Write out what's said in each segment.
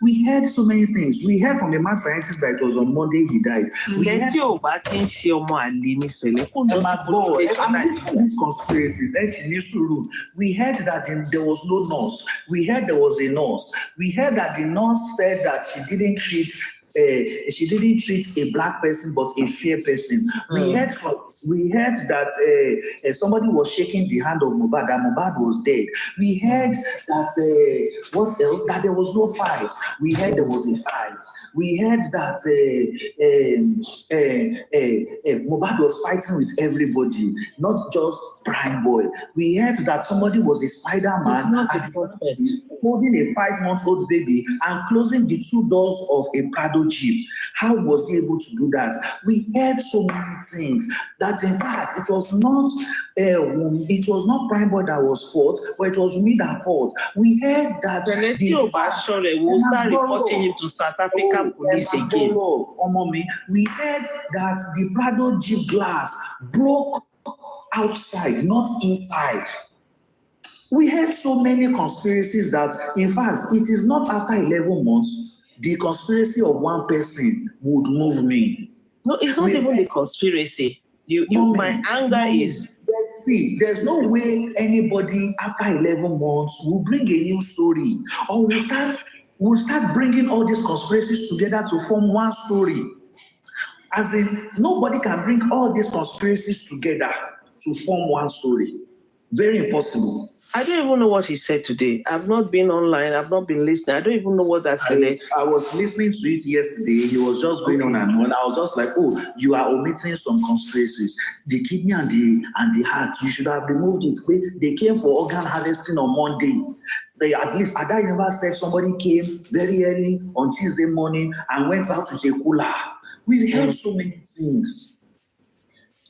We heard so many things. We heard from the mad scientist that it was on Monday he died. We heard I'm listening to these conspiracies. We heard that there was no nurse. We heard there was a nurse. We heard that the nurse said that she didn't treat a black person but a fair person. We heard that somebody was shaking the hand of Mohbad, that Mohbad was dead. We heard that what else? That there was no fight. We heard there was a fight. We heard that Mohbad was fighting with everybody, not just Prime Boy. We heard that somebody was a Spider-Man holding a 5-month-old baby and closing the 2 doors of a Prado Jeep. How was he able to do that? We heard so many things that, in fact, it was not Prime Boy that was fault, but it was me that fault. We heard that we'll start reporting him to South African police again. We heard that the Prado Jeep glass broke outside, not inside. We heard so many conspiracies that, in fact, it is not after 11 months the conspiracy of one person would move me. No, it's not even a conspiracy. My anger is... See, there's no way anybody after 11 months will bring a new story, or we'll start bringing all these conspiracies together to form one story. As in, nobody can bring all these conspiracies together to form one story. Very impossible. I don't even know what he said today. I've not been online. I've not been listening. I don't even know what that said. I was listening to it yesterday. He was just going on and on. I was just like, oh, you are omitting some conspiracies. The kidney and the heart, you should have removed it. They came for organ harvesting on Monday. At least Ada Universe said somebody came very early on Tuesday morning and went out with a cooler. We've heard so many things.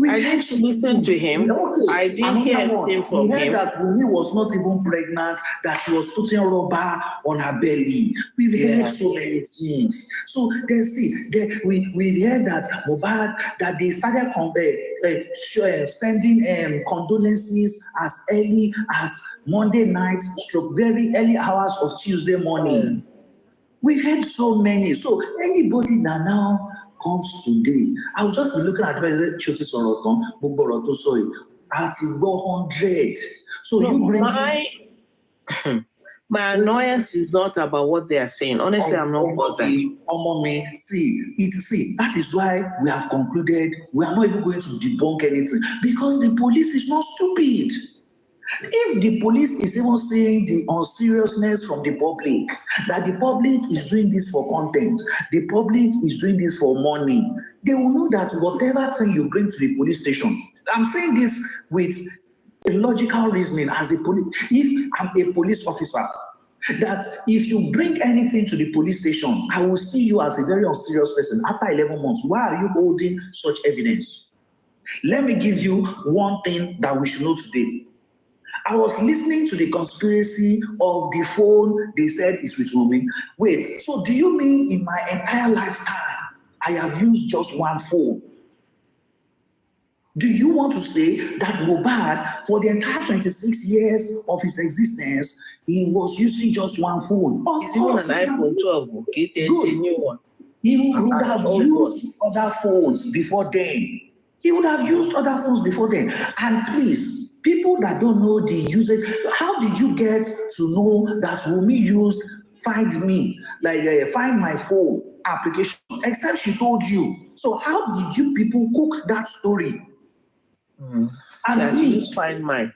I didn't listen to him. Okay. I didn't hear anything from him. We heard that Wummi was not even pregnant, that she was putting rubber on her belly. We've heard so many things. So we heard that Mohbad, that they started sending condolences as early as Monday night, very early hours of Tuesday morning. We've heard so many. So anybody that now comes today, I'll just be looking at whether Choti Soroton, Boboroto Soy, at 100. So no, you bring my annoyance is not about what they are saying. Honestly, I'm not bothered. See, that is why we have concluded we are not even going to debunk anything, because the police is not stupid. If the police is even seeing the unseriousness from the public, that the public is doing this for content, the public is doing this for money, they will know that whatever thing you bring to the police station, I'm saying this with a logical reasoning as a police, if I'm a police officer, that if you bring anything to the police station, I will see you as a very unserious person. After 11 months, why are you holding such evidence? Let me give you one thing that we should know today. I was listening to the conspiracy of the phone they said is with Wummi. Wait, so do you mean in my entire lifetime I have used just one phone? Do you want to say that Mohbad, for the entire 26 years of his existence, he was using just one phone? It's even an iPhone 12. Okay, there's a new one. He would have used other phones before then. And please, people that don't know the usage, how did you get to know that Wummi used Find Me, Find My Phone application, except she told you? So how did you people cook that story? And please Find My.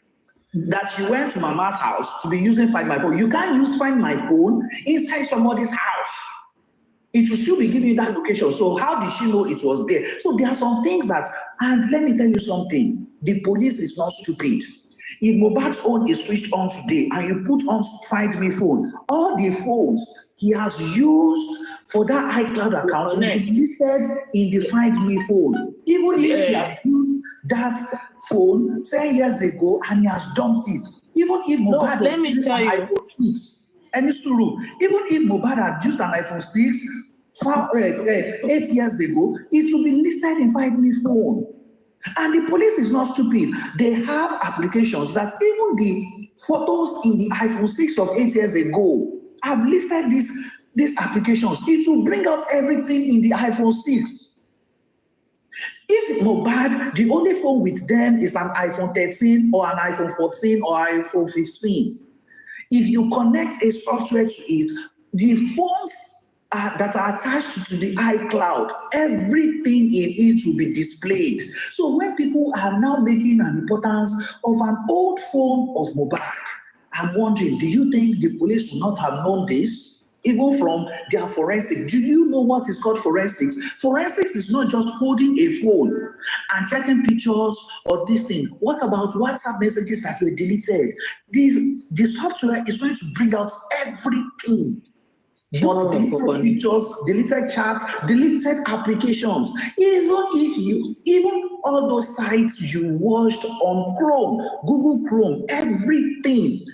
That she went to Mama's house to be using Find My Phone. You can't use Find My Phone inside somebody's house. It will still be giving you that location. So how did she know it was there? So there are some things that, and let me tell you something, the police is not stupid. If Mohbad's phone is switched on today and you put on Find Me phone, all the phones he has used for that iCloud account will be listed in the Find Me phone. Even if he has used that phone 10 years ago and he has dumped it, even if Mohbad was using an iPhone 6, even if Mohbad had used an iPhone 6 8 years ago, it will be listed in Find Me phone. And the police is not stupid. They have applications that even the photos in the iPhone 6 of 8 years ago have listed this these applications, it will bring out everything in the iPhone 6. If Mohbad, the only phone with them is an iPhone 13 or an iPhone 14 or iPhone 15, if you connect a software to it, the phones that are attached to the iCloud, everything in it will be displayed. So when people are now making an importance of an old phone of Mohbad, I'm wondering, do you think the police would not have known this? Even from their forensics. Do you know what is called forensics? Forensics is not just holding a phone and checking pictures or this thing. What about WhatsApp messages that were deleted? The software is going to bring out everything. Both deleted pictures, deleted chats, deleted applications. Even all those sites you watched on Chrome, Google Chrome, everything.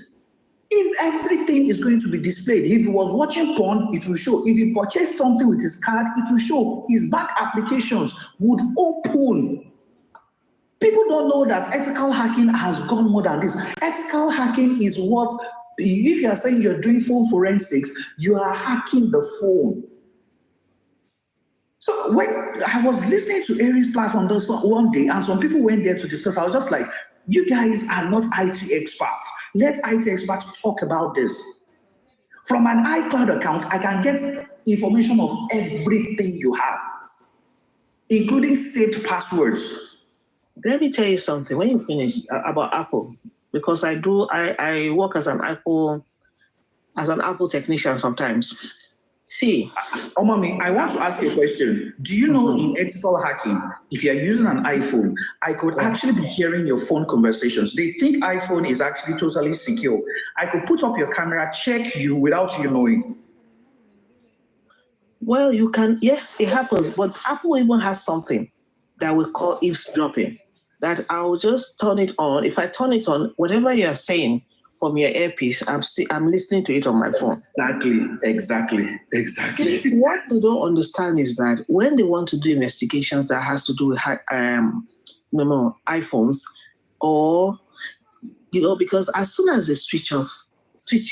If everything is going to be displayed, if he was watching porn, it will show. If he purchased something with his card, it will show. His bank applications would open. People don't know that ethical hacking has gone more than this. Ethical hacking is what, if you are saying you're doing phone forensics, you are hacking the phone. So when I was listening to Aries platform one day, and some people went there to discuss, I was just like, you guys are not IT experts. Let IT experts talk about this. From an iCloud account, I can get information of everything you have, including saved passwords. Let me tell you something. When you finish about Apple, because I work as an Apple technician sometimes. See, Wummi, I want to ask you a question. Do you know in ethical hacking, if you're using an iPhone, I could actually be hearing your phone conversations. They think iPhone is actually totally secure. I could put up your camera, check you without you knowing. Well, you can, yeah, it happens. But Apple even has something that we call eavesdropping, that I'll just turn it on. If I turn it on, whatever you're saying from your earpiece, I'm listening to it on my phone. Exactly. What they don't understand is that when they want to do investigations that has to do with iPhones, or because as soon as they switch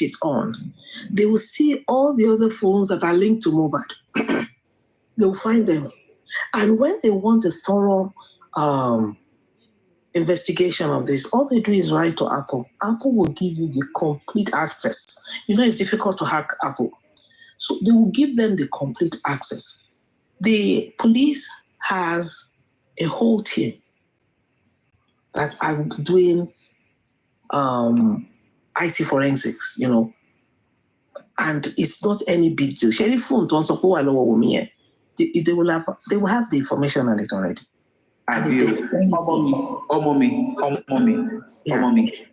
it on, they will see all the other phones that are linked to Mohbad. They'll find them, and when they want a thorough investigation of this, all they do is write to Apple. Apple will give you the complete access. It's difficult to hack Apple. So they will give them the complete access. The police has a whole team that are doing IT forensics, and it's not any big deal. Sheriff phone don't support Wummi. They will have the information on it already. Wummi,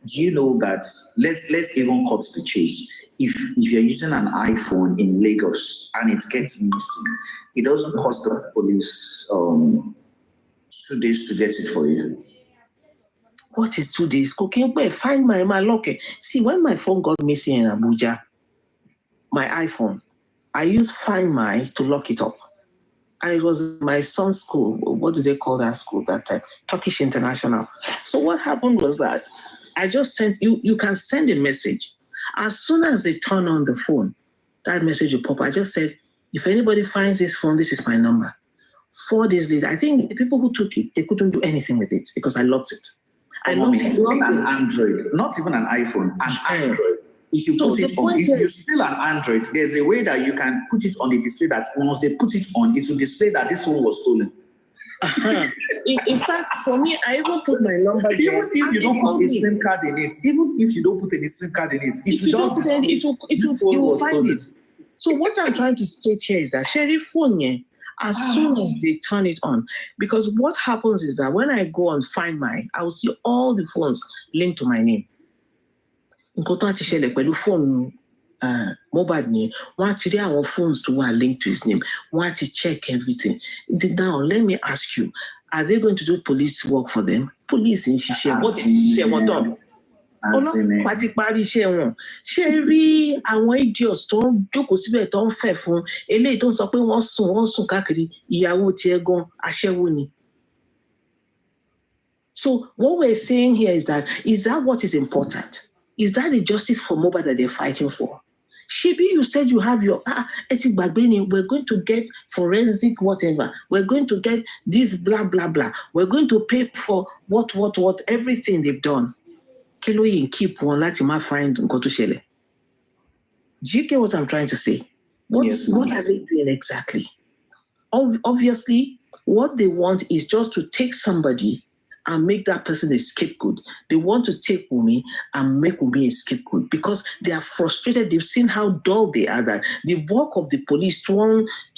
do you know that? Let's even cut to the chase. If you're using an iPhone in Lagos and it gets missing, it doesn't cost the police 2 days to get it for you. What is 2 days? Cooking, find my lock. See, when my phone got missing in Abuja, my iPhone, I used Find My to lock it up. And it was my son's school. What do they call that school that time? Turkish International. So what happened was that I just sent you can send a message. As soon as they turn on the phone, that message will pop. I just said, if anybody finds this phone, this is my number. 4 days later, I think the people who took it, they couldn't do anything with it because I locked it. Not an Android, not even an iPhone, an Android. If you put it on, if you're still an Android, there's a way that you can put it on the display that once they put it on, it will display that this phone was stolen. In fact, for me, I even put my number there. Even if you don't put a SIM card in it, it will find it. So what I'm trying to state here is that Sheriff phone, as soon as they turn it on, because what happens is that when I go and Find My, I will see all the phones linked to my name. Phone Mohbad ni wọ́n ti rí àwọn phones tó wà linked to his name. Want to check everything. Now let me ask you, are they going to do police work for them? Police in ṣiṣẹ́ what is ṣiṣẹ́ wọn done? Ọlọ́pàá ti parí iṣẹ́ wọn. Ṣé rí àwọn idiots tó ń jókòó síbẹ̀ tó ń fẹ̀ fún eléyìí tó ń sọ pé wọ́n sùn káàkiri ìyàwó tiẹ̀ gan aṣẹ́wó ni. So what we're saying here is that what is important? Is that the justice for Mohbad that they're fighting for? Shibi, you said you have your we're going to get forensic whatever. We're going to get this blah blah blah. We're going to pay for what everything they've done. Kilo yin keep one let him find go to Shele. Do you get what I'm trying to say? What are they doing exactly? Obviously, what they want is just to take somebody and make that person a scapegoat. They want to take Wummi and make Wummi a scapegoat because they are frustrated. They've seen how dull they are, that the work of the police to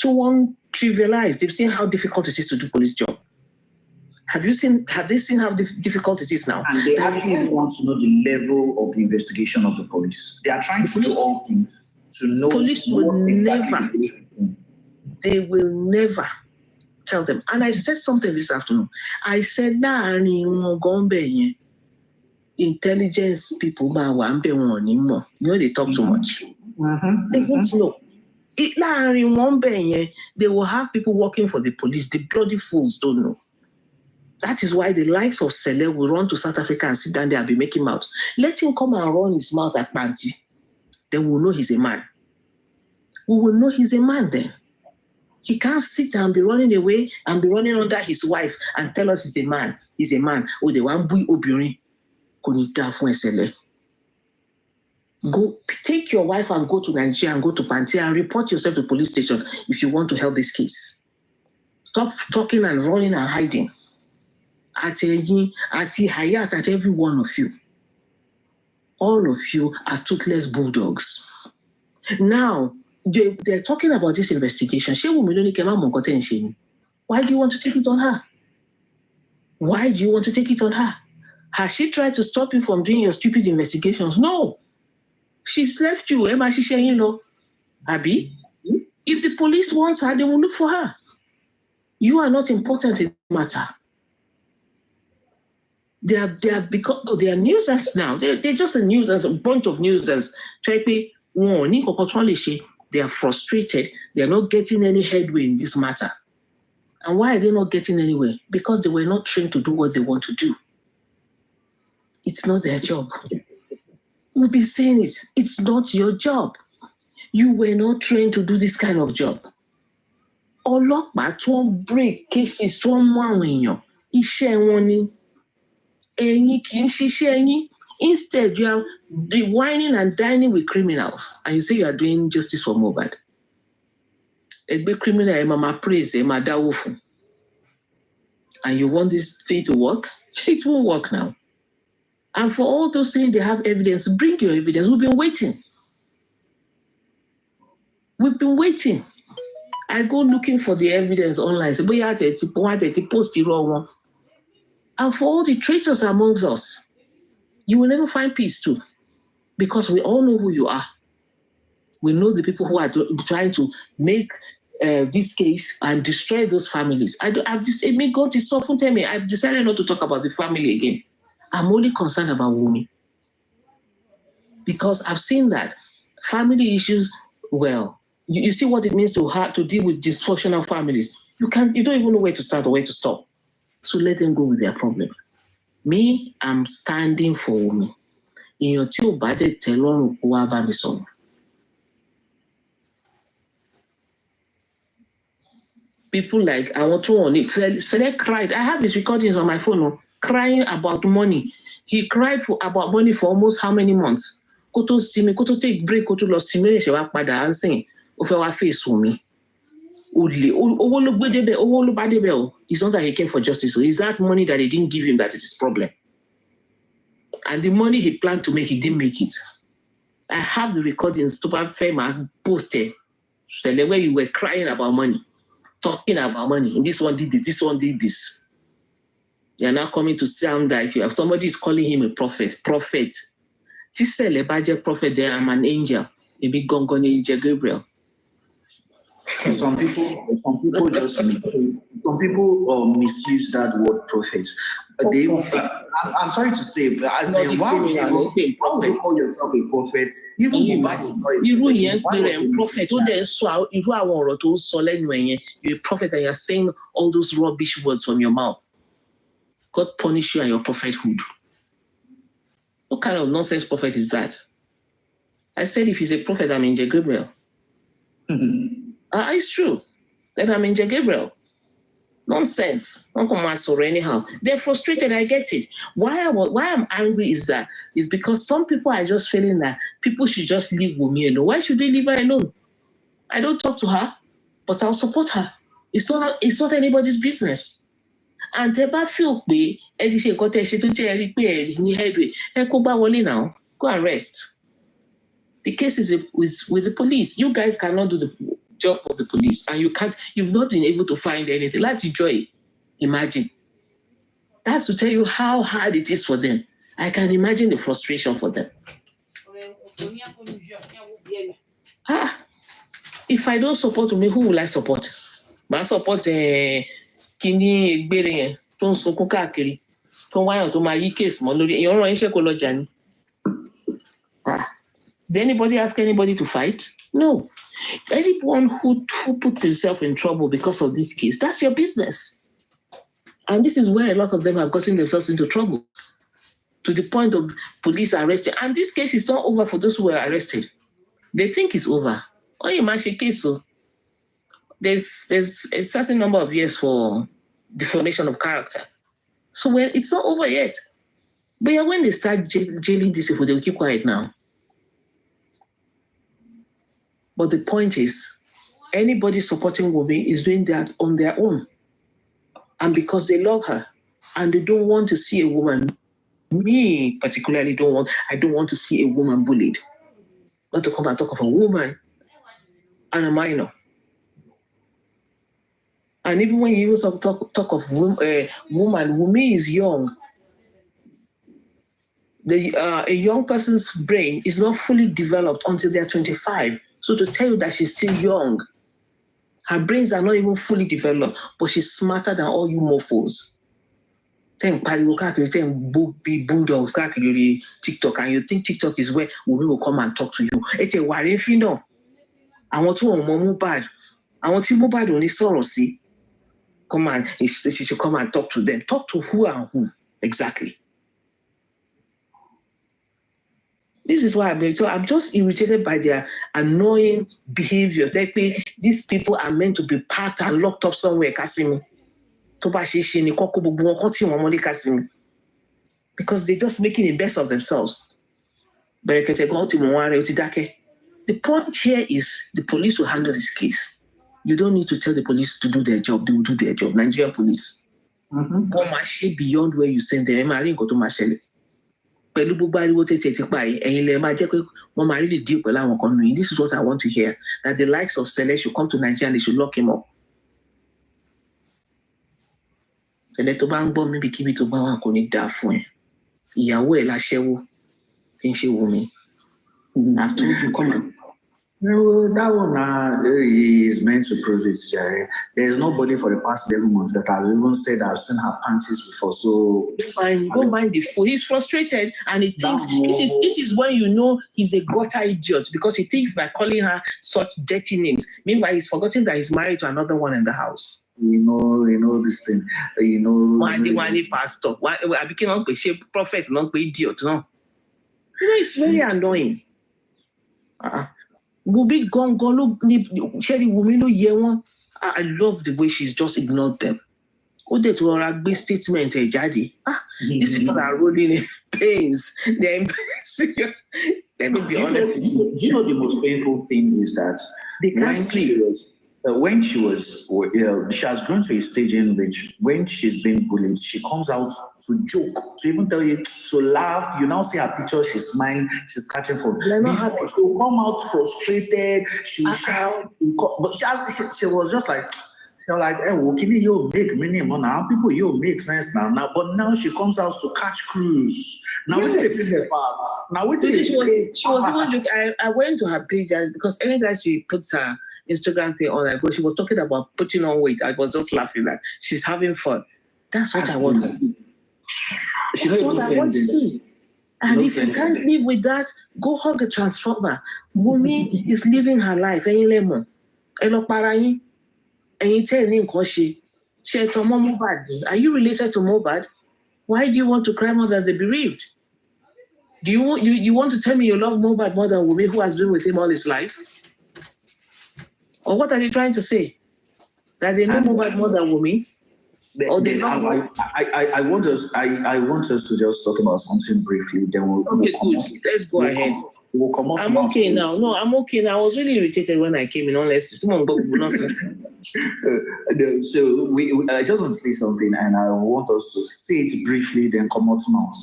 one trivialize. They've seen how difficult it is to do police job. Have they seen how difficult it is now? And they actually want to know the level of the investigation of the police. They are trying to do all things to know police will never. They will never tell them. And I said something this afternoon. I said, intelligence people, you know, they talk too much. They want to know. They will have people working for the police. The bloody fools don't know. That is why the likes of Sele will run to South Africa and sit down there and be making mouth. Let him come and run his mouth at Panti. Then we'll know he's a man. We will know he's a man then. He can't sit and be running away and be running under his wife and tell us he's a man. He's a man. Oh, the one boy obirin. Go take your wife and go to Nigeria and go to Panti and report yourself to police station if you want to help this case. Stop talking and running and hiding. At Hayat, at every one of you. All of you are toothless bulldogs. Now, they're talking about this investigation. Why do you want to take it on her? Why do you want to take it on her? Has she tried to stop you from doing your stupid investigations? No. She's left you. Abi, if the police wants her, they will look for her. You are not important in the matter. They are newsers now. They're just a newsers, a bunch of newsers. They are frustrated. They are not getting any headway in this matter. And why are they not getting anywhere? Because they were not trained to do what they want to do. It's not their job. We'll be saying it. It's not your job. You were not trained to do this kind of job. Ọlọ́pàá tó ń break cases tó ń mú àwọn èèyàn. Iṣẹ́ wọn ni. Ẹ̀yin kì í ṣiṣẹ́ yín. Instead, you are whining and dining with criminals, and you say you are doing justice for Mohbad. A big criminal, mama praise, and you want this thing to work? It won't work now. And for all those saying they have evidence, bring your evidence. We've been waiting. We've been waiting. I go looking for the evidence online. And for all the traitors amongst us, you will never find peace too, because we all know who you are. We know the people who are trying to make this case and destroy those families. I've decided not to talk about the family again. I'm only concerned about Wummi, because I've seen that family issues. Well, you see what it means to deal with dysfunctional families. You don't even know where to start or where to stop. So let them go with their problem. Me, I'm standing for Wummi. In your two body, telon uwabamison. People like I want to on it. Select cried. I have his recordings on my phone, crying about money. He cried about money for almost how many months? Koto simi, koto take break, koto lost simi, she wa pada and saying, "Ofewa face Wummi." It's not that he came for justice. So it's that money that they didn't give him that is his problem. And the money he planned to make, he didn't make it. I have the recordings to Fema posted. So where you were crying about money, talking about money. And this one did this one did this. You're now coming to sound like you have somebody is calling him a prophet. Prophet. Tisele Baje prophet there, I'm an angel. A big gongon angel Gabriel. Some people just misuse that word prophet. I'm sorry to say, but I say, why would you call yourself a prophet? Even Mohbad is not a prophet. You're a prophet and you're saying all those rubbish words from your mouth. God punish you and your prophethood. What kind of nonsense prophet is that? I said, if he's a prophet, I'm Angel Gabriel. It's true. Then I'm Angel Gabriel. Nonsense. Don't come out or anyhow. They're frustrated. I get it. Why I'm angry is because some people are just feeling that people should just leave Wummi alone. Why should they leave her alone? I don't talk to her, but I'll support her. It's not anybody's business. And they feel pé ẹ ti ṣe nǹkan tẹ́ ṣe tó jẹ́ ẹ rí pé ẹ ní headway ẹ kó bá wọlé now. Go and rest. The case is with the police. You guys cannot do the job of the police, and you've not been able to find anything. Like Joy, imagine. That's to tell you how hard it is for them. I can imagine the frustration for them. If I don't support me, who will I support? I support Kini Egbere yẹn tó ń sunkún káàkiri tó ń wáyàn tó máa yí case mọ́ lórí èèyàn rán iṣẹ́ kó lọ́jà ni. Did anybody ask anybody to fight? No. Anyone who puts himself in trouble because of this case, that's your business. And this is where a lot of them have gotten themselves into trouble, to the point of police arresting. And this case is not over for those who were arrested. They think it's over. Oh, you might case so. There's a certain number of years for defamation of character. So when it's not over yet. But yeah, when they start jailing these people, they'll keep quiet now. But the point is, anybody supporting Wummi is doing that on their own. And because they love her and they don't want to see a woman, me particularly I don't want to see a woman bullied. Not to come and talk of a woman and a minor. And even when you talk of woman, Wummi is young. A young person's brain is not fully developed until they're 25. So to tell you that she's still young, her brains are not even fully developed, but she's smarter than all you mofos. Then bulldogs TikTok, and you think TikTok is where Wummi will come and talk to you. It's a worry if you know. I want to Mohbad. I want to Mohbad only sorrow see. Come on, she should come and talk to them. Talk to who and who exactly. This is why I'm just irritated by their annoying behavior. These people are meant to be packed and locked up somewhere, Kasimi. Because they're just making the best of themselves. The point here is the police will handle this case. You don't need to tell the police to do their job. They will do their job. Nigerian police. Beyond where you send them. This is what I want to hear. That the likes of Celeste should come to Nigeria and they should lock him up. I've told you, come on. No, that one is meant to prove it, Jerry. There's nobody for the past 11 months that has even said I've seen her panties before. So don't mind the fool. He's frustrated and he thinks this is when you know he's a gutter idiot, because he thinks by calling her such dirty names. Meanwhile, he's forgotten that he's married to another one in the house. You know this thing. One pastor. I became a prophet, not an idiot. No. It's very annoying. Wummi I love the way she's just ignored them. These people are rolling in pains. They're serious. Let me be honest. You know the most painful thing is that they can't sleep. When she has grown to a stage in which when she's being bullied, she comes out to joke, to even tell you, to laugh. You now see her picture, she's smiling, she's catching phone. Before, she'll come out frustrated, she'll shout, but she was just like, hey, Wokini, you make many money now. People, you make sense now. But now she comes out to catch cruise. Now wait till they play the pass. Now wait till they play. She was even just. I went to her page because anytime she puts her Instagram thing on, but she was talking about putting on weight. I was just laughing like she's having fun. That's what I want to see. That's what I want to see. And if you can't live with that, go hug a transformer. Wummi is living her life. Are you related to Mohbad? Why do you want to cry more than the bereaved? Do you want to tell me you love Mohbad more than Wummi, who has been with him all his life? Or what are they trying to say? That they know Mohbad more than Wummi? I want us to just talk about something briefly. Then we'll good. Let's go ahead. We'll come out. I'm okay now. No, I'm okay now. I was really irritated when I came in. Honestly, come on, but nonsense. So I just want to say something, and I want us to say it briefly, then come out mouth.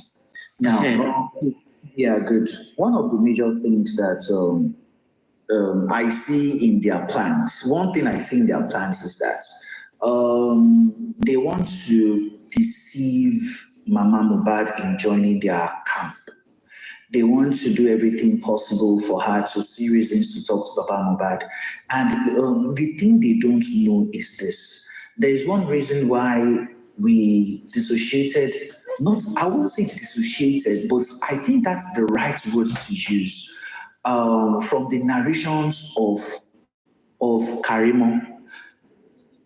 Now, yeah, good. One of the major things that I see in their plans. One thing I see in their plans is that they want to deceive Mama Mohbad in joining their camp. They want to do everything possible for her to see reasons to talk to Baba Mohbad. And the thing they don't know is this. There is one reason why we dissociated, I won't say dissociated, but I think that's the right word to use, from the narrations of Karimo,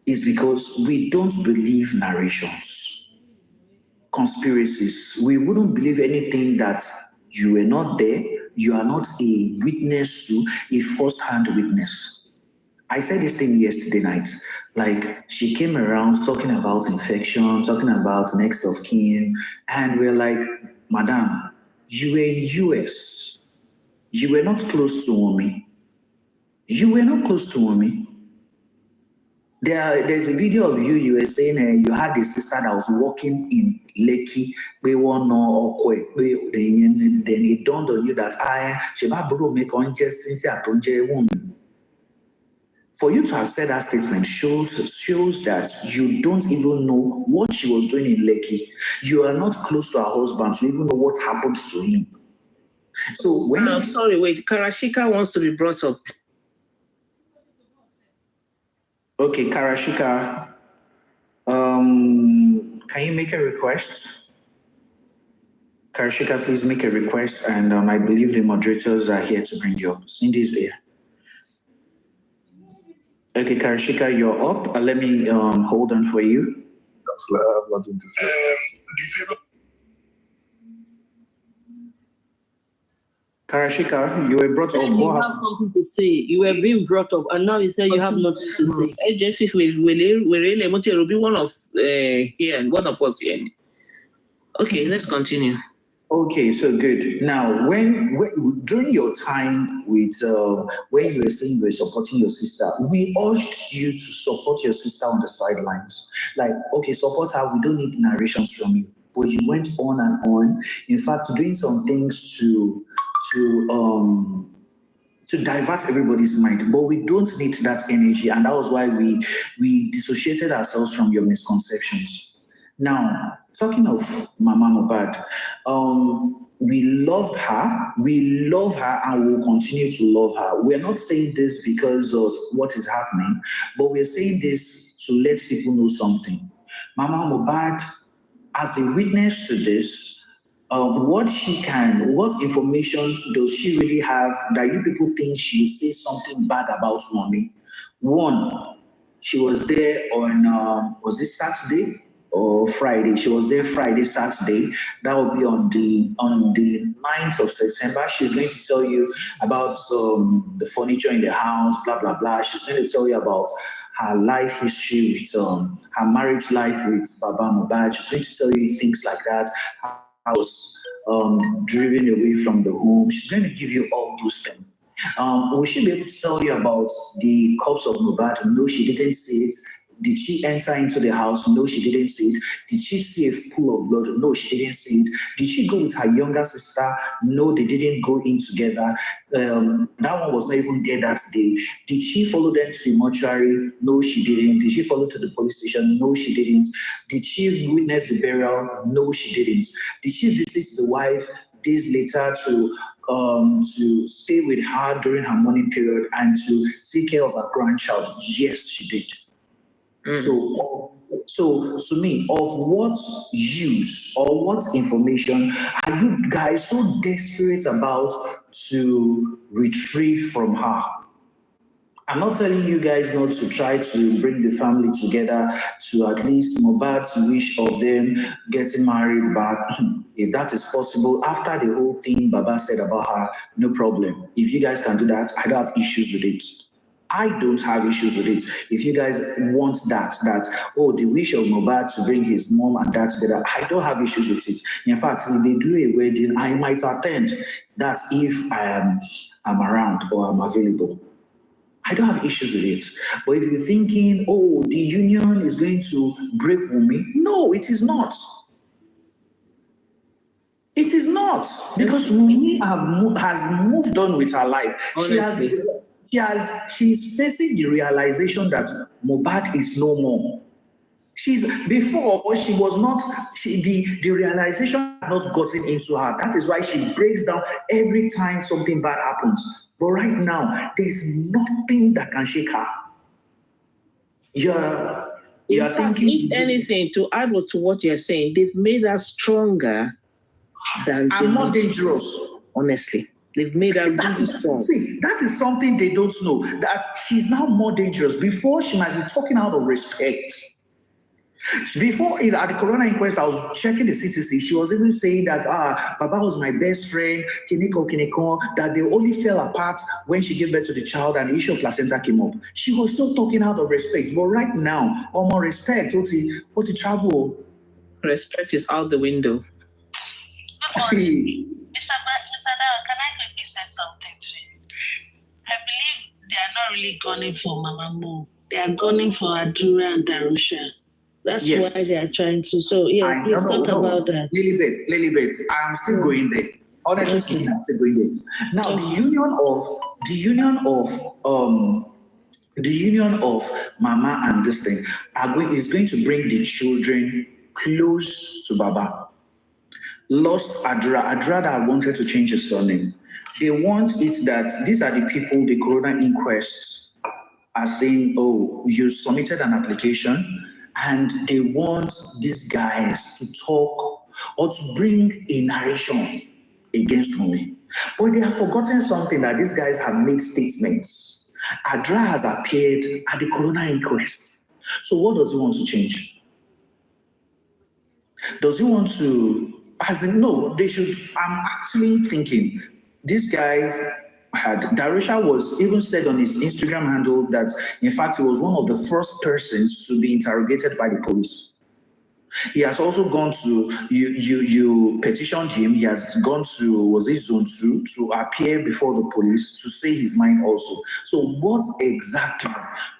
is because we don't believe narrations, conspiracies. We wouldn't believe anything that you were not there, you are not a witness to, a first-hand witness. I said this thing yesterday night. Like, she came around talking about infection, talking about next of kin, and we're like, Madam, you were in US. You were not close to Wummi. You were not close to Wummi. There's a video of you were saying you had a sister that was working in Lekki. Then it dawned on you that for you to have said that statement shows that you don't even know what she was doing in Lekki. You are not close to her husband to even know what happened to him. So when I'm sorry, wait, Karashika wants to be brought up. Okay, Karashika, can you make a request? Karashika, please make a request, and I believe the moderators are here to bring you up. Cindy is here. Okay, Karashika, you're up. Let me hold on for you. I have nothing to say. Karashika, you were brought up. You have something to say. You were being brought up, and now you say you have nothing to say. We're be one of here and one of us here. Okay, let's continue. Okay, so good. Now, when during your time with when you were saying you were supporting your sister, we urged you to support your sister on the sidelines. Like, okay, support her. We don't need narrations from you. But you went on and on. In fact, doing some things to divert everybody's mind, but we don't need that energy, and that was why we dissociated ourselves from your misconceptions. Now, talking of Mama Mohbad, we love her, and we'll continue to love her. We're not saying this because of what is happening, but we're saying this to let people know something. Mama Mohbad, as a witness to this, what information does she really have that you people think she will say something bad about Wummi? One, she was there on, was it Saturday or Friday? She was there Friday, Saturday. That will be on the 9th of September. She's going to tell you about the furniture in the house, blah, blah, blah. She's going to tell you about her life history with her marriage life with Baba Mohbad. She's going to tell you things like that. Was driven away from the home. She's going to give you all those things. Will she be able to tell you about the corpse of Mohbad? No, she didn't see it. Did she enter into the house? No, she didn't see it. Did she see a pool of blood? No, she didn't see it. Did she go with her younger sister? No, they didn't go in together. That one was not even there that day. Did she follow them to the mortuary? No, she didn't. Did she follow to the police station? No, she didn't. Did she witness the burial? No, she didn't. Did she visit the wife days later to stay with her during her mourning period and to take care of her grandchild? Yes, she did. So to me, of what use or what information are you guys so desperate about to retrieve from her? I'm not telling you guys not to try to bring the family together to at least Mohbad's wish of them getting married back. If that is possible, after the whole thing Baba said about her, no problem. If you guys can do that, I don't have issues with it. I don't have issues with it. If you guys want that, the wish of Mohbad to bring his mom and dad together, I don't have issues with it. In fact, if they do a wedding, I might attend. That's if I'm around or I'm available. I don't have issues with it. But if you're thinking, the union is going to break Wummi, no, it is not. It is not. Because Wummi has moved on with her life. She's facing the realization that Mohbad is no more. The realization has not gotten into her. That is why she breaks down every time something bad happens. But right now, there's nothing that can shake her. You're thinking. If anything, to add to what you're saying, they've made her stronger than. I'm more dangerous. Honestly. They've made her really strong. See, that is something they don't know. That she's now more dangerous. Before, she might be talking out of respect. Before, at the Corona inquest, I was checking the CTC. She was even saying that Baba was my best friend, Kineko, that they only fell apart when she gave birth to the child and the issue of placenta came up. She was still talking out of respect. But right now, all more respect, what's the travel? Respect is out the window. Mr. Dao, can I quickly say something to you? I believe they are not really gunning for Mama Mo. They are gunning for Adura and Darusha. That's why they are trying to. So, please talk about that. Lilibet, I'm still going there. Honestly speaking, I'm still going there. Now, the union of Mama and this thing is going to bring the children close to Baba. Lost Adra that wanted to change his surname. They want it that these are the people the Corona inquests are saying, you submitted an application, and they want these guys to talk or to bring a narration against Wummi. But they have forgotten something, that these guys have made statements. Adra has appeared at the Corona inquest. So what does he want to change? Does he want to, no, they should, I'm actually thinking, this guy Darusha was even said on his Instagram handle that, in fact, he was one of the first persons to be interrogated by the police. He has also gone to, you petitioned him, he has gone to, Zone 2 to appear before the police to say his mind also. So what exactly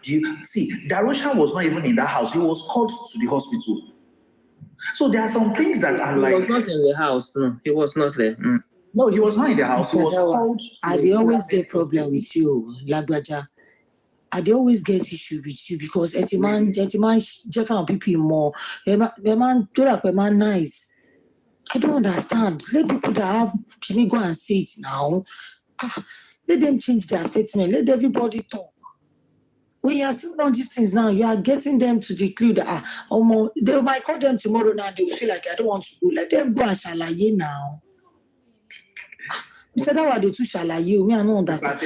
do you see? Darusha was not even in that house, he was called to the hospital. So there are some things that I'm like. He was not in the house, no, he was not there. No, he was not in the house. He was called. They always get problem with you, Lagbaja. They always get issue with you because Etiman check on people more. The man do like a man nice. I don't understand. Let people that have can you go and say it now. Let them change their statement. Let everybody talk. When you are seeing all these things now, you are getting them to declare that they might call them tomorrow now. They will feel like I don't want to go. Let them go and shalaye now. Instead of what they too shalaye, me I don't understand.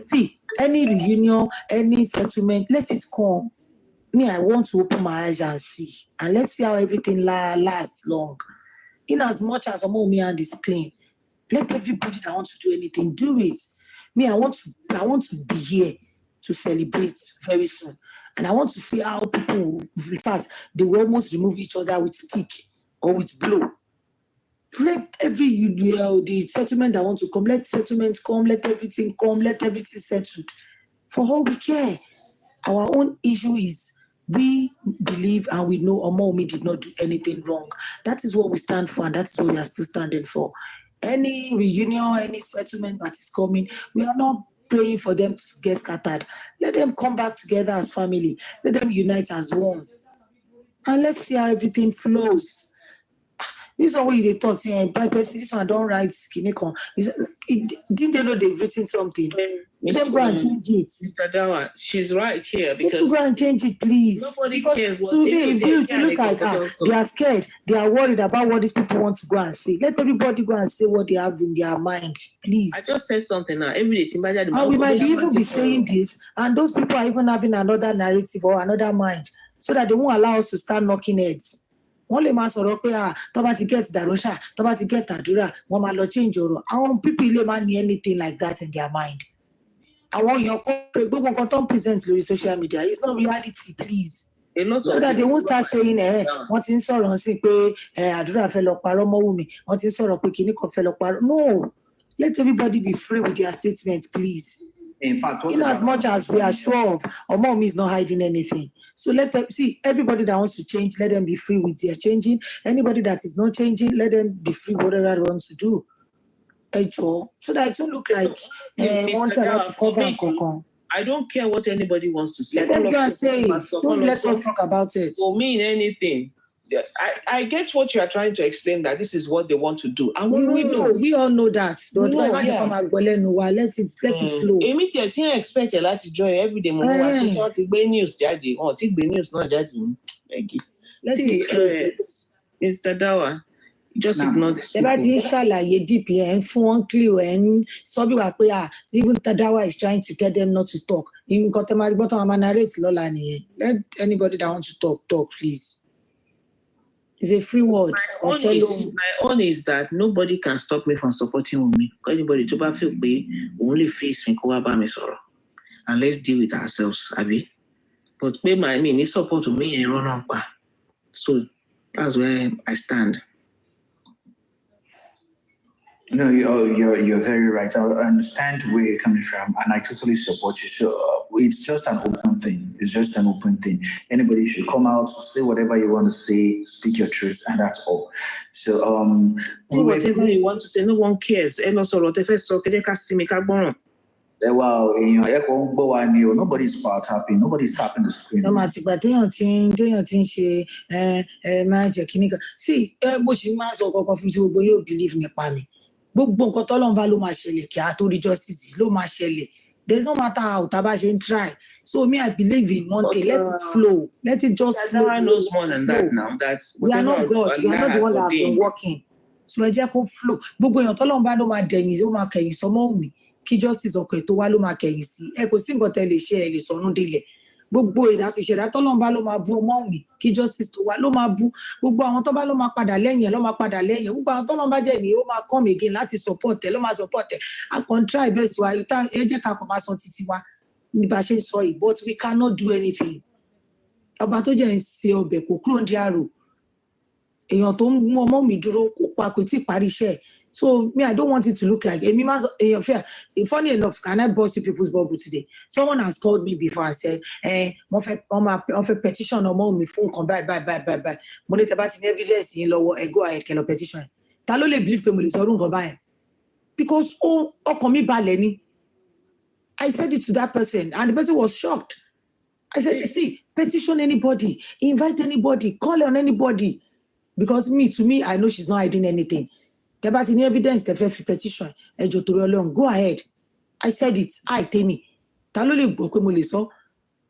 See any reunion, any settlement, let it come. Me, I want to open my eyes and see, and let's see how everything lasts long. In as much as me and is clean, let everybody that wants to do anything do it. Me, I want to be here to celebrate very soon. And I want to see how people, in fact, they will almost remove each other with stick or with blow. Let the settlement that want to come, let settlement come, let everything come, let everything settled. For all we care. Our own issue is we believe and we know Omomi did not do anything wrong. That is what we stand for, and that is what we are still standing for. Any reunion, any settlement that is coming, we are not praying for them to get scattered. Let them come back together as family. Let them unite as one. And let's see how everything flows. This one where they talk, saying, by person, this one don't write Kinecon. Didn't they know they've written something? Let them go and change it. Mr. Dawa, she's right here People because go and change it, please. nobody Because cares what today, if people you say. to look like they are scared, they are worried about what these people want to go and say. Let everybody go and say what they have in their mind, please. I just said something now. Every day, And we might be even be saying this, and those people are even having another narrative or another mind, so that they won't allow us to start knocking heads. Wọ́n lè máa sọ̀rọ̀ pé tó bá ti get Darosha, tó bá ti get àdúrà, wọ́n máa lọ change ọ̀rọ̀. Àwọn people ilé máa ní anything like that in their mind. Àwọn èèyàn kọ́ pé gbogbo nǹkan tó ń present lórí social media is not reality, please. So that they won't start saying, wọ́n ti ń sọ̀rọ̀ sí pé àdúrà fẹ́ lọ parọ́ mọ́ Wummi, wọ́n ti ń sọ̀rọ̀ pé kinní kan fẹ́ lọ parọ́. No, let everybody be free with their statements, please. In fact, In as much as we are sure of Wummi is not hiding anything. So let them see everybody that wants to change, let them be free with their changing. Anybody that is not changing, let them be free whatever they want to do. So that it won't look like one time to cover and cover. I don't care what anybody wants to say. Let them go and say it. Don't let us talk about it. For mean anything. I get what you are trying to explain, that this is what they want to do. And we all know that. But No, let it flow. Èmi tiẹ̀ tí ń expect ẹ̀ láti join everyday mo wá tí wọ́n ti gbé news jáde, wọ́n ti gbé news náà jáde ní. Let it flow. Mr. Dawa, just ignore this. Ẹ bá ti ń ṣàlàyé deep yẹn fún wọn clear ẹ̀ ń sọ bí wà pé even Dawa is trying to tell them not to talk. Nǹkan tẹ́ máa gbọ́ tó máa narrate lọ́la nìyẹn. Let anybody that wants to talk, please. It's a free word. My own is that nobody can stop me from supporting Wummi. Anybody to feel pé only face me kó wá bá mi sọ̀rọ̀. And let's deal with ourselves, abi. But pé ní support me and run on pa. So that's where I stand. No, you're very right. I understand where you're coming from, and I totally support you. So it's just an open thing. It's just an open thing. Anybody should come out, say whatever you want to say, speak your truth, and that's all. So whatever you want to say, no one cares. Wow, nobody's part tapping, nobody's tapping the screen. See, believe me. Gbogbo nǹkan tọ́lọ́run bá ló máa ṣẹlẹ̀ kí a tó rí justice ló máa ṣẹlẹ̀. There's no matter how tá bá ṣe ń try. So me, I believe in one thing. Let it flow. Let it just flow. Everyone knows more than that now. We are not God. We are not the one that have been working. So ẹ jẹ́ kó flow. Gbogbo èèyàn tọ́lọ́run bá ló máa dẹ̀yìn, ó máa kẹ̀yìn sọmọ Wummi. Kí justice ọkọ̀ ẹ̀ tó wá ló máa kẹ̀yìn sí. Ẹ kò sí nǹkan tẹ́ lè ṣe, ẹ lè sọnù délẹ̀. Gbogbo ìṣẹ̀dá tọ́lọ́run bá ló máa bú ọmọ Wummi, kí justice tó wá ló máa bú. Gbogbo àwọn tó bá ló máa padà lẹ́yìn ẹ̀ ló máa padà lẹ́yìn ẹ̀. Gbogbo àwọn tọ́lọ́run bá jẹ́ ènìyàn ó máa come again láti support ẹ̀, ló máa support ẹ̀. A kàn try best wa, ẹ jẹ́ ká kàn máa sọ títí wa ní bá ṣe ń sọ yìí, but we cannot do anything. Ọba tó jẹ́ ń ṣe ọbẹ̀ kò kúrò ní àrò. Èèyàn tó ń mú ọmọ Wummi dúró kò tí ì parí iṣẹ́ ẹ̀. So me, I don't want it to look like funny enough, can I burst you people's bubble today? Someone has called me before and said, on a petition or more phone come bye. Money about in evidence in lower go ahead can petition. Talo le believe me so buy. Because come baleni. I said it to that person and the person was shocked. I said, see, petition anybody, invite anybody, call on anybody. Because to me, I know she's not hiding anything. About in evidence, the first petition, go ahead. I said it. Tell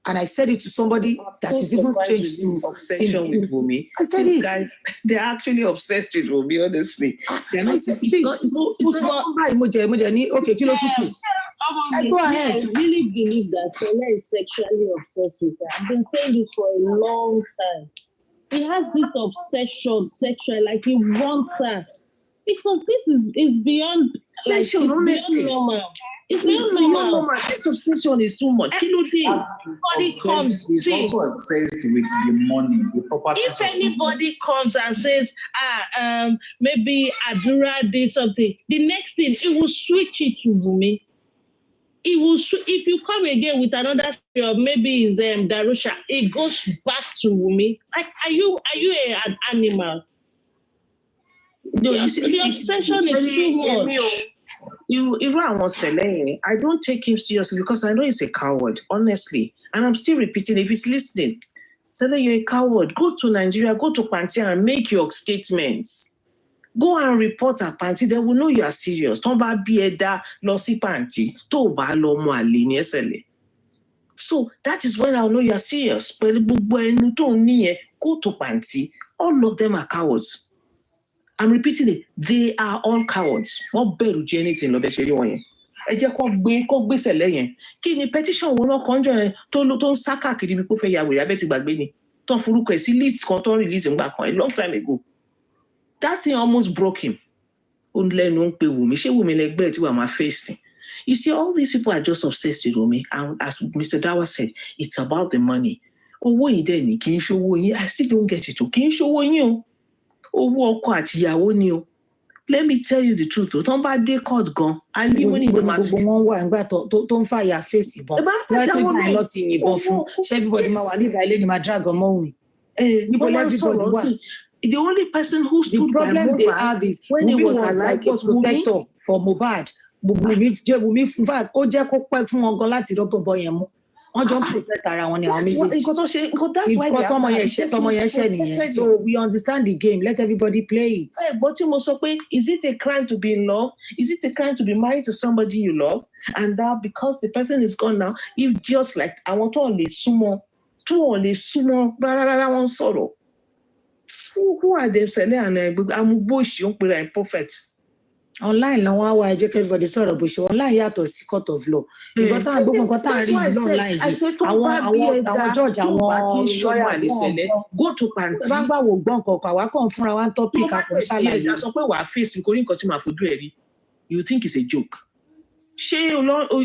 and I said it to somebody that is even strange to obsession with Wummi. I said it. Guys, they're actually obsessed with Wummi, honestly. I said okay, I go ahead. I really believe that Fela is sexually obsessed with her. I've been saying this for a long time. He has this obsession, sexual, like he wants her. Because this is beyond, like, it's beyond normal. It's beyond normal. This obsession is too much. Everybody comes. He's also obsessed with the money, the property. If anybody comes and says, maybe Adura did something, the next thing, it will switch it to Wummi. It will. If you come again with another or maybe it's Darusha, it goes back to Wummi. Like, are you an animal? No, the obsession is too much. I don't take him seriously because I know he's a coward, honestly. And I'm still repeating, if he's listening, Sele, you're a coward. Go to Nigeria, go to Pantia and make your statements. Go and report at panty. They will know you are serious. Don't be a da lossy panty. To ba lo mo aline esele. So that is when I'll know you are serious. But go to panty. All of them are cowards. I'm repeating it. They are all cowards. What better anything no be sheri won yen. Ẹ jẹ́ kó gbé sẹ̀lẹ̀ yẹn. Kí ni petition wọn náà kọjọ yẹn tó ń sá káàkiri bí kò fẹ́ ya wèrè abẹ́ ti gbàgbé ni. Tó ń forúkọ ẹ̀ sí list kan tó ń release ńgbà kan a long time ago. That thing almost broke him. Ó lẹ́nu ń pe Wummi. Ṣé Wummi lẹgbẹ́ tí wà máa face ni? You see, all these people are just obsessed with Wummi. And as Mr. Dawa said, it's about the money. Owó yìí dẹ̀ ni kì í ṣowó yín. I still don't get it o. Kì í ṣowó yín o. Owó ọkọ àti ìyàwó ni o. Let me tell you the truth. Tó ń bá dé court gan, a ní money tó máa fi. Gbogbo wọn wà nígbà tó ń fàyà fèsì ìbọn. Wọ́n pè báyìí lọ ti yìnbọn fún. Ṣé everybody máa wà nígbà ilé ni máa drag ọmọ Wummi? Níbo everybody wà? The only person who stood by problem they have is when he was like a protector for Mohbad. Wummi in fact ó jẹ́ kó pẹ́ fún wọn gan láti rọ́pò bọ́ yẹn mú. Wọ́n jọ ń protect ara wọn ní àwọn méjèèjì. Tọmọ yẹn ṣe nìyẹn. So we understand the game. Let everybody play it. But you must say, is it a crime to be in love? Is it a crime to be married to somebody you love? And that because the person is gone now, if just like I want to only sumo, one sorrow. Who are they selling? And I'm bush, young prophet. Online now wá ẹ jẹ́ kí everybody sọ̀rọ̀ bó ṣe online yàtọ̀ sí court of law. Ìgbà tá gbogbo nǹkan tá rí online yìí àwọn judge àwọn lawyer go to panty. Bá gbà wò gbọ́n kọ̀ọ̀kan àwa kàn fúnra wa ń topic àpò ṣàlàyé. Sọ pé wàá fèsì nítorí nǹkan tí màá fojú ẹ̀ rí. You think it's a joke? Ṣé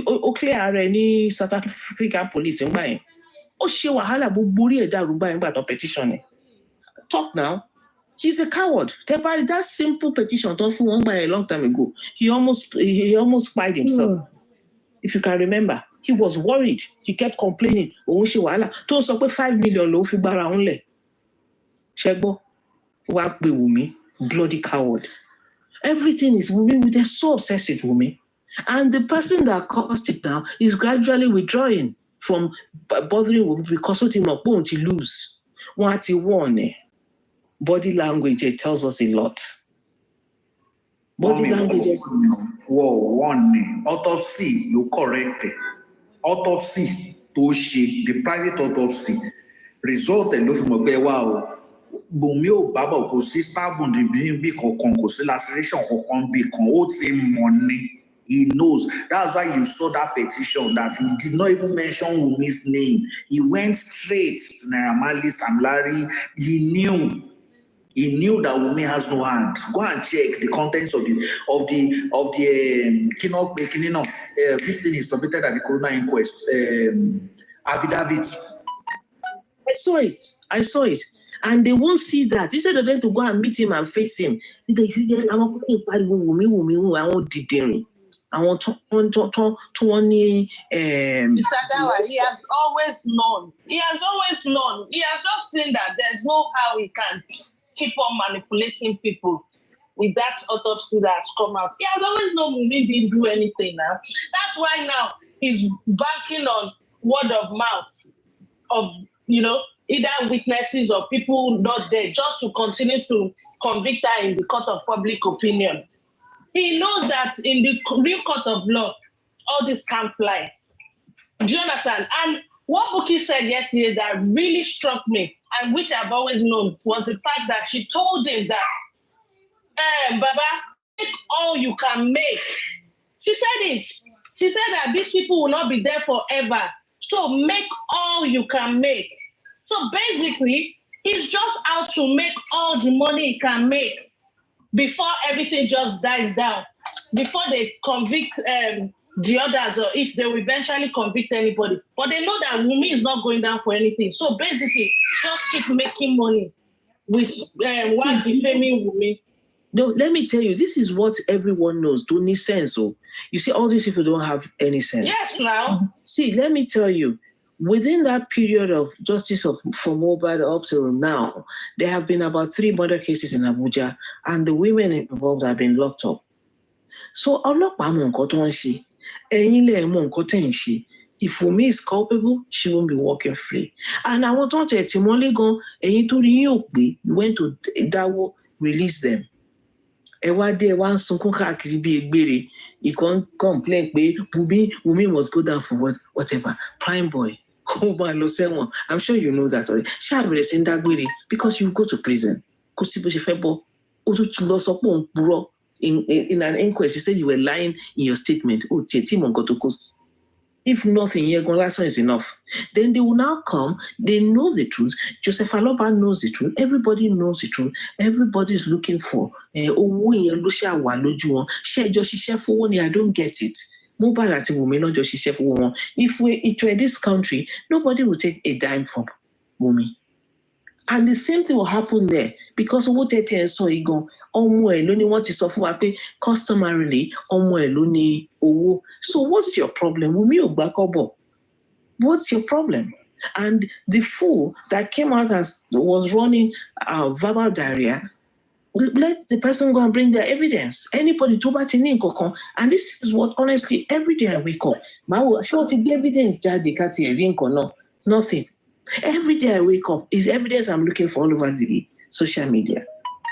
o clear ara ẹ ní South African police ń gbà yẹn? Ó ṣe wàhálà gbogbo orí ẹ̀ dàrú gbà yẹn gbà tó petition ẹ̀. Talk now. He's a coward. That simple petition done for one by a long time ago. He almost spied himself. If you can remember, he was worried. He kept complaining. Oh, she wala. To so pe 5 million lo fi gbara onle. Shegbo, wa pe Wummi, bloody coward. Everything is Wummi. They're so obsessed with Wummi. And the person that caused it now is gradually withdrawing from bothering Wummi because what he won't lose. What he won. Body language, it tells us a lot. Body language. One autopsy, you correct it. Autopsy, the private autopsy. Result and looking at wow. Bumio Baba kò sí stubborn bí kankan kò sí laceration kankan bí kan ó ti money. He knows. That's why you saw that petition that he did not even mention Wummi's name. He went straight to Naira Marley, Sam Larry. He knew that Wummi has no hand. Go and check the contents of the this thing is submitted at the coroner inquest. Affidavit. I saw it. And they won't see that. Instead of them to go and meet him and face him, they say, I want Wummi, I want Dideri. I want to Mr. Dawa, he has always known. He has just seen that there's no how he can keep on manipulating people with that autopsy that has come out. He has always known Wummi didn't do anything now. That's why now he's banking on word of mouth of, either witnesses or people not there just to continue to convict her in the court of public opinion. He knows that in the real court of law, all this can't fly. Do you understand? And what Buki said yesterday that really struck me, and which I've always known, was the fact that she told him that, Baba, make all you can make. She said it. She said that these people will not be there forever. So make all you can make. So basically, he's just out to make all the money he can make before everything just dies down, before they convict the others, or if they will eventually convict anybody. But they know that Wummi is not going down for anything. So basically, just keep making money with while defaming Wummi. No, let me tell you, this is what everyone knows. Don't need sense. So you see, all these people don't have any sense. Yes, now. See, let me tell you, within that period of justice for Mohbad up till now, there have been about 3 murder cases in Abuja, and the women involved have been locked up. So, if Wummi is culpable, she won't be walking free. And I want to tell you, you went to Dawo, release them. ẹ wá dé ẹ wá ń sunkún káàkiri bí egbére. You can't complain pé Wummi must go down for whatever. Prime boy. Oh my Lord, I'm sure you know that already. Ṣé àbẹ̀rẹ̀ sí ń dágbére because you go to prison. Kò sí bó ṣe fẹ́ bọ́. Ó tún ti lọ sọ pé òun purọ́. In an inquest, you said you were lying in your statement. Oh, Tim if nothing, lesson is enough. Then they will now come. They know the truth. Joseph Aloba knows the truth. Everybody knows the truth. Everybody is looking for. I don't get it. If it were this country, nobody would take a dime from Wummi. And the same thing will happen there because owó tẹ́tẹ́ ẹ̀ sọ igan ọmọ ẹ̀ ló ní wọ́n ti sọ fún wa pé customarily ọmọ ẹ̀ ló ní owó. So what's your problem? Wummi ò gbà kọ́bọ̀. What's your problem? And the fool that came out as was running verbal diarrhea, let the person go and bring their evidence. Anybody tó bá ti ní nǹkan, and this is what honestly every day I wake up. Ṣé wọ́n ti gbé evidence jáde ká ti rí nǹkan náà? Nothing. Every day I wake up is evidence I'm looking for all over the social media.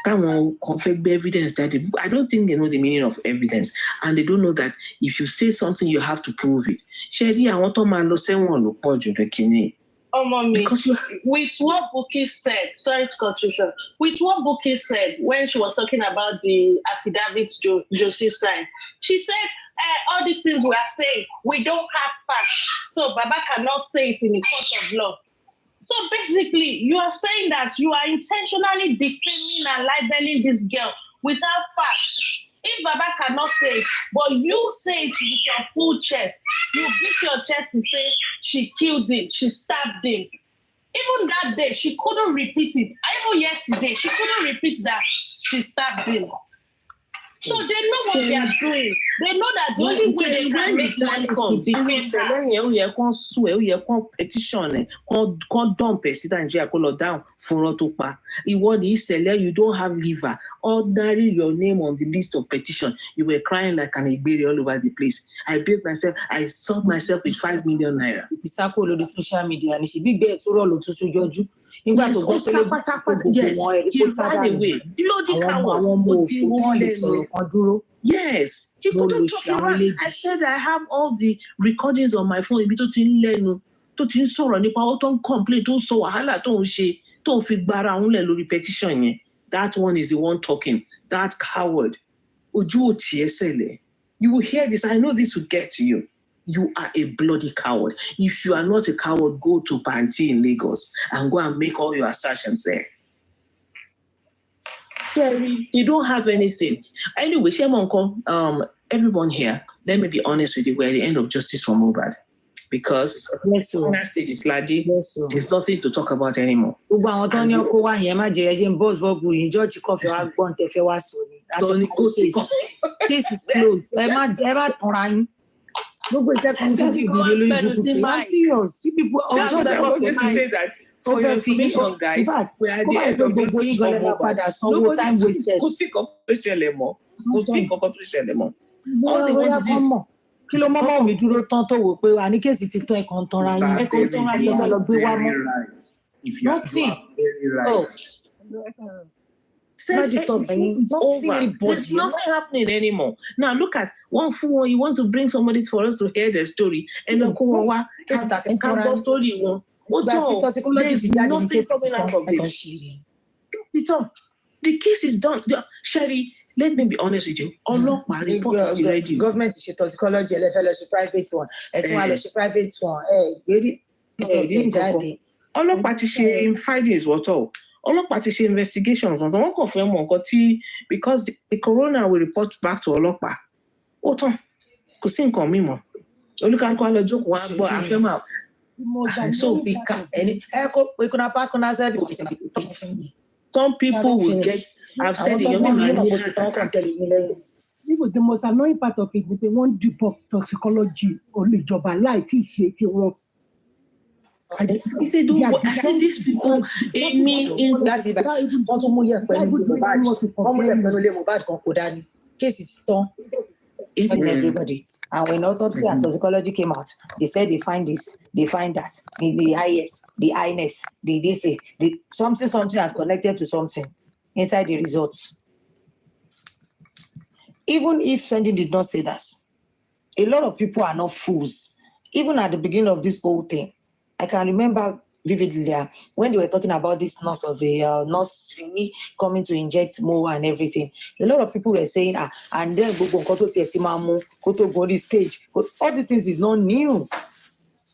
Conflict evidence that I don't think they know the meaning of evidence, and they don't know that if you say something, you have to prove it. Sherry, I want to man lo sewan lo poju de kini. Oh, mommy, Because with what Buki said, sorry to cut you short, with what Buki said when she was talking about the affidavits Josie signed, she said, all these things we are saying, we don't have facts, so Baba cannot say it in the court of law. So basically, you are saying that you are intentionally defaming and libeling this girl without facts. If Baba cannot say it, but you say it with your full chest, you beat your chest and say she killed him, she stabbed him. Even that day, she couldn't repeat it. Even yesterday, she couldn't repeat that she stabbed him. So they know what they are doing. They know that the only way they can make money is to defend her. Petition, dump down for you don't have liver. Ordinary your name on the list of petition. You were crying like an Igberi all over the place. I sold myself with 5 million naira. Isako lo the social media and she big bet to roll to Joju. Yes, he ran away. Bloody coward. Yes, he couldn't talk around. I said I have all the recordings on my phone. Ibi tó ti ń lẹ́nu, tó ti ń sọ̀rọ̀ nípa ó tó ń complain, tó ń sọ wàhálà tó ń ṣe, tó ń fi gbára òun lẹ̀ lórí petition yẹn. That one is the one talking. That coward. Ojú ò tiẹ̀ ṣẹlẹ̀. You will hear this. I know this will get to you. You are a bloody coward. If you are not a coward, go to Panti in Lagos and go and make all your assertions there. Terry, you don't have anything. Anyway, everyone here, let me be honest with you, we're at the end of justice for Mohbad. Because final stage is Ladi, there's nothing to talk about anymore. This is close. I'm serious. See people. I wanted to say that for your information, guys. We are the end of justice for Mohbad. Nobody time wasted. All they want to do kí ló mọ́mọ́ mi dúró tán tó wò pé wà ní kéèsì ti tán ẹ̀kan tanra yín ẹ̀kan tanra yín lọ gbé wá mọ́. Nothing. There's nothing happening anymore. Now look at one fool. You want to bring somebody for us to hear their story, and then story one. There's nothing coming out of this. The case is done. Sherry, let me be honest with you. Government is a toxicology, private one. Private one. Really? Ọlọ́pàá ti ṣe in findings what all. Ọlọ́pàá ti ṣe investigations on wọ́n kàn fẹ́ mọ̀ nǹkan tí because the corona will report back to ọlọ́pàá. Ó tán kò sí nǹkan mímọ́. Olúkálùkù á lọ jókòó wá gbọ́ àfẹ́mà. So some people will get. I've said it. The most annoying part of it is they want to do toxicology only job light He said, I said these people, that's it. Case is done. Everybody. And when autopsy and toxicology came out, they said they find this, they find that, the IS, the INS, the DC, the something has connected to something inside the results. even if spending did not say that, a lot of people are not fools. Even at the beginning of this whole thing, I can remember vividly when they were talking about this nurse of a nurse really coming to inject more and everything. A lot of people were saying, and then go to the stage. All these things is not new.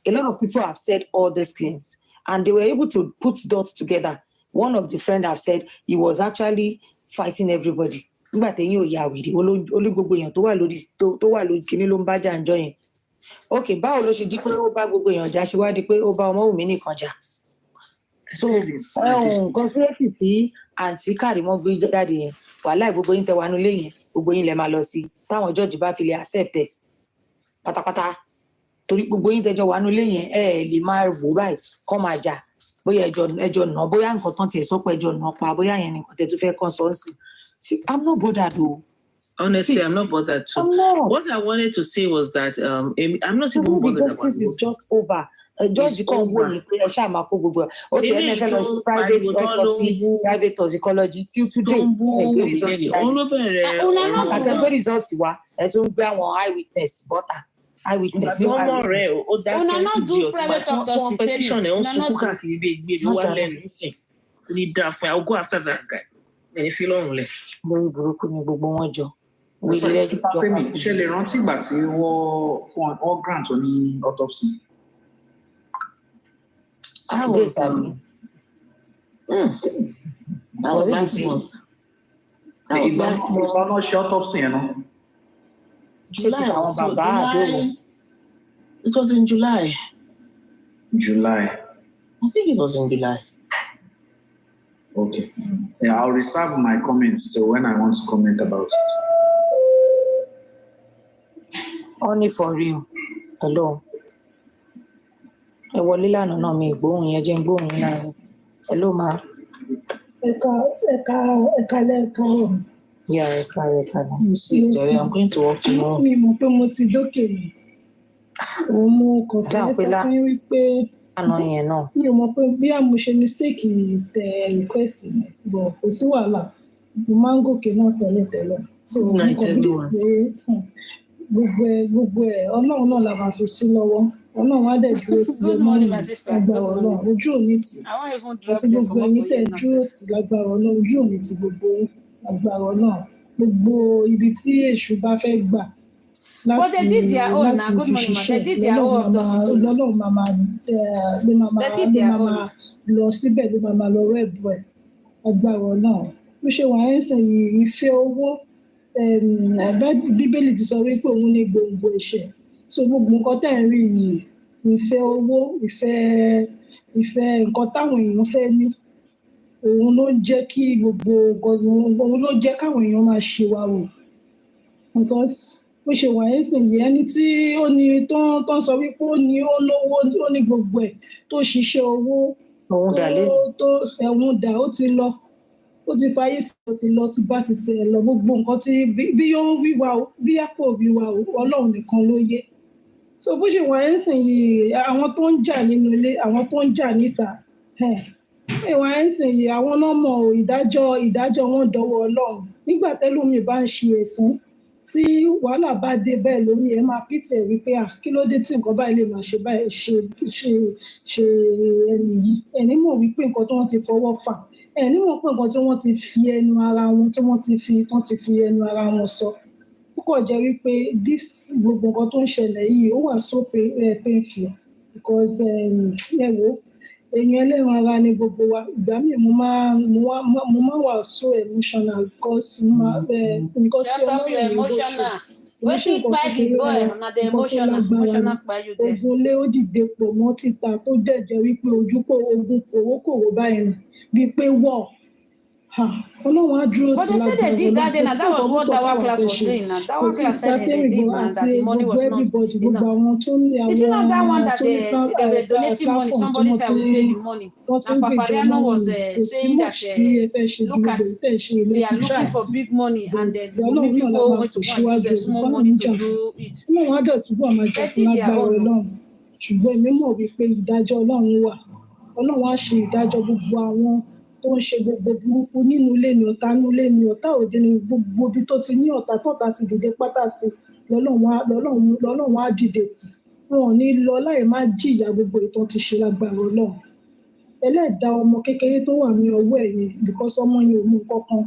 A lot of people have said all these things, and they were able to put dots together. One of the friends have said he was actually fighting everybody. Nígbà téyìn ò ya wèrè, olú gbogbo èèyàn tó wà lórí kíní ló ń bá jà ń jọ yẹn. Okay, báwo ló ṣe di pé ó bá gbogbo èèyàn jà ṣe wá di pé ó bá Ọmọwùmí nìkan jà? So conspiracy tí àǹtí Kàrímọ́ gbé jáde yẹn, wàhálà gbogbo yín tẹ wà nílé yẹn, gbogbo yín lẹ máa lọ sí táwọn judge bá fi lè accept ẹ pátápátá. Torí gbogbo yín tẹjọ wà nílé yẹn lè máa wò báyìí kọ́ máa jà bóyá ẹjọ́ nà bóyá nǹkan tán tiẹ̀ sọ pé ẹjọ́ nà pa bóyá yẹn nìkan tẹ̀ tún fẹ́ kàn sọ sí. See, I'm not bothered though. Honestly, I'm not bothered too. What I wanted to say was that I'm not even bothered about this is just over. George kan wò ní pé ẹ ṣáà máa kó gbogbo ẹ. Ó ti NFL lọ sí private autopsy, private toxicology till today. Àtẹ̀gbẹ́ result wa ẹ̀ tó ń gbé àwọn eyewitness bọ́tà. Eyewitness ní eyewitness. Una not do private autopsy. Competition ẹ̀ ń sunkún káàkiri bí ìgbé ló wà lẹ́nu nísìn. Ó ní dáa fún ẹ, I'll go after that guy. Ẹni fi lọ́rùn lẹ̀. Lórí burúkú ni gbogbo wọn jọ. Ṣe lè rántí ìgbà tí wọ́n fún ọ grant ní autopsy? That was last month. Ìgbà náà ṣe autopsy yẹn náà. July. It was in July. I think it was in July. Okay. Yeah, I'll reserve my comments so when I want to comment about it. Only for real. Hello. Ẹ wọlé lánàá náà mi ìgbóhùn yẹn jẹ́ gbóhùn náà. Hello ma. Ẹ̀ka lẹ́ẹ̀kan. Yeah, ẹ̀ka. Jerry, I'm going to work tomorrow. Mi mọ̀ pé mo ti dókè ni. Mo mú kọfí fún wípé àná yẹn náà. Mi ò mọ̀ pé bí àmọ́ ṣe mistake tẹ request mi, bọ̀ kò sí wàhálà. Mo máa ń gòkè náà tẹ́lẹ̀. So mo kàn bí pé gbogbo ẹ̀ Ọlọ́run náà la máa fi sí lọ́wọ́. Ọlọ́run á dẹ̀ dúró tí ẹ mọ́ lágbára Ọlọ́run. Ojú òní tì. Àti gbogbo ẹni tẹ̀ dúró tì lágbára Ọlọ́run. Ojú òní tì gbogbo lágbára Ọlọ́run. Gbogbo ibi tí èṣù bá fẹ́ gbà. But they did their own now. Good morning, ma. They did their own of the hospital. Lọ́lọ́run máa lọ síbẹ̀ ló máa lọ rẹ́ẹ̀bù ẹ̀ agbára Ọlọ́run. Bó ṣe wà ẹ́ sìn yìí ìfẹ́ owó Bíbélì ti sọ wípé òun ní gbòǹgbò ẹ̀ṣẹ̀. So gbogbo nǹkan tẹ̀ ń rí yìí ìfẹ́ owó ìfẹ́ nǹkan táwọn èèyàn fẹ́ ní. Òun ló jẹ́ kí òun ló jẹ́ káwọn èèyàn máa ṣe wa wò. Because bó ṣe wà ẹ́ sìn yìí ẹni tí ó ní tó ń sọ wípé ó ní ó lówó ó ní gbogbo ẹ̀ tó ṣiṣẹ́ owó tó ẹ̀wọ̀n dà ó ti lọ ó ti fayé sí ó ti lọ ti bá ti tẹ̀ lọ gbogbo nǹkan tí bí yóò wíwá o bí àpò wíwá o Ọlọ́run nìkan ló yé. So bó ṣe wà ẹ́ sìn yìí àwọn tó ń jà nínú ilé àwọn tó ń jà níta ìwà ẹ̀ sìn yìí àwọn náà mọ̀ ìdájọ́ wọn dọwọ́ Ọlọ́run nígbà tẹ́lómi bá ń ṣe ẹ̀sìn tí wàhálà bá dé bẹ́ẹ̀ lórí ẹ máa pìtẹ̀ wípé kí ló dé tí nǹkan báyìí lè máa ṣe báyìí ṣe ẹni yìí ẹni mọ̀ wípé nǹkan tí wọ́n ti fọwọ́ fà ẹni mọ̀ pé nǹkan tí wọ́n ti fi ẹnu ara wọn tí wọ́n ti fi ẹnu ara wọn sọ púpọ̀ jẹ́ wípé gbogbo nǹkan tó ń ṣẹlẹ̀ yìí ó wà so painful because ẹ wo èèyàn ẹlẹ́ran ara ni gbogbo wa ìgbà míì mo máa wà so emotional because nǹkan tí Ọlọ́run emotional. Wetin kpai the boy na the emotional kpai you there. Ogun lé ó dìde pọ̀ mọ́ títa tó dẹ̀jẹ̀ wípé ogun kòrókòró báyìí bíi pé wọ̀ Ọlọ́run á dúró. But they said they did that day na that was what our class was saying na that one class said they did and that the money was not enough. Is it not that one that they were donating money somebody said we pay the money and Papariano was saying that look at we are looking for big money and then many people want to use the small money to do it. Ọlọ́run á dẹ̀ túbọ̀ máa jà fún lágbára Ọlọ́run ṣùgbọ́n èmi mọ̀ wípé ìdájọ́ Ọlọ́run wà Ọlọ́run á ṣe ìdájọ́ gbogbo tó ń ṣe gbogbo burúkú nínú ilé ni ọ̀tá nínú ilé ni ọ̀tá òde ni gbogbo ibi tó ti ní ọ̀tá tọ́ta ti dìde pátá sí lọ́lọ́run á dìde tì wọn ò ní lọ láì má jìyà gbogbo ìtàn ti ṣe lágbára Ọlọ́run ẹlẹ́dàá ọmọ kékeré tó wà ní ọwọ́ ẹ̀ yẹn because ọmọ yẹn ò mú nǹkan kan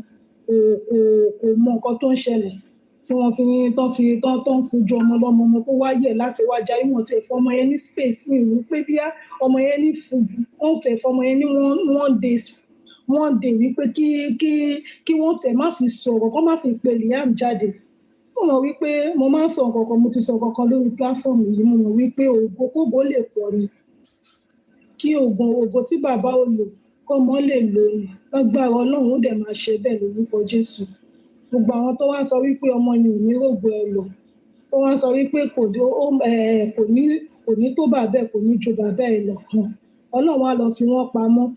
kò mọ nǹkan tó ń ṣẹlẹ̀ tí wọ́n tó ń fojú ọmọ lọ́mọ ọmọ tó wáyẹ̀ láti wá jayé wọn tẹ̀ fọmọ yẹn ní space mi rú pé bí ọmọ yẹn ní wọ́n tẹ̀ fọmọ yẹn ní one day wípé kí wọ́n tẹ̀ má fi sọ̀rọ̀ kó má fi pe Liam jáde mo mọ̀ wípé mo máa ń sọ nǹkan kan mo ti sọ nǹkan kan lórí platform yìí mo mọ̀ wípé ògo lè pọ̀ ni kí ògo tí bàbá ò lò kọ́mọ lè lò ní lágbára Ọlọ́run ó dẹ̀ máa ṣe bẹ́ẹ̀ lórúkọ Jésù gbogbo àwọn tó wá sọ wípé ọmọ ni ò ní rògbò ẹ lò tó wá sọ wípé kò ní tó bàbá ẹ kò ní ju bàbá ẹ lọ Ọlọ́run á lọ fi wọ́n pamọ́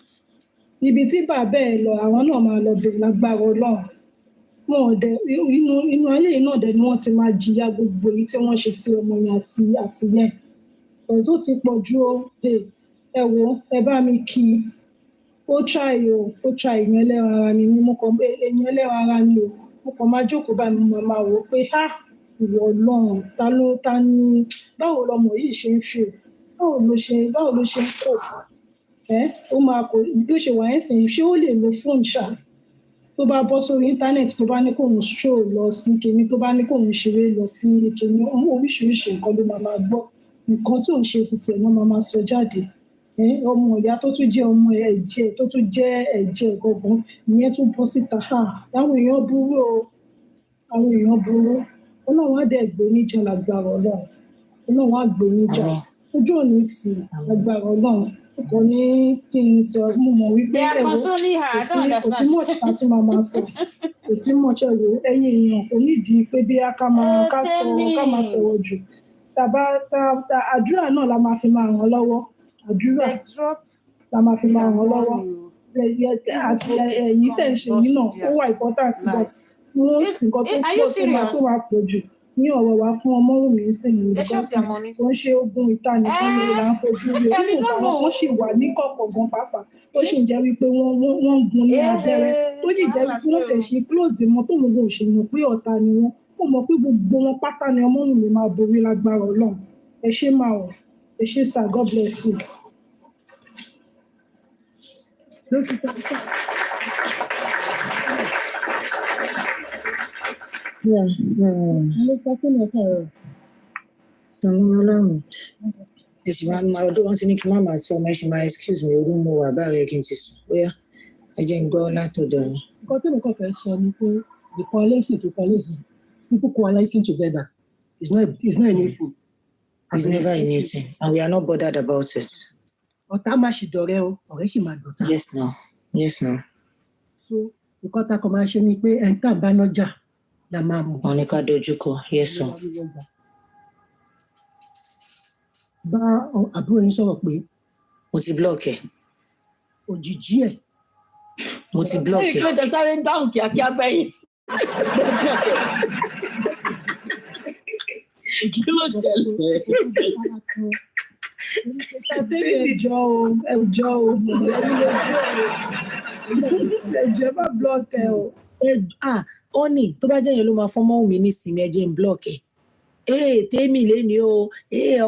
ibi tí bàbá ẹ lọ àwọn náà máa lọ bèrè lágbára Ọlọ́run wọn ò dẹ inú ayé yìí náà dẹ ni wọ́n ti máa jìyà gbogbo èyí tí wọ́n ṣe sí ọmọ yẹn àti yẹn ọ̀zọ́ ti pọ̀ ju ẹ wò ẹ bá mi kí i ó try ìyẹn ẹlẹ́ran ara ni mo kàn ẹ̀yìn ẹlẹ́ran ara ni o mo kàn máa jókòó báyìí mo máa wò ó pé ìwọ Ọlọ́run ta ni báwo lọmọ yìí ṣe ń fi báwo ló ṣe ń kó ó máa kó bí ó ṣe wà ẹ́ sìn ṣé ó lè lo fóònù ṣá tó bá bọ́ sórí íńtánẹ́ẹ̀tì tó bá ní kóun stroll lọ sí kinní tó bá ní kóun ṣeré lọ sí kinní oríṣiríṣi nǹkan ló máa gbọ́ nǹkan tí òun ṣe ti tẹ̀ náà máa sọ jáde ọmọ ìyá tó tún jẹ́ ọmọ ẹ̀jẹ̀ tó tún jẹ́ ẹ̀jẹ̀ gbọ̀ngàn ìyẹn tún bọ́ síta àwọn èèyàn burú Ọlọ́run á dẹ̀ gbé níjà lágbára Ọlọ́run á gbé níjà ojú òní tì lágbára Ọlọ́run kò ní kí n sọ mo mọ̀ wípé kò sí mọ̀ọ́tì ká tún máa sọ kò sí mọ̀ọ́tì ẹ̀rọ ẹ̀yìn èèyàn kò nídìí pé bí ká máa sọ̀rọ̀ jù àdúrà náà la máa fi máa ràn lọ́wọ́ àdúrà la máa fi máa ràn lọ́wọ́ àti ẹ̀yìn tẹ̀ ń ṣe yìí náà ó wà important but wọ́n sì nǹkan tó máa pọ̀ jù ní ọ̀rọ̀ wa fún ọmọ Wùmí sí ní ìdọ́sí tó ń ṣe ogun ìta nìkan ni là ń fojú rí onígbà àwọn kan sì wà ní kọ̀kọ̀ gan pàápàá tó sì ń jẹ́ wípé wọ́n ń gun ní abẹ́rẹ́ tó sì jẹ́ wípé wọ́n tẹ̀ ṣe close mọ́ tó mọ̀ ò ṣe mọ̀ pé ọ̀tá ni wọ́n ó mọ̀ pé gbogbo wọn pátá ni ọmọ Wùmí máa borí lágbára Ọlọ́run ẹ ṣé máa wọ̀ ẹ ṣé sir God bless you. Ọlọ́run èsì máa ọdún wọn ti ní kí má máa sọ ọmọ ẹṣin máa excuse me orú mo wà báyìí kí n ti sùn bóyá ẹ jẹ́ n gbọ́ látọ̀dọ̀ yín. Nǹkan tí mo kàn fẹ́ sọ ni pé the coalition to coalition people coalescing together is not a new thing. It's never a new thing and we are not bothered about it. Ọ̀tá máa ṣì dọ̀rẹ́ o ọ̀rẹ́ sì máa dọ̀tá. Yes now. So nǹkan tá a kàn máa ṣe ni pé ẹni tá a bá nájà la máa mọ̀. Wọ́n ní ká dojúkọ yes sir. Bá àbúrò yín sọ̀rọ̀ pé mo ti block ẹ̀. Òjijì ẹ̀. Mo ti block ẹ̀. Ìjọba sáré ń dáhùn kíákíá bẹ́yìn. Kí ló ṣẹlẹ̀? ẹjọ́ bá block ẹ o. Ó ní tó bá jẹ́ yẹn ló máa fọ́mọ́ Wùmí nísìnyí ẹ jẹ́ n block ẹ̀. Tèmi lé ní o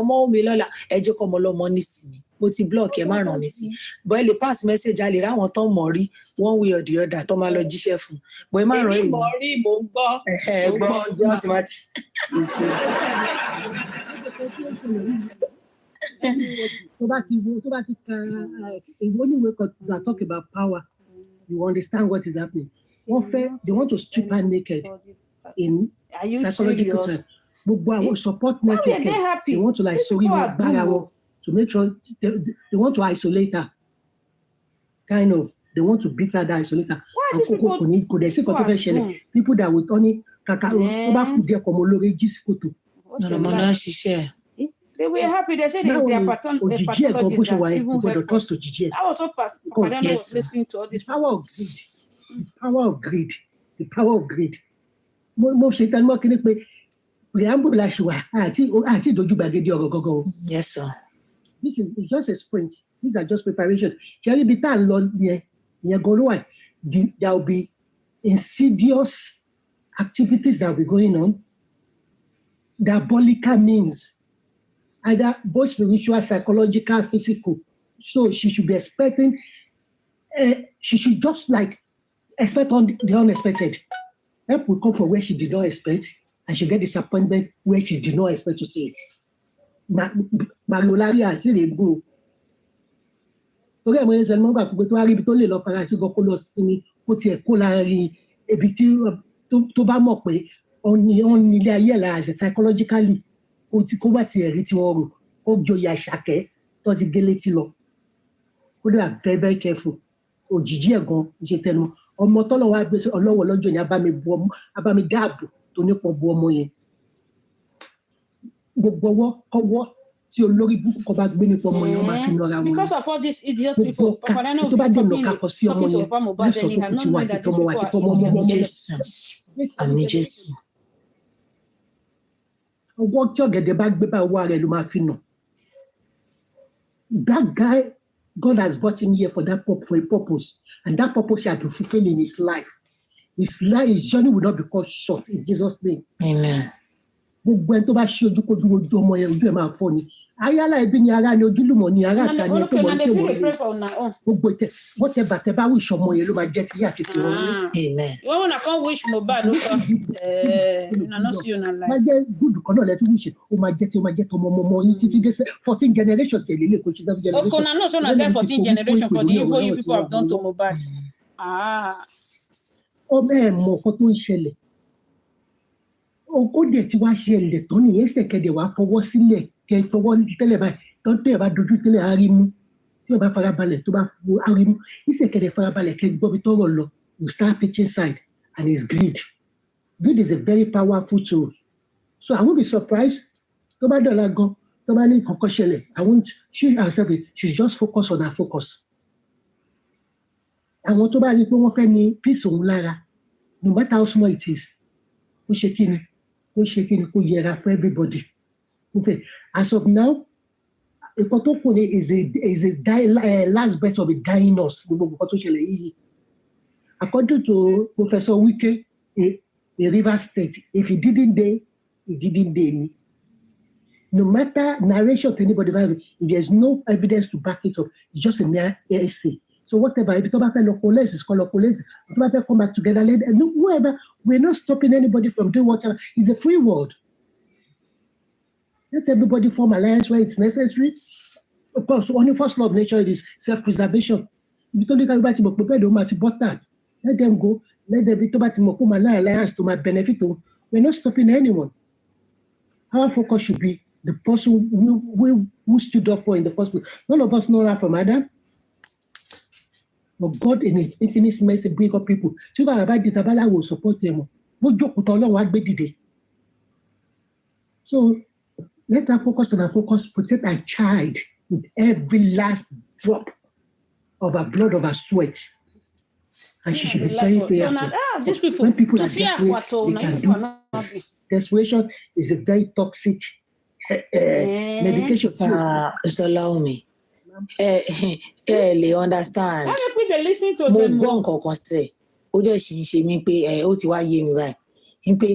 ọmọ Wùmí lọ́la ẹ jẹ́ kọ́ ọmọ ọlọ́mọ nísìnyí mo ti block ẹ má ràn mí sí bọ́ ẹ lè pass message a lè ráwọn tán mọ̀ rí one way or the other tó máa lọ jíṣẹ́ fún bọ́ ẹ má ràn èmi. Mọ̀ rí mò ń gbọ́. Gbọ́ automatic. tó bá ti ka ìwé oníwèé kan that talk about power you understand what is happening. They want to strip her naked in psychological terms. Gbogbo àwọn support network they want to like sorry wọn gbára wọn to make sure they want to isolate her kind of they want to beat her down isolate her. Àkókò kò dẹ̀ sí kan tó fẹ́ ṣẹlẹ̀ people that will turn kàkà tó bá kù díẹ̀ kọ́ ọmọ olóore jí sí kòtò. Ọ̀nà ṣiṣẹ́. They were happy. They said it's their pathologist that even helped us. I was so past. I was listening to all this. The power of greed. Mo ṣe tán mọ́ kí ni pé preamble la ṣe wà àti ìdojú gbàgede ọ̀rọ̀ gọ́gọ́. Yes sir. It's just a sprint. These are just preparation. Ṣé ibi tá à ń lọ yẹn There will be insidious activities that will be going on. Diabolical means either both spiritual, psychological, physical. So she should be expecting, she should just like expect on the unexpected. Help will come from where she did not expect, and she get disappointment where she did not expect to see it. Mariolari àti lè gbó. Torí àwọn ẹ̀sẹ̀ ni wọ́n gbà pé tó wá rí ibi tó lè lọ fara sí gan kó lọ sinmi kó tiẹ̀ kó láàrin ibi tí tó bá mọ̀ pé ọ̀n ilé ayé ẹ̀ lára ṣe psychologically kó bá tiẹ̀ rí tí wọ́n rò ó joyè àṣàkẹ́ tó ti gé létí lọ. Kó dà very very careful. Òjijì ẹ̀ gan ṣe tẹnu ọmọ tọ́lọ̀ wá gbé ọlọ́wọ́ lọ́jọ́ ni abámi dáàbò tó nípọ̀ bu ọmọ yẹn. Gbogbo ọwọ́ kọ́wọ́ tí olórí búkú kọ́ bá gbé nípa ọmọ yẹn máa fi nọra wọn. Because of all these idiot people, Papa Daniel tó bá dé talking lọ́ka kọ sí ọmọ to yẹn Papa Mohbad and he had not known that these people are idiots. Àmì Jésù. Ọwọ́ tí ọ̀gẹ̀dẹ̀ bá gbé bá owó rẹ̀ ló máa fi nà. That guy, God has brought him here for a purpose, and that purpose shall be fulfilled in his life. His journey will not be cut short in Jesus' name. Amen. Gbogbo ẹni tó bá ṣe ojú ọmọ yẹn ojú ẹ̀ máa fọ́ ni. Ayálà ẹbí ni ara ni ojúlùmọ̀ ni ara àta ni tó mọ̀ ní tèmọ̀. Gbogbo whatever tẹ bá wish ọmọ yẹn ló máa jẹ́ ti àti tìrọ̀ yín. Amen. You want to come wish Mohbad no not see you na life. Máa jẹ́ gúdù kan náà lẹ́tọ́ wish ó máa jẹ́ tọmọ yín títí dé 14 generations tẹ̀lé lè kó ṣe 7 generations. Okay, no, so na get 14 generation for the evil you people have done to Mohbad. Ọmọ ẹ̀ mọ̀ ọkọ tó ń ṣẹlẹ̀. Ó dẹ̀ tí wàá ṣẹlẹ̀ tán nìyẹn ṣẹ̀kẹ̀dẹ̀ wàá fọwọ́ sílẹ̀ kẹ́ fọwọ́ tẹ́lẹ̀ báyìí tó ń tẹ̀ bá dojú tẹ́lẹ̀ arímú tí ó bá farabalẹ̀ tó bá fọ arímú ìṣẹ̀kẹ̀dẹ̀ farabalẹ̀ kẹ́ gbọ́ bí tọ́rọ̀ lọ you start pitching side and it's greed. Greed is a very powerful tool. So I won't be surprised tó bá dọ̀la gan tó bá ní kankan ṣẹlẹ̀ she herself she's just focus on her focus. Àwọn tó bá rí pé wọ́n fẹ́ ní peace òun lára no matter how small it is ó ṣe kí ni kó yẹra for everybody. Okay. As of now, nǹkan tó kù ni is a last breath of a dying nurse. Gbogbo nǹkan tó ṣẹlẹ̀ yìí. According to Professor Wike, a Rivers State, if he didn't die, he didn't die. No matter narration to anybody, if there's no evidence to back it up, it's just a mere hearsay. So whatever, if you talk about police, it's called police. If you come back together, whoever, we're not stopping anybody from doing whatever. It's a free world. Let everybody form alliance where it's necessary. Of course, only first law of nature is self-preservation. If you don't think everybody will prepare the let them go. Let them be form alliance to my benefit. We're not stopping anyone. Our focus should be the person who stood up for in the first place. None of us know that from Adam. But God in his infinite mercy bring up people. So that will support them. So let her focus on her focus, protect her child with every last drop of her blood, of her sweat. And she should be very prayerful. When people are desperate, they can do. Desperation is a very toxic medication. So allow me. Lè understand. How do people listen to Mo them gbọ́ more? nǹkan kan sẹ̀, ó dẹ̀ sì ń ṣe mí pé ó ti wá yé mi báyìí. Ní pé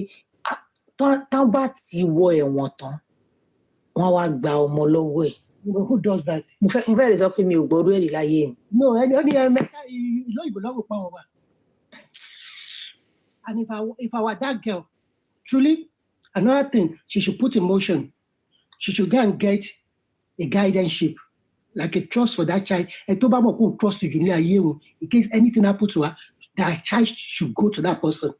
tán bá ti wọ ẹ̀wọ̀n tán, wọ́n wá gba ọmọ lọ́wọ́ ẹ̀. Who does that? Mo fẹ́ lè sọ pé mi ò gbọ́dọ̀ ẹ̀rí láyé mi. No, any America, ìlú òyìnbó lọ́wọ́ pa wọn wá. And if I were that girl, truly, another thing she should put in motion, she should go and get a guardianship, like a trust for that child. And to Bama trust to Julia Yewu, in case anything happens to her, that child should go to that person.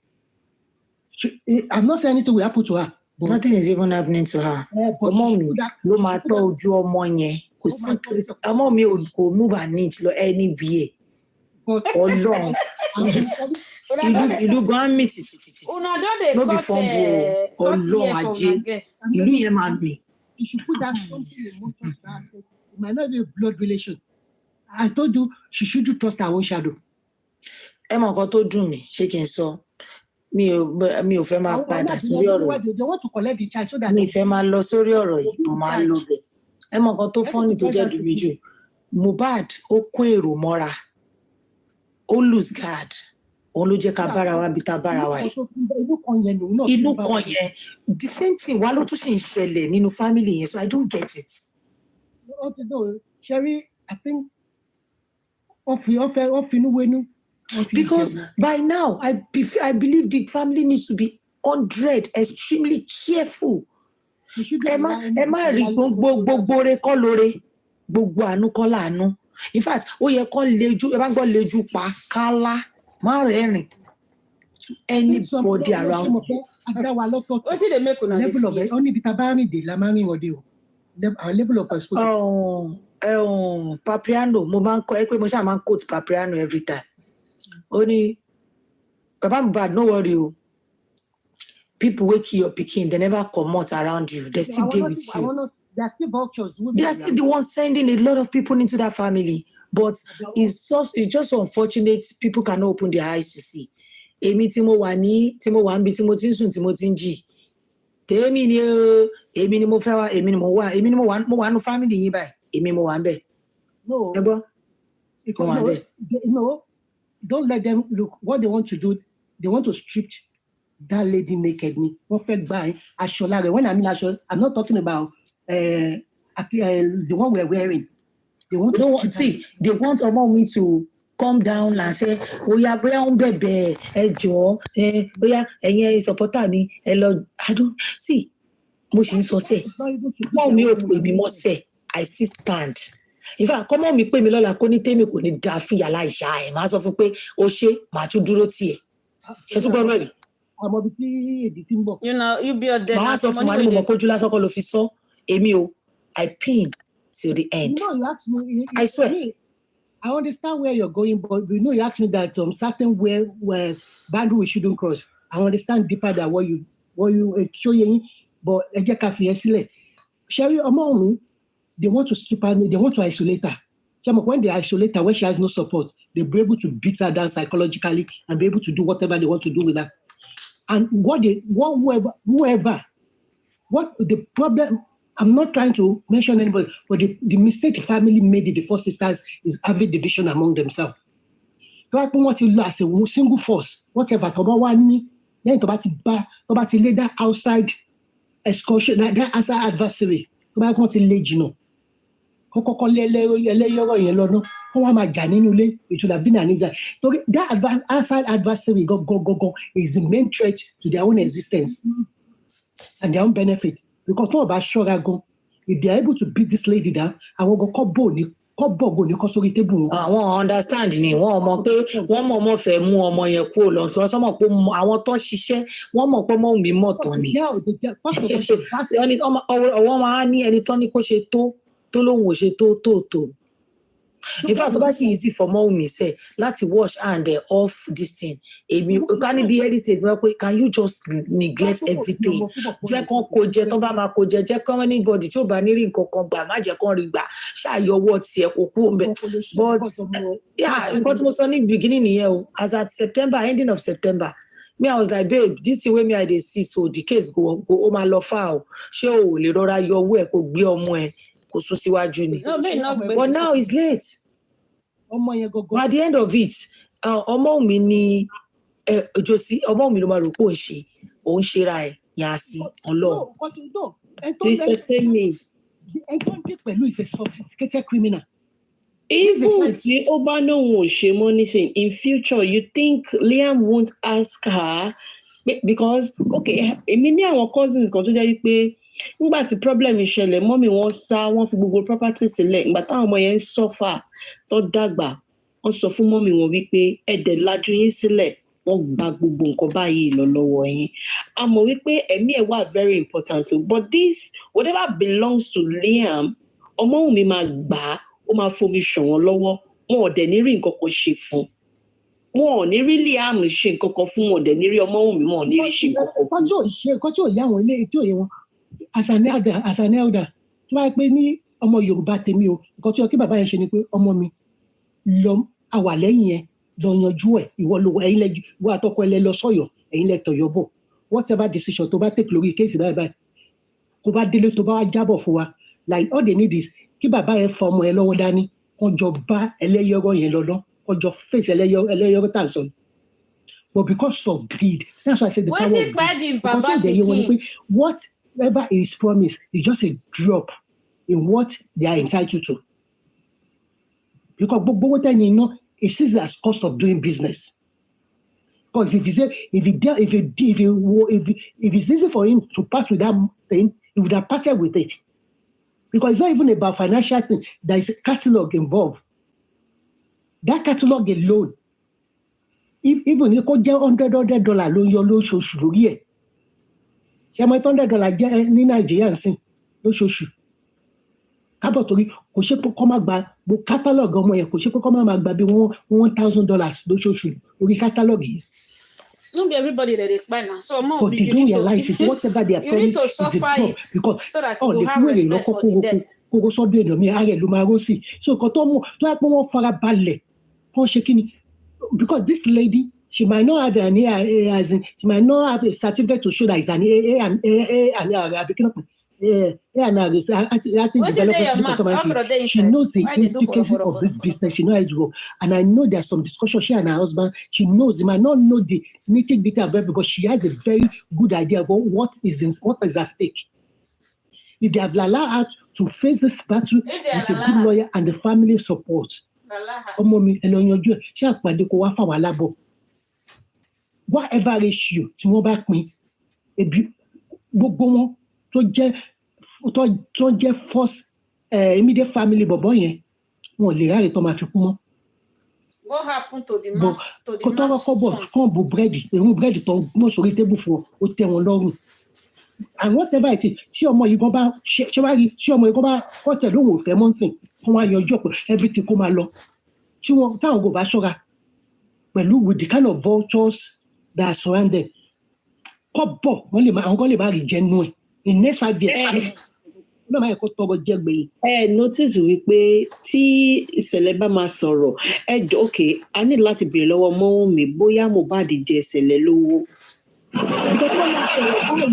I'm not saying anything will happen to her. But Nothing is even happening to her. Ọmọ mi ló máa tọ́ ojú ọmọ yẹn. Kò sí ọmọ mi kò move an inch lọ any VA. Ọlọ́run. Ìlú gan mi títí. Una don dey No be cut fun bo Ọlọ́run ajé. Ìlú yẹn máa gbìn. you should put that something in motion for her. It might not be a blood relation. I told you she shouldn't trust her own shadow. Ẹ mọ nǹkan tó dùn mí, ṣé kí n sọ? Mi ò fẹ́ máa padà sórí ọ̀rọ̀ yìí. They want to collect the child so that Mi fẹ́ máa lọ sórí ọ̀rọ̀ yìí, mo máa ń lọ bẹ̀. Ẹ mọ nǹkan tó fọ́nì tó jẹ́ dùn mí jù. Mohbad ó kó èrò mọ́ra. ó lose guard. Òun ló jẹ́ ká bára wa bí tá bára wa yìí. Inú kan yẹn, the same thing wá ló tún ṣì ń ṣẹlẹ̀ nínú family yẹn, so I don't get it. Sherry, I think because by now, I believe the family needs to be 100, extremely careful. Ẹ má rí gbogbo re kọ́ lóore, gbogbo àánú kọ́ láàánú. In fact, ó yẹ kọ́ lejú, ẹ bá gbọ́ lejú pa kálá, má rẹ́rìn to anybody around. What did they make on level of only the tabani de la mani or deal? Our level of exposure. Papriano, mo máa ń kọ́ ẹ pé mo ṣáà máa ń quote Papriano every time. Ó ní, Baba Mohbad, no worry o. People wake you up, picking, they never come out around you. They still deal with you. They are still vultures. They are still the ones sending a lot of people into that family. But it's just unfortunate people cannot open their eyes to see. Èmi tí mo wà níbi tí mo ti ń sùn tí mo ti ń jí. Tèmi ni o, èmi ni mo fẹ́ wá, èmi ni mo wà nínú family yín báyìí. Èmi mo wà ńbẹ̀. No. Ẹ gbọ́? Mo wà ńbẹ̀. No, don't let them look. What they want to do, they want to strip that lady naked. Wọ́n fẹ́ gba aṣọ lára. When I mean aṣọ, I'm not talking about the one we're wearing. They want they want Wummi to come down and say, bóyá ń bẹ̀bẹ̀ ẹ jọ̀ọ́, bóyá ẹ̀yin supporter mi ẹ lọ. I don't see. Mo ṣì ń sọ sẹ́. Wummi ò pè mí mọ́ sẹ́. I still stand. In fact, kọ́mọ́ mi pè mí lọ́la kó ní tèmi kò ní da fìyà láìṣá ẹ̀. Màá sọ fún pé ó ṣe màá tún dúró tiẹ̀. Ṣé tún gbọ́dọ̀ rí? You know, you be a dead. Màá sọ fún wa ní mo mọ̀ kójú lásán kọ́ ló fi sọ. Èmi o, I pin till the end. You asked me, I swear. I understand where you're going, but you asked me that certain where boundary we shouldn't cross. I understand deeper than what you show you, but Sherry Wummi, they want to strip her, they want to isolate her. When they isolate her, when she has no support, they'll be able to beat her down psychologically and be able to do whatever they want to do with her. And what the problem, I'm not trying to mention anybody, but the mistake the family made in the Four Sisters is having division among themselves. So I want to as a single force, whatever, then to lay that outside excursion, that outside adversary, want to lay, you know. It should have been an easy. So that outside adversary go is the main threat to their own existence and their own benefit. Because talk about sure if they are able to beat this lady down, I will go àwọn understand ni wọ́n mọ̀ pé wọ́n mọ̀ fẹ́ mú ọmọ yẹn kúrò lọ sọ sọmọ pé àwọn tó ṣiṣẹ́ wọ́n mọ̀ pé Wummi mọ̀ tán ni. Ọwọ́ máa ní ẹni tán ní kó ṣe tó lóhùn ò ṣe tó. In fact, tó bá sì easy for Wummi sẹ́ láti wash hand off this thing. Èmi can it be any state where can you just neglect everything? Jẹ́ kán kó jẹ tó bá máa kó jẹ jẹ́ kán anybody tí ò bá ní rí nǹkan kan gbà má jẹ́ kán rí gbà ṣàyọwọ́ tiẹ̀ kó kú òun bẹ̀. But yeah, nǹkan tí mo sọ ní beginning nìyẹn o. As at September, ending of September, me I was like, babe, this thing wey me I dey see so the case go ó máa lọ far o. Ṣé o lè rọra yọ owó ẹ̀ kó gbé ọmọ ẹ̀ kó sún síwájú ni? But now it's late. But at the end of it, Wummi ni Josie, Wummi ló máa rò pé òun ṣe ra ẹ̀ yà sí Ọlọ́run. Is a sophisticated criminal. Even tí ó bá lóun ò ṣe mọ́ nísìnyí, in future, you think Liam won't ask her because okay, èmi ní àwọn cousins kan tó jẹ́ pé nígbà tí problem ìṣẹ̀lẹ̀ mọ́mì wọn sá wọ́n fi gbogbo property sílẹ̀ ìgbà táwọn ọmọ yẹn ń suffer tó dàgbà wọ́n sọ fún mọ́mì wọn wípé ẹ̀dẹ̀ lajú yín sílẹ̀ wọ́n gba gbogbo nǹkan báyìí lọ lọ́wọ́ yín. A mọ̀ wípé ẹ̀mí ẹ̀ wà very important too, but this whatever belongs to Liam ọmọ Wummi máa gbà á ó máa fomi ṣàn wọ́n lọ́wọ́ wọn ò dẹ̀ ní rí nǹkan kan ṣe fún wọn ò ní rí Liam ṣe nǹkan kan fún wọn ò dẹ̀ ní rí ọmọ Wummi wọn ò ní rí ṣe nǹkan kan fún. Nǹkan tí ò yá àwọn ilé tí ò yẹ wọn as an elder tí wọ́n á pé ní ọmọ Yorùbá tèmi o nǹkan tí ọkí bàbá yẹn ṣe ni pé ọmọ mi lọ àwà lẹ́yìn yẹn lọ yanjú ẹ̀ ìwọ ló ẹ̀yin lẹ ìwọ àtọkọ ẹ lẹ lọ sọ́yọ̀ ẹ̀yin lẹ tọ̀yọ̀ bọ̀ whatever decision tó bá take lórí kéèsì báyìí kó bá délé tó bá wá jábọ̀ fún wa like all they need is kí bàbá yẹn fa ọmọ ẹ lọ́wọ́ dání kán jọ bá ẹlẹ́yọ̀rọ̀ yẹn lọ́dọ́ or your face, but because of greed, that's why I said the power of greed. Because whatever is promised is just a drop in what they are entitled to. Because what you know, it sees as cost of doing business. Because if it's easy for him to part with that thing, he would have parted with it. Because it's not even about financial thing. There is a catalog involved. That catalog alone, even if you could get $100 loan your low show $100 get in Nigeria and low show. Kabotori, kò ṣe pé kó má gba catalog ọmọ yẹn kò ṣe pé kó má gba bí $1,000 lóṣooṣù orí catalog yìí. Not everybody that is by now. So but they don't realize it. Whatever they are promising is a job because you have respect for the dead. So because this lady, she might not have an she might not have a certificate to show that it's an she knows the intricacies of this business. She knows it well. And I know there's some discussion. She and her husband, she knows, they might not know the nitty-gritty of it, but she has a very good idea of what is at stake. If they have allowed her to face this battle with a good lawyer and the family support, whatever ratio tí wọ́n bá pín, gbogbo wọn tó jẹ́ first immediate family bọ̀bọ̀ yẹn wọn lè ráre tó máa fi kú mọ́. What happened to the mass? Kò tọ́wọ́ kọ́bọ̀ kàn bù búrẹ́dì èrú búrẹ́dì tó mọ̀ sórí tébù fún ó tẹ́ wọn lọ́rùn. And whatever it is, tí ọmọ yìí gan bá ṣe wá rí tí ọmọ yìí gan bá kọ́tẹ̀ lóhùn òfẹ́ mọ́sìn kí wọ́n á yanjú ọ̀pọ̀ everything kó máa lọ. Tí wọ́n táwọn kò bá ṣọ́ra pẹ̀lú with the kind of vultures that are surrounded. Kọ́bọ̀ wọ́n lè máa àwọn kan lè máa rí jẹnu ẹ̀ in next 5 years. No máa kó tọrọ jẹ gbẹ̀yìn. Notice wípé tí ìṣẹ̀lẹ̀ bá máa sọ̀rọ̀ okay a ní láti béèrè lọ́wọ́ Wummi bóyá Mohbad jẹ ìṣẹ̀lẹ̀ lówó. Because wọ́n máa sọ̀rọ̀ báwo ni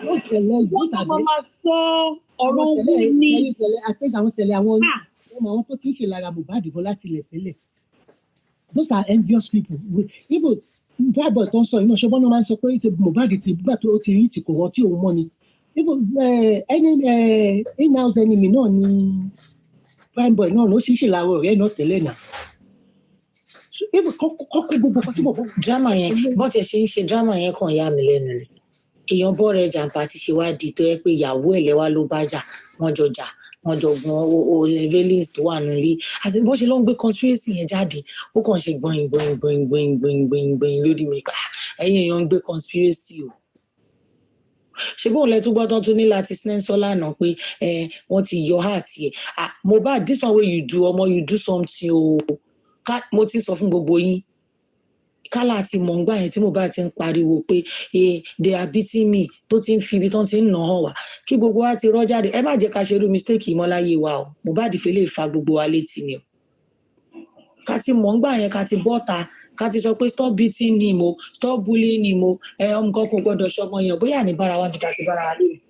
wọ́n ṣẹlẹ̀ wọ́n máa sọ ọ̀rọ̀ owó ní. Àtẹ̀gà àwọn ṣẹlẹ̀ àwọn tó ti ń ṣe lára Mohbad gan láti ilẹ̀ tẹ́lẹ̀. Those are envious people. Even Bible tó ń sọ iná ṣọgbọ́n náà máa ń sọ pé Mohbad ti gbà tó ti rí ti kò wọ́n tí òun mọ́ ni. Even in-house enemy náà ni prime boy náà ló ṣíṣe lára ọ̀rẹ́ náà tẹ́lẹ̀ náà. Even kọ́kọ́ gbogbo pàṣípò. Drama yẹn bọ́n ti ṣe ń ṣe drama yẹn kàn yà mí lẹ́nu rẹ̀. Èèyàn bọ́ rẹ̀ jàǹpá ti ṣe wá di tó yẹ pé ìyàwó ẹ̀ lẹ́wà ló bá jà wọ́n jọ jà wọ́n jọ gun railings tó wà nílé àti bó ṣe ló ń gbé conspiracy yẹn jáde ó kàn ṣe gbọ̀nyìn lórí mi ẹ̀yin èèyàn ń gbé conspiracy o. Ṣé bóun lẹ tún gbọ́ tán tún ní láti snensọ́ lánàá pé wọ́n ti yọ heart yẹ Mohbad this one wey you do ọmọ you do something o mo ti sọ fún gbogbo yín kálá àti mọ̀ngbà yẹn tí Mohbad ti ń pariwo pé they are beating me tó ti ń fi ibi tán ti ń nà án wá kí gbogbo wa ti rọ́ jáde ẹ má jẹ́ ká ṣerú mistake ìmọ̀láyé wa o Mohbad fi lè fa gbogbo wa létí ni o ká ti mọ̀ngbà yẹn ká ti bọ́ta ká ti sọ pé stop beating him o stop bullying him o nǹkan kò gbọ́dọ̀ ṣọmọ yẹn bóyá ní bára wa ní ká ti bára wa lórí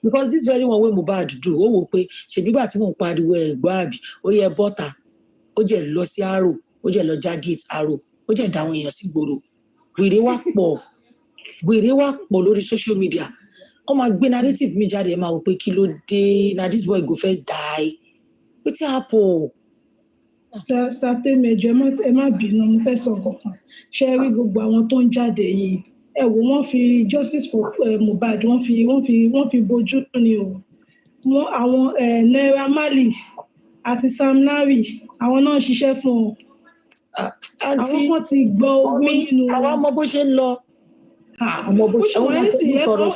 because this very one wey Mohbad do ó wò pé ṣèbígbà tí mò ń pariwo ẹ̀gbọ́n àbí ó yẹ bọ́ta ó jẹ́ lọ sí Arrow ó jẹ́ lọ já gate Arrow ó jẹ́ dáwọn èèyàn sí gbòòrò wèrè wá pọ̀ lórí social media ó máa gbé narrative mi jáde ẹ máa wò pé kí ló dé na this boy go first die wetin happen. Sátẹ́mẹ̀jọ ẹ má bínú mo fẹ́ sọ kankan ṣe rí gbogbo àwọn tó ń jáde yìí ẹ wò wọ́n fi justice for Mohbad wọ́n fi bojú ni o wọ́n àwọn Naira Marley àti Sam Larry àwọn náà ṣiṣẹ́ fún ọ. Àwọn kan ti gbọ́ owó nínú àwọn ọmọ bó ṣe ń lọ. Ọmọ bó ṣe ń lọ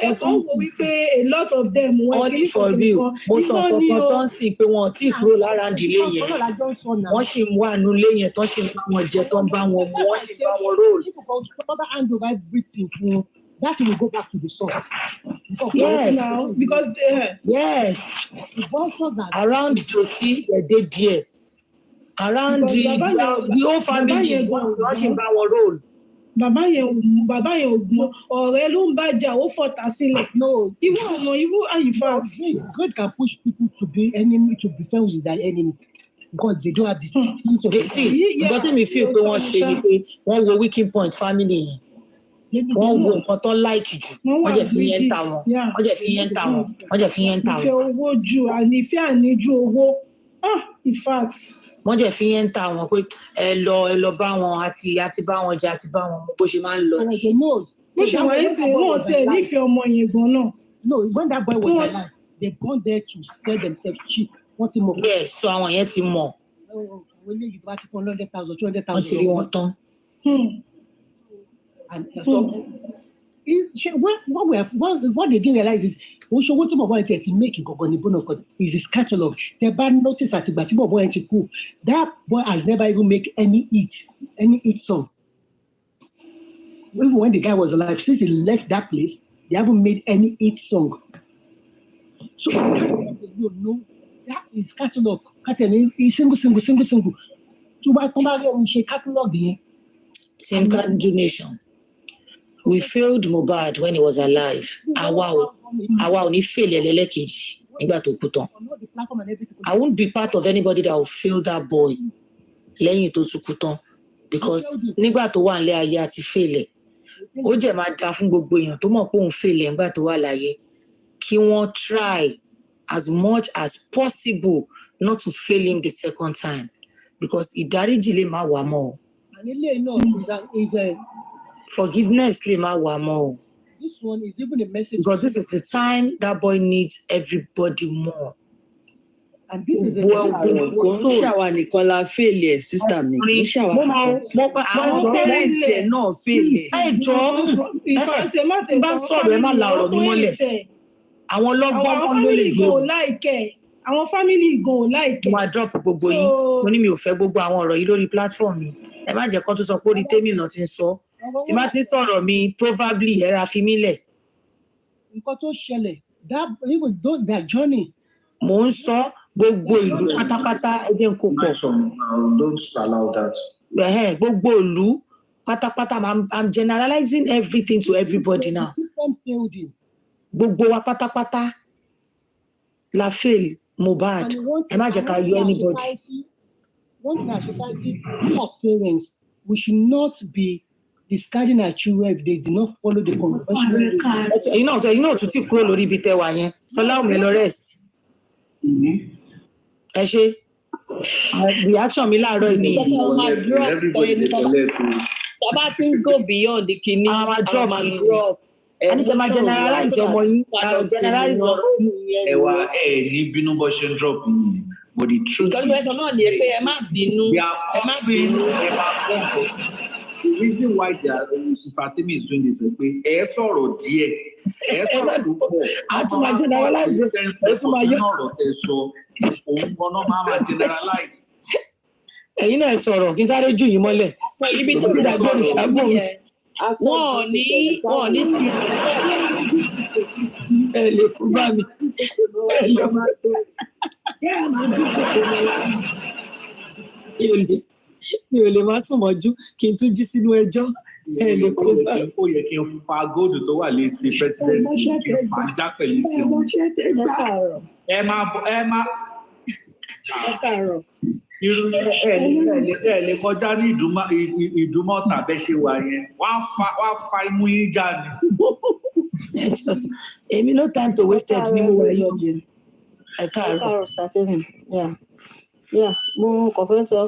ẹ̀kọ́ wò wípé a lot of them wọ́n ní for real mo sọ kankan tó ń sìn pé wọn ò tí ì kúrò lára ìdílé yẹn wọ́n sì ń wà nílé yẹn tó sì ń bá wọn jẹ tó ń bá wọn mú wọ́n sì ń bá wọn róòlù. That will go back to the source. Because yes. Around Josie, they did there. Around the whole family, wọ́n sì ń bá wọn róòlù. Bàbá yẹn ògbọ́n ọ̀rẹ́ ló ń bá jà ó fọ̀tà sílẹ̀. No, even in fact, God can push people to be enemy to be friends with their enemy. because they don't have the spirit of They see, but tell me feel pé wọ́n ṣe ni pé wọ́n wo weakening point family yẹn. Wọ́n wo nǹkan tó like jù. Wọ́n jẹ́ fi yẹn ta wọn. Wọ́n jẹ́ fi yẹn ta wọn. Wọ́n jẹ́ fi yẹn ta wọn. Ìfẹ́ owó ju ìfẹ́ àníjú owó. In fact. Wọ́n jẹ́ fi yẹn ta wọn pé ẹ lọ bá wọn àti bá wọn jẹ àti bá wọn bó ṣe máa ń lọ. Bó ṣe wà ní sìn wọ́n ti ẹ̀ nífẹ̀ẹ́ ọmọ yẹn gan náà. No, when that boy was alive, they've gone there to sell themselves cheap. Wọ́n ti mọ̀. Yes, so àwọn yẹn ti mọ̀. Wọ́n lé ìgbà tí 100,000, 200,000. Wọ́n ti rí wọn tán. And so, what they didn't realize is, owó tí bọ̀bọ̀ yẹn ti make ìkọ̀kọ̀ ní bonus code is his catalog. The bad notice àti ìgbà tí bọ̀bọ̀ yẹn ti kú. That boy has never even make any hit song. Even when the guy was alive, since he left that place, they haven't made any hit song. So you know that is catalog. Single. To buy catalog yẹn. Same kind donation. We failed Mohbad when he was alive. Àwa ò ní fail ẹlẹ́lẹ́kejì nígbà tó kú tán. I won't be part of anybody that will fail that boy lẹ́yìn tó tún kú tán because nígbà tó wà nílé ayé àti fail ẹ̀. Ó jẹ́ máa da fún gbogbo èèyàn tó mọ̀ pé òun fail ẹ̀ nígbà tó wà láyé kí wọ́n try as much as possible not to fail him the second time because ìdáríjì lè má wà mọ́ o. Forgiveness lè má wà mọ́ o. This one is even a message. Because this is the time that boy needs everybody more. And this is a kò ń ṣàwà nìkan la fèlè sísà mi kò ń ṣàwà àwọn pẹ́rẹ́ǹtì ẹ̀ náà fèlè. Ẹ jọ̀ọ́ tí bá sọ̀rọ̀ ẹ má la ọ̀rọ̀ mi mọ́lẹ̀. Àwọn ọlọ́gbọ́n ló lè gbé. Àwọn fámìlì gan ò láìkẹ́. Mo máa drop gbogbo yín. Mo ní mi ò fẹ́ gbogbo àwọn ọ̀rọ̀ yìí lórí platform mi. Ẹ má jẹ́ kó tún sọ pé orí tèmi náà ti ń sọ. Tí má ti ń sọ̀rọ̀ mi probably ẹ ra fi mí lẹ̀. Nǹkan tó ṣẹlẹ̀ even those that journey. Mo ń sọ gbogbo ìlú pátápátá ẹ jẹ́ n kó pọ̀. Don't allow that. Gbogbo ìlú pátápátá I'm generalizing everything to everybody now. Gbogbo wa pátápátá la fail Mohbad. Ẹ má jẹ́ ká yọ anybody. One thing our society, we as parents, we should not be discarding our children if they do not follow the conventional. You know, to take kúrò lórí ibi tẹ́ wà yẹn. Sọlá òun ẹ lọ rest. Ẹ ṣe reaction mi láàárọ̀ ènìyàn. Tàbá tí ń go beyond the kìíní. Àwọn drop. A ní kí ẹ máa generalize ọmọ yín. Generalize ọmọ yín. Ẹ wá ní bínú bó ṣe ń drop yìí. But the truth is, ìtọ́jú ẹ̀sán náà ni pé ẹ má bínú. They are coughing. The reason why Sister Temi is doing this is pé ẹ sọ̀rọ̀ díẹ̀. Ẹ sọ̀rọ̀ púpọ̀. A tún máa generalize. Ẹ tún máa yọ ọ̀rọ̀ tẹ sọ. Òun kan náà máa generalize. Ẹ̀yin náà sọ̀rọ̀ kí n sáré jù yín mọ́lẹ̀. Ibi tó ti dàgbà olùṣàgbọ̀n yẹn. Wọ́n ní ẹ lè kú bá mi. Ẹ lọ máa sọ. Mi ò lè má sùn mọ́jú kí n tún jí sínú ẹjọ́. Ẹ lè kó bá mi. Ó yẹ kí n fa góòdù tó wà létí pẹ́sidẹ́ntì kí n fa já pẹ̀lú tí wọn. Ẹ máa. Irú ẹ lè kọjá ní ìdúmọ̀tà bẹ́ẹ̀ ṣe wà yẹn. Wá fa imú yín já ni. Èmi no time to waste it ní mo wà yọ̀. Ẹ káàárọ̀. Starting. Yeah. Mo kàn fẹ́ sọ,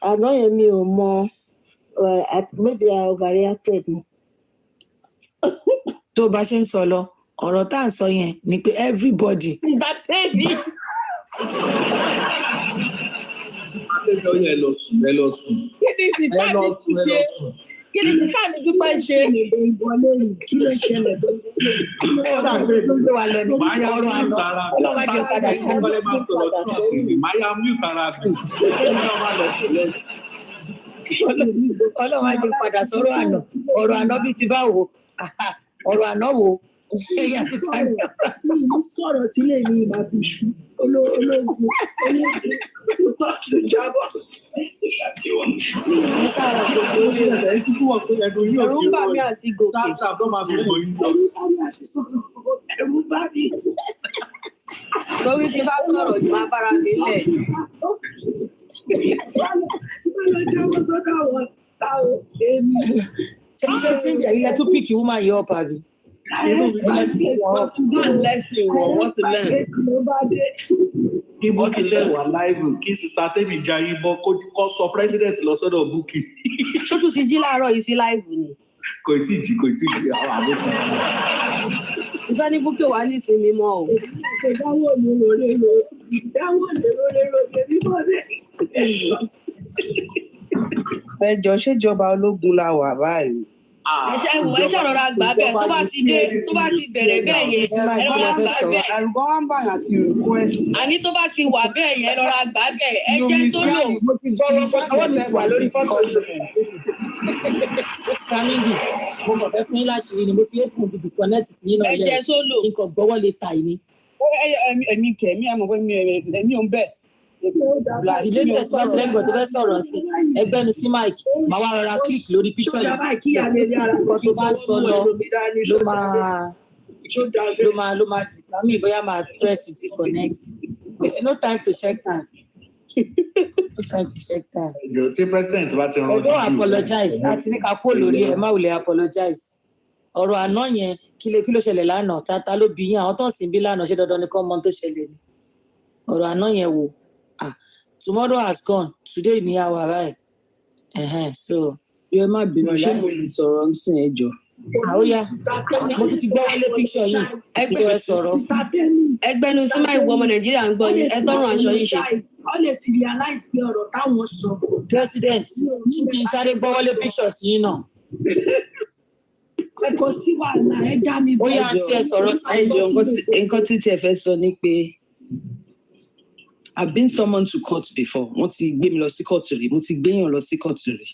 àná yẹn mi ò mọ, maybe I overreacted. Tó bá ṣe ń sọ lọ, ọ̀rọ̀ tá à ń sọ yẹn ni pé everybody. Ìgbà tẹ́lẹ̀. Adéjọ́ yẹn lọ sùn. Kí ni ti sáà ní dúpẹ́ ṣe? Kí ló ṣẹlẹ̀? Ọlọ́run á jẹ́ padà sọ̀rọ̀ àná. Ọ̀rọ̀ àná bíi ti báwo? Ọ̀rọ̀ àná wo? Sọ̀rọ̀ tí lè ní ìbá fi ṣú. Olóògùn tó kí n jábọ̀. Ẹ̀rù ń bà mí àti gòkè. Ẹ̀rù ń bà mí. Torí tí bá sọ̀rọ̀ ní máa bára mi lẹ̀. Ilẹ̀ tún pìkì woman yìí up àbí. What's the man? Ibo ti lẹ́wà láìvù kí sísá tẹ́mi jayé bọ́ kó sọ president lọ sọ́dọ̀ Bukky. Ṣó tún ti jí láàárọ̀ yìí sí láìvù ni? Kò tí ì jí àwọn àbúkù. Ìfẹ́ ní Bukky wà ní ìsinmi mọ́ o. Ẹ jọ̀ọ́ ṣèjọba ológun la wà báyìí. Ẹ ṣàrọ̀ra gbà bẹ́ẹ̀ tó bá ti bẹ̀rẹ̀ bẹ́ẹ̀ yẹn ẹ lọ́ra gbà bẹ́ẹ̀. Àlùkò wá ń bà yàn àti request. Àní tó bá ti wà bẹ́ẹ̀ yẹn lọ́ra gbà bẹ́ẹ̀ ẹ jẹ́ sólò. Mo ti gbọ́ ọwọ́ mi ti wà lórí fọ́tò Samidi mo kàn fẹ́ fún yín láṣìírí ni mo ti open the disconnect tí yín náà lẹ̀ kí n kàn gbọ́wọ́ lè ta ìní. Èmi kẹ̀mí àmọ́ pé èmi ò ń bẹ̀. Ìdílé ní ẹ̀sìn láti lẹ́gbọ̀n tó fẹ́ sọ̀rọ̀ sí ẹgbẹ́ ni sí Mike máa wá rọra click lórí picture yìí kọ́ tó bá sọ lọ ló máa determine bóyá máa press disconnect. There's no time to check time. No time to check time. Tí president bá ti rán ojú. Don't apologize àti ní ká kó lórí ẹ̀ má wulẹ̀ apologize. Ọ̀rọ̀ àná yẹn kí ló ṣẹlẹ̀ lánàá tata ló bí yín àwọn tó ń sìn bí lánàá ṣe dandan ni kọ́ mọ́ tó ṣẹlẹ̀ ni. Ọ̀rọ̀ àná yẹn wò. Tomorrow has gone. Today ni a wà báyìí. So. Yóò má bínú ṣé mo lè sọ̀rọ̀ ń sìn ẹjọ́. Àwòyá mo ti gbọ́ wọlé píṣọ̀ yìí. Ẹgbẹ́ sọ̀rọ̀. Ẹgbẹ́nu sí máa ìwọ ọmọ Nàìjíríà ń gbọ́ ni ẹ tọrọ aṣọ yìí ṣe. Ó lè ti realize pé ọ̀rọ̀ táwọn sọ. President kí n sáré gbọ́ wọlé píṣọ̀ tí yín náà. Ẹ kò sí wàhálà ẹ dá mi bọ́. Ó yá tí ẹ sọ̀rọ̀ tí ẹ jọ nǹkan tí ẹ fẹ́ sọ ni pé. I've been summoned to court before. Wọ́n ti gbé mi lọ sí court rí. Mo ti gbéyàn lọ sí court rí.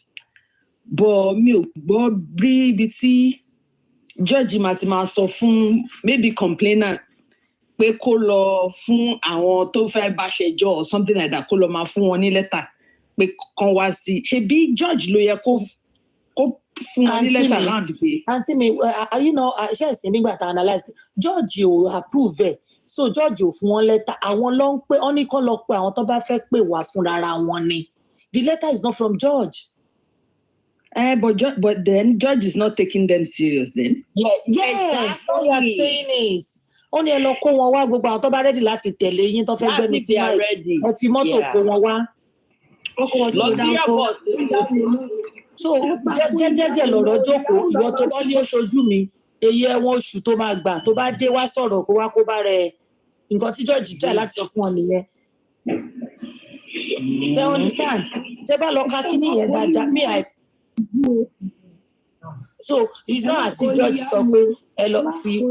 But mi ò gbọ́ rí ibi tí judge máa ti máa sọ fún maybe complainant pé kó lọ fún àwọn tó fẹ́ bá ṣẹjọ́ or something like that kó lọ máa fún wọn ní lẹ́tà pé kan wá sí. Ṣebí judge ló yẹ kó fún wọn ní lẹ́tà round pé. Àǹtí mi, ṣé ẹ̀sìn nígbà tá a analyse judge ò approve ẹ̀. So George ò fún wọn lẹ́tà àwọn ló ń pè ọ́ ní kọ́ lọ pé àwọn tó bá fẹ́ pè wá fúnra wọn ni. The letter is not from George. But then George is not taking them serious then. Yes, exactly. We are saying it. Ó ní ẹ lọ kó wọn wá gbogbo àwọn tó bá ready láti tẹ̀lé yín tó fẹ́ gbẹ́nu sí máa ẹ fi mọ́tò kó wọn wá. So jẹ́jẹ́jẹ́ lọ̀rọ̀ jókòó ìwọ tó bá ní ó ṣojú mi èyí ẹ̀wọ̀n oṣù tó máa gbà tó bá dé wá sọ̀rọ̀ kó wá kó bá rẹ̀ nǹkan tí George jà láti sọ fún ọ nìyẹn. They understand. Tẹ́ bá lọ ka kíní yẹn dáadáa so it's not as if George sọ pé ẹ lọ fi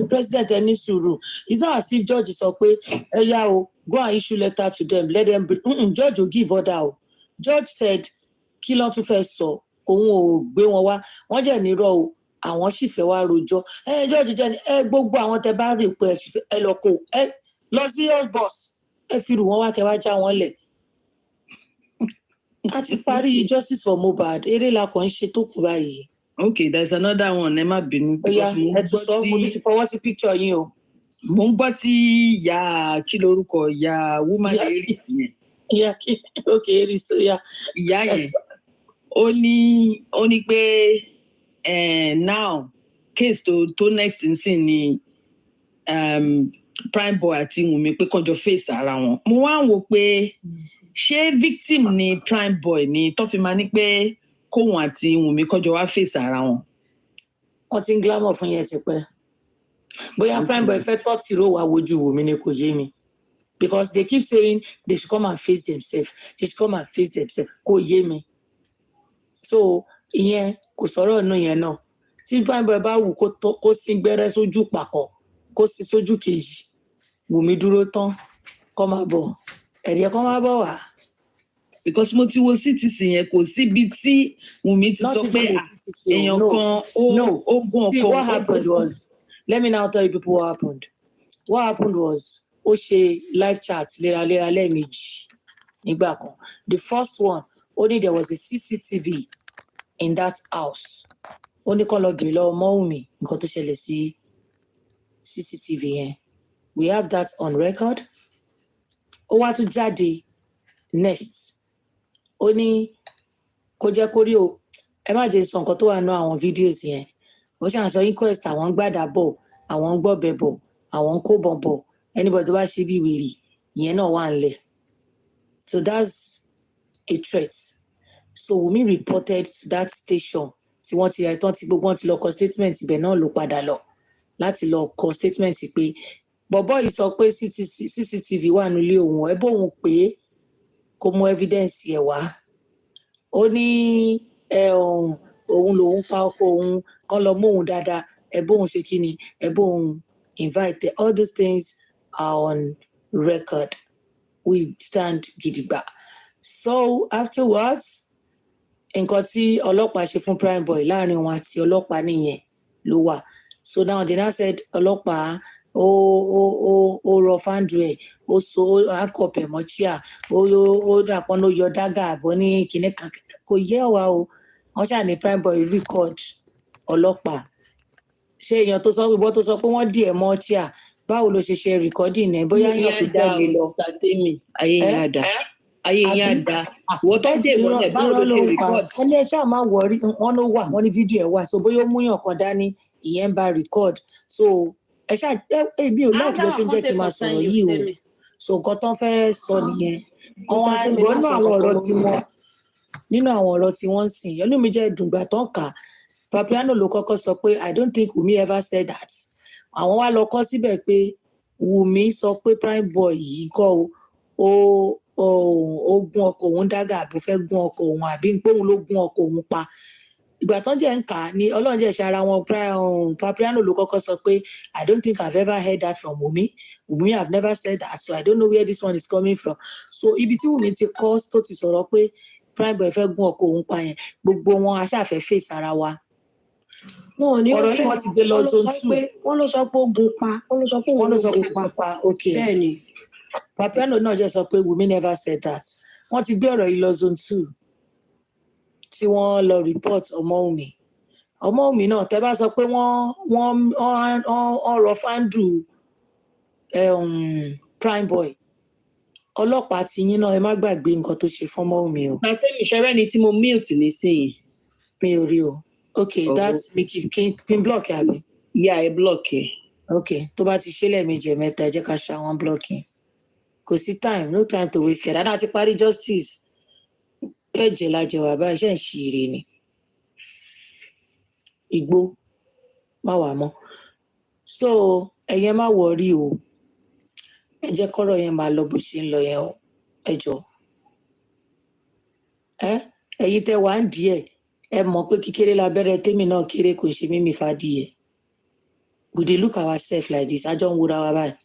president ẹni sùúrù it's not as if George sọ pé ẹ yá o go and issue letter to them let them bring George will give order o. George said kí ló tún fẹ́ sọ òun ò gbé wọn wá wọ́n jẹ́ nírọ̀ o àwọn sì fẹ́ wá rojọ́ George jẹ́ gbogbo àwọn tẹ bá rí pé ẹ lọ kó ẹ lọ sí house boss ẹ fi rù wọ́n wá kẹ́ wá já wọn lẹ̀. A ti parí justice for Mohbad eré la kàn ń ṣe tó kù báyìí. Okay, there's another one ẹ má bínú. Oya ẹ tún sọ mo ti fọwọ́ sí picture yín o. Mo ń gbọ́ tí ìyá kí lorúkọ ìyá Wummi Eris yẹn. Ìyá kí okay Eris ya. Ìyá yẹn ó ní pé now case tó next nsìn ni Prime Boy àti Wummi pé kọjọ face ara wọn. Mo wá ń wò pé ṣé victim ni Prime Boy ni tó fi máa ní pé kóhun àti Wummi kọjọ wá face ara wọn. Wọ́n ti ń glamour fún yẹn ti pẹ́. Bóyá Prime Boy fẹ́ tọ́ tìró wá wojú Wummi ni kò yé mi. Because they keep saying they should come and face themselves. They should come and face themselves. Kò yé mi. So ìyẹn kò sọ̀rọ̀ nù yẹn náà. Tí Prime Boy bá wù kó sí gbẹ́rẹ́ sójú pàkọ́ kó sí sójú kejì. Wummi dúró tán kó máa bọ̀. Ẹ̀rí ẹ̀ kó máa bọ̀ wá. Because mo ti wo citizen yẹn kò síbi tí Wummi ti sọ pé èèyàn kan ó gún ọkọ. What happened was, let me now tell you people what happened. What happened was, ó ṣe live chat léraléra lẹ́ẹ̀mejì nígbà kan. The first one, only there was a CCTV in that house. Ó ní kán lọ bèrè lọ́wọ́ Wummi nǹkan tó ṣẹlẹ̀ sí CCTV yẹn. We have that on record. Ó wá tún jáde next ó ní kó jẹ́ kó rí o ẹ má jẹ́ sọ nǹkan tó wà nínú àwọn videos yẹn ó ṣàn sọ inquest àwọn ń gbàdá bọ̀ àwọn ń gbọ́bẹ̀ bọ̀ àwọn ń kóbọn bọ̀ anybody tó bá ṣe bí wèrè ìyẹn náà wà ńlẹ̀ so that's a threat so Wunmi reported to that station tí wọ́n ti ẹ̀tàn tí gbogbo wọn ti lọ kọ statement ibẹ̀ náà ló padà lọ láti lọ kọ statement pé bọ̀bọ́ yìí sọ pé CCTV wà nílé òun ẹ bóun pé kó mú evidence ẹ̀ wá ó ní òun lòun pa ọkọ òun kán lọ mú òun dáadáa ẹ bóun ṣe kí ni ẹ bóun invite all these things are on record we stand gidigba so afterwards nǹkan tí ọlọ́pàá ṣe fún prime boy láàrin wọn àti ọlọ́pàá nìyẹn ló wà so now they now said ọlọ́pàá ó rọ fáńdù ẹ̀ ó so akọ̀pẹ̀ mọ́chíà ó dàpọ́n ló yọ dágà àbọ̀ ní kinní kan kò yẹ wa o wọ́n ṣáà ní prime boy record ọlọ́pàá ṣé èèyàn tó sọ pé bọ́ tó sọ pé wọ́n dì ẹ̀ mọ́chíà báwo ló ṣe ṣe recording ẹ̀ bóyá èèyàn tó tẹ̀lé lọ. ayé yẹn á dá ayé yẹn á dá wọ́n tó dé ìmọ̀lẹ̀ báwo ló ṣe record. wọ́n ní ẹ ṣáà máa wọrí wọ́n ló wà wọ́n ní fídíò ẹ̀ wà so bóyá ó múyàn kan dání ìyẹn ń bá record so ẹ ṣáà èmi ò láì ló ṣe jẹ́ kí n máa sọ̀rọ̀ yìí o so nǹkan tó ń fẹ́ sọ nìyẹn àwọn àgbọ̀ nínú àwọn ọ̀rọ̀ tí wọ́n ń sìn ẹnu mi jẹ́ ìdùngbà tó ń kà Papiano ló kọ́kọ́ sọ pé I don't think Wunmi ever said that àwọn wá lọ kọ́ síbẹ̀ pé Wunmi sọ pé prime boy yìí kọ́ ó gún ọkọ òun dágà àbí fẹ́ gún ọkọ òun àbí pé òun ló gún ọkọ òun pa ìgbà tán jẹ́ ń kà á ní ọlọ́run jẹ́ ṣe ara wọn Papiano ló kọ́kọ́ sọ pé I don't think I've ever heard that from Wunmi I've never said that so I don't know where this one is coming from so ibi tí Wunmi ti kọ́ tó ti sọ̀rọ̀ pé prime boy fẹ́ gún ọkọ òun pa yẹn gbogbo wọn aṣáfẹ́ fèsì ara wa ọ̀rọ̀ yìí wọ́n ti gbé lọ zone 2 wọ́n ló sọ pé ó gun pa wọ́n ló sọ pé wọ́n ló sọ pé pa okay bẹ́ẹ̀ni Papiano náà jẹ́ sọ pé Wunmi never said that wọ́n ti gbé ọ̀rọ̀ yìí lọ zone 2 tí wọ́n lọ report ọmọ Wunmi náà tẹ́ bá sọ pé wọ́n rọ fáńdù prime boy ọlọ́pàá ti yín náà ẹ má gbàgbé nǹkan tó ṣe fún ọmọ Wunmi o. àtẹ́mi ìṣẹ́rẹ́ ni tí mo mute nísìnyí. mi ò rí o okay that's me kí n block ẹ àbí. yeah ẹ block ẹ. okay tó bá ti ṣe lẹ́ẹ̀mejì mẹ́ta ẹ jẹ́ ká ṣe àwọn blocking kò sí time no time to waste dáadáa ti parí justice ẹ̀jẹ̀ lájẹ̀ wà báyìí ṣe ń ṣeré ni igbó má wà mọ́ so ẹ̀yẹn má wọrí o ẹ jẹ́ kọ́rọ̀ yẹn máa lọ bó ṣe ń lọ yẹn o ẹ jọ ẹ̀yin tẹ́ wà ń díẹ̀ ẹ mọ̀ pé kékeré lábẹ́rẹ́ tèmi náà kéré kò ṣe mímì fàdíyẹ we dey look ourselves like this àjọ ń wúra wa báyìí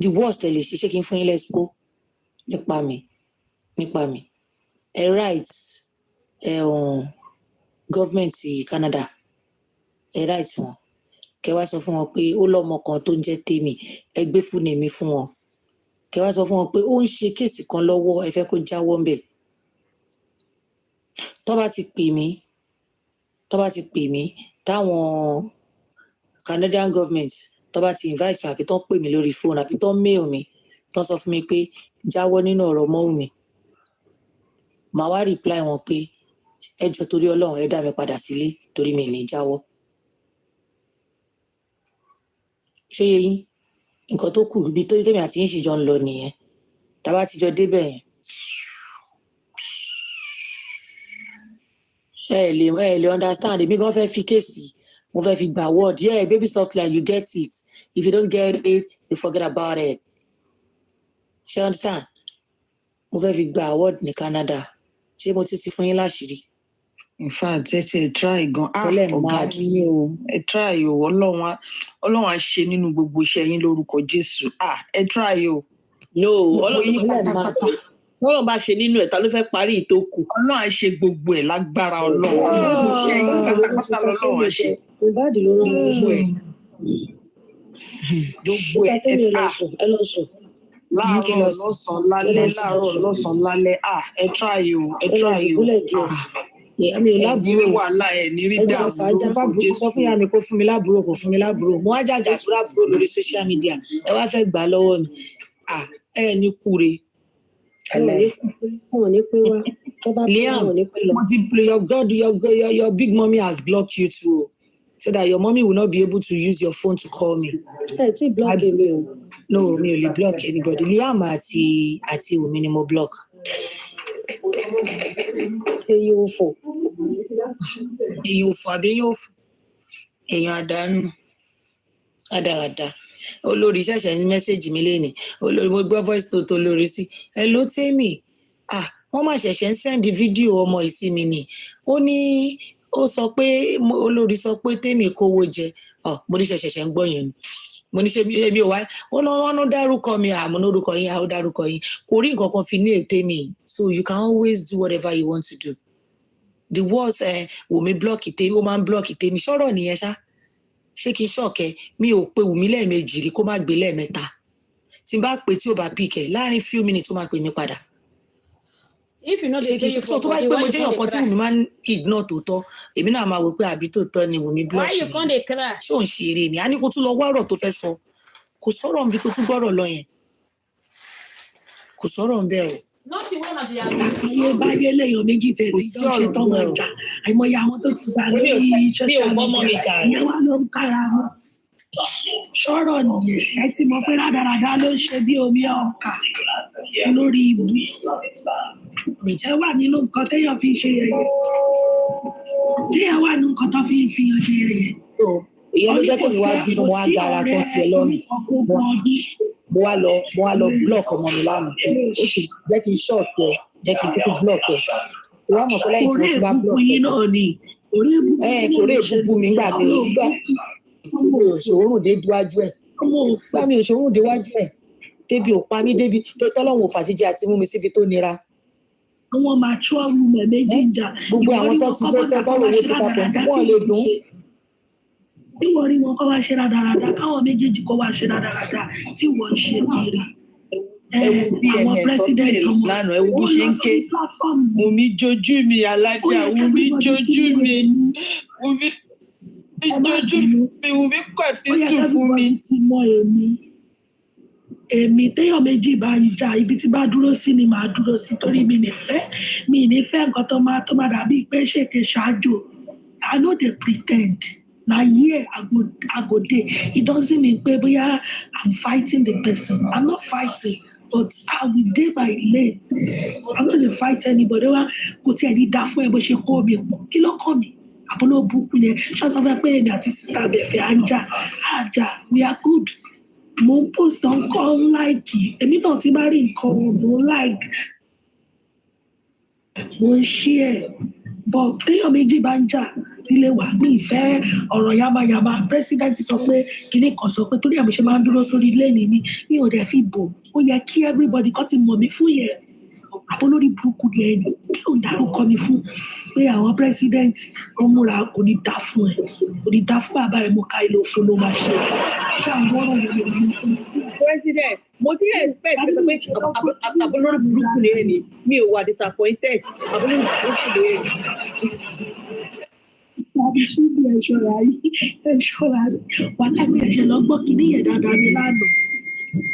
the worst ẹ lè ṣe kí n fún yín lẹ́sìpó nípa mi ẹ right gọ́ọ̀mẹ̀ntì Canada ẹ right wọn kẹ wá sọ fún wọn pé ó lọ́mọ kan tó ń jẹ́ tèmi ẹ gbé fún èmi fún wọn kẹ wá sọ fún wọn pé ó ń ṣe kéèsì kan lọ́wọ́ ẹ fẹ́ kó jáwọ́ ń bẹ̀ tó bá ti pè mí táwọn Canadian government tó bá ti invite mi àbí tó ń pè mí lórí fóònù àbí tó ń mail mi tó ń sọ fún mi pé jáwọ́ nínú ọ̀rọ̀ ọmọ Wunmi màá wá reply wọn pé ẹ jọ̀ọ́ torí Ọlọ́run ẹ dá mi padà sílé torí mi ní jáwọ́ ṣé yé yín nǹkan tó kù ibi tó tèmi àti yín sì jọ ń lọ nìyẹn tá bá ti jọ débẹ̀ yẹn ẹ lè understand èmi gan fẹ́ fi kéèsì mo fẹ́ fi gbà word yeah baby soft like you get it if you don't get it you forget about it ṣé understand mo fẹ́ fi gbà word ní Canada ṣé mo ti ti fún yín láṣìírí. in fact ẹ try gan ọ̀gá mi o ẹ try o Ọlọ́run á ṣe nínú gbogbo iṣẹ́ yín lórúkọ Jésù ẹ try o. no Ọlọ́run bá ṣe nínú ẹ̀ ta ló fẹ́ parí ìtókù. Ọlọ́run á ṣe gbogbo ẹ̀ lágbára Ọlọ́run gbogbo iṣẹ́ yín pátápátá lọ́lọ́run á ṣe gbogbo ẹ̀ láàárọ̀ lọ́sàn-án lálẹ́ ẹ try o àmì ìlábùúrò wàhálà ẹ ní rí dààmú sọ fún yàrá mi kó fún mi lábùúrò mo wá jàjà tó lábùúrò lórí social media ẹ wá fẹ́ gbà lọ́wọ́ mi Ẹni kúre. Liam, your big mommy has blocked you too, so that your mommy will not be able to use your phone to call me. No, mi ò lè block anybody. Liam àti Wummi ni mo block. Èyí ò fò àbí yóò fò. Èèyàn àdánù. Àdàràdà. Olórí ṣẹ̀ṣẹ̀ ní mẹ́sẹ̀gì mi lénìí. Olórí mo gbọ́ voice note olórí sí. Hello Temi. Wọ́n máa ṣẹ̀ṣẹ̀ ń sẹ́ndì fídíò ọmọ ìsinmi ni. Ó ní ó sọ pé olórí sọ pé Temi kówó jẹ. Mo ní ṣẹ̀ṣẹ̀ ń gbọ́ yẹn ni. Mo ní ṣe èmi ò wá. Ó lọ dárúkọ mi. Mo ní orúkọ yín. Ó dárúkọ yín. Kò rí nǹkan kan fi ní Temi. So you can always do whatever you want to do. The words Wùmí blọ́ọ̀kì Temi, ó máa ń blọ́ọ̀kì Temi. Ṣọ́rọ̀ nìyẹn ṣá. Ṣé kí n ṣọ̀kẹ́? Mi ò pe Wùmí lẹ́ẹ̀mejì rí kó má gbé lẹ́ẹ̀mẹ́ta. Tí n bá pè tí ò bá pìkẹ̀ láàrin few minutes ó máa pè mí padà. If you know the day for tó bá pé mo jẹ́ ọ̀kan tí Wùmí máa ń ignore tòótọ́, èmi náà máa wò pé àbí tòótọ́ ni Wùmí blọ́ọ̀kì. Why you come dey cry? Ṣé òun ṣe eré ni? A ní kó tún lọ wá ọ̀rọ̀ tó fẹ́ sọ. Kò sọ̀rọ̀ níbi tó tún gbọ́rọ̀ lọ yẹn. Kò sọ̀rọ̀ ń bẹ́ẹ̀ o. Báyé lèèyàn méjì tẹ̀lé tó ṣe tán máa jà. Àìmọye àwọn tó ti gbà lórí iṣẹ́ ìyẹn wá ló ń kára mọ́. Sọ̀rọ̀ nìyẹn. Ẹ ti mọ̀ pé rádaràdá ló ń ṣe bí omi ọkà lórí ibu. Ẹ wà nínú nǹkan téèyàn fi ń ṣe yẹ̀yẹ́. Téèyàn wà nínú nǹkan tó fi ń fihàn ṣe yẹ̀yẹ́. Ìyẹn ló jẹ́ kí mi wá bínú mo wá gara tó sí ẹ lọ́rùn. Mo wá lọ block ọmọ mi lánàá. Ó sì jẹ́ kí n short ẹ, jẹ́ kí n kúkú block ẹ. Ìwà mọ̀ pé lẹ́yìn tí mo ti bá block ẹ. Kò rí èbúbú mi gbà mí. Mi ò ṣòórùn dé iwájú ẹ̀. Gbá mi ò ṣòórùn dé iwájú ẹ̀. Débi ò pa mí débi tó tọ́lọ́run ò fàṣíjẹ àti mú mi síbi tó nira. Àwọn máa tú àwọn ọmọ méjì ń jà. Gbogbo àwọn tó ti tó tọ́ bọ́ọ̀lù owó ti papọ̀ tí wọ́n lè dùn. Bí wọ́n rí wọn kọ́ wá ṣe rádaràda, káwọn méjèèjì kọ́ wá ṣe rádaràda tí wọ́n ṣe kiri. Ẹwu bí ẹ̀yẹ̀ tó bẹ̀rẹ̀ lánàá, ẹwu bó ṣe ń ké. Wùmí jojú mi alájà, Wùmí jojú mi, Wùmí kọ̀tísù fún mi. Èmi téèyàn méjì bá ń jà, ibi tí bá dúró sí ni màá dúró sí torí mi ní fẹ́ nǹkan tó máa dàbí pé ṣèké ṣáájú. I no dey pretend. Na here I go dey. It doesn't mean pé bóyá I'm fighting the person. I'm not fighting, but I will dey my lane. I'm not dey fight anybody. Wá kò tí ẹ̀ ní dá fún ẹ bó ṣe kó mi pọ̀. Kí ló kàn mí? Àbúrò burúkú yẹn. Ṣọ́sọ́ fẹ́ pé èmi àti sísá bẹ̀fẹ̀ àjà. We are good. Mo ń post nǹkan like. Èmi náà ti bá rí nǹkan mo like. Mo ń share. But téèyàn méjì bá ń jà sílé wà ní ìfẹ́ ọ̀rọ̀ yamayama president sọ pé kinní kan sọ pé torí àmì ṣe máa ń dúró sórí lẹ́nìí mi ò dẹ̀ fi bò ó yẹ kí everybody kọ́ ti mọ̀ mí fún yẹn àbólórí burúkú ni ẹni kí ló dárúkọ mi fún pé àwọn president ó múra kò ní dá fún ẹ kò ní dá fún bàbá ẹ mo ká ilé òfin ló máa ṣe ṣàwọn ọ̀rọ̀ yẹn ló ní fún president mo ti expect pé àbólórí burúkú ni ẹni mi ò wà disappointed àbólórí burúkú ni ẹni. Tàbí síbi ẹ̀ṣọ́ra wàhálà bí ẹ̀ṣẹ̀ lọ́gbọ́n kìíní yẹn dáadáa ní lánàá.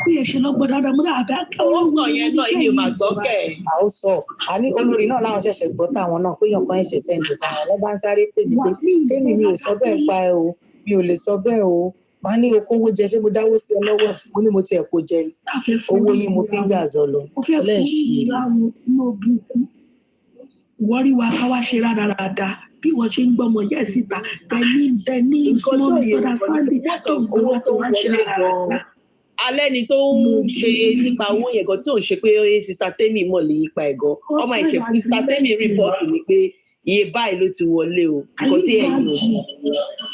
Bí ẹ̀ṣẹ̀ lọ́gbọ́n dáadáa mo náà bá káwọn. Ó sọ yẹn náà ibi ò máa gbọ́ kẹ̀. A ó sọ, a ní olórí náà láwọn ṣẹ̀ṣẹ̀ gbọ́ táwọn náà pé yànkan ẹ̀ṣẹ̀ sẹ́ńdì sáwọn wọ́n bá ń sáré pè mí pé tèmi mi ò sọ bẹ́ẹ̀ pa ẹ o, mi ò lè sọ bẹ́ẹ̀ o. Màá ní okòwò jẹ ṣé mo dáwó sí ọ lọ́wọ́ mo ní mo tiẹ̀ kó jẹ owó yín mo fi ń gbà zọ lọ. Ẹlẹ́ṣin. Wọ́n rí wa ká wá ṣe rádaràda bí wọ́n ṣe ń gbọ́mọ yẹ́ síta tẹ̀lé small misunderstanding owó tó wá ṣe rádaràda. Alẹ́ ni tó ń ṣe nípa owó yẹn gan tí ò ń ṣe pé sista Temi mọ̀ lè yípa ẹ̀ gan. Ọmọ ìṣe sista Temi rìpọ́ọ̀tù ni pé iye báyìí ló ti wọlé o. Nǹkan tí ẹ̀yin ò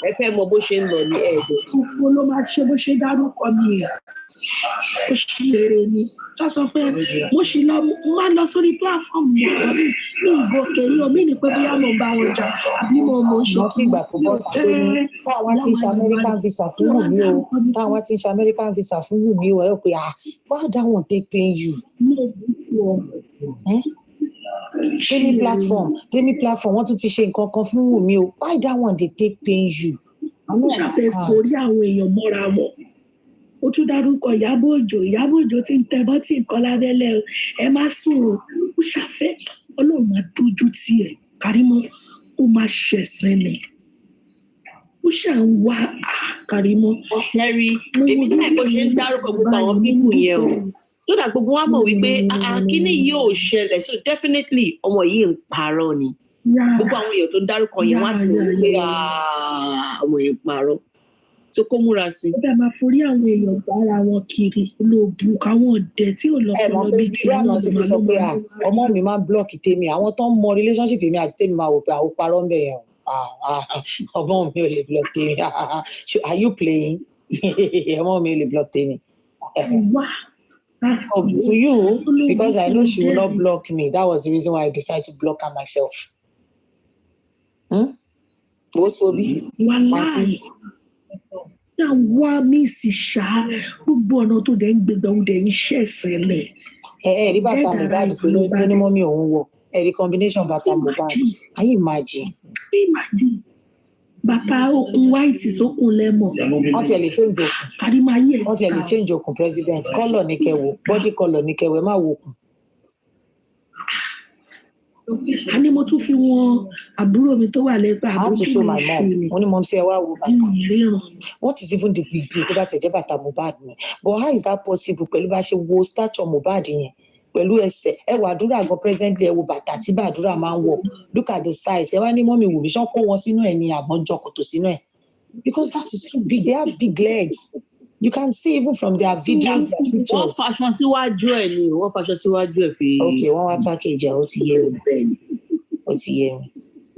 ẹ fẹ́ mọ bó ṣe ń lọ ní ẹ̀ẹ́dẹ̀. Fúnfún ló máa ṣe bó ṣe dárúkọ mi ẹ̀. Ó ṣe eré ni. Tó sọ pé mo ṣì máa lọ sórí platform mi àbí ní ìgòkè yìí omi ni pé bóyá mo bá wọn jà àbí mo ṣe wọ́n ti gbà tó bọ́ pé táwọn ti ń ṣe American visa fún Wùmí o táwọn ti ń ṣe American visa fún Wùmí o ẹ ó pé why that one take pain you. Demi platform wọ́n tún ti ṣe nǹkan kan fún Wùmí o why that one dey take pain you. Àwọn ṣàfẹ́ sórí àwọn èèyàn mọ́ra wọn. ó tún dárúkọ Ìyábọ̀ Òjó tí ń tẹ bọ́tì nǹkan lábẹ́lẹ̀ o ẹ má sùn o ó ṣàfẹ́ Ọlọ́run máa dójú tì ẹ̀ Karimo ó máa ṣẹ̀sìn ni ó ṣà ń wá Karimo. ọ̀sẹ̀ rí èmi náà bó ṣe ń dárúkọ gbogbo àwọn pípù yẹn o tó dà gbogbo wa mọ̀ wípé kíní yóò ṣẹlẹ̀ so definitely ọmọ yìí ń parọ́ ni gbogbo àwọn èèyàn tó ń dárúkọ yẹn wá ti rò pé ọmọ yìí ń parọ́ so kó múra sí. ó fẹ́ máa forí àwọn èèyàn bára wọn kiri lóòbù káwọn ọ̀dẹ tí ò lọ́pọ̀lọ́ bíi tí wọ́n ti sọ pé ọmọ mi máa ń blọọkì tèmi àwọn tó ń mọ relationship mi àti tèmi máa wò pé àwọn parọ́ ń bẹ̀ yẹn ọmọ mi ò lè block tèmi are you playing ọmọ mi ò lè block tèmi. To you because I know she will not block me that was the reason why I decided to block her myself. Wàláì náà wá mí sì ṣá gbogbo ọ̀nà tó dẹ̀ ń gbégbá ó dẹ̀ ń ṣẹ̀ṣẹ̀ lẹ̀. Rí bàtà Mohbad tó ní mọ́mí òun wọ̀ rí combination bàtà Mohbad can you imagine. Bàtà okùn white sókùn lẹ́mọ̀. Wọ́n ti ẹ̀ lè change okùn. Karimo ayé ẹ̀. Wọ́n ti ẹ̀ lè change okùn president colour ní kẹwò body colour ní kẹwò ẹ má wo okùn. A ní mo tún fi wọn àbúrò mi tó wà lẹ́gbẹ̀ẹ́ àbúrò mi ṣù ni. Wọ́n ní mo ń ṣe ẹ wá wo bàtà. What is even the big deal tó bá tẹ̀ jẹ́ bàtà Mohbad ni? But how is that possible pẹ̀lú bá ṣe wo stature Mohbad yẹn? Pẹ̀lú ẹsẹ̀ ẹ wà àdúrà gan presently ẹ wo bàtà tí bàdúrà máa ń wọ̀ look at the size ẹ wá ní mọ́mì Wùmí ṣán kó wọn sínú ẹ̀ ní àgbọ̀njọ kòtò sínú ẹ̀ because that is too big they have big legs you can see even from their videos their pictures. wọ́n faṣọ síwájú ẹ̀ ni wọ́n faṣọ síwájú ẹ̀ fi. Okay wọ́n wá package ẹ̀ ó ti yé mi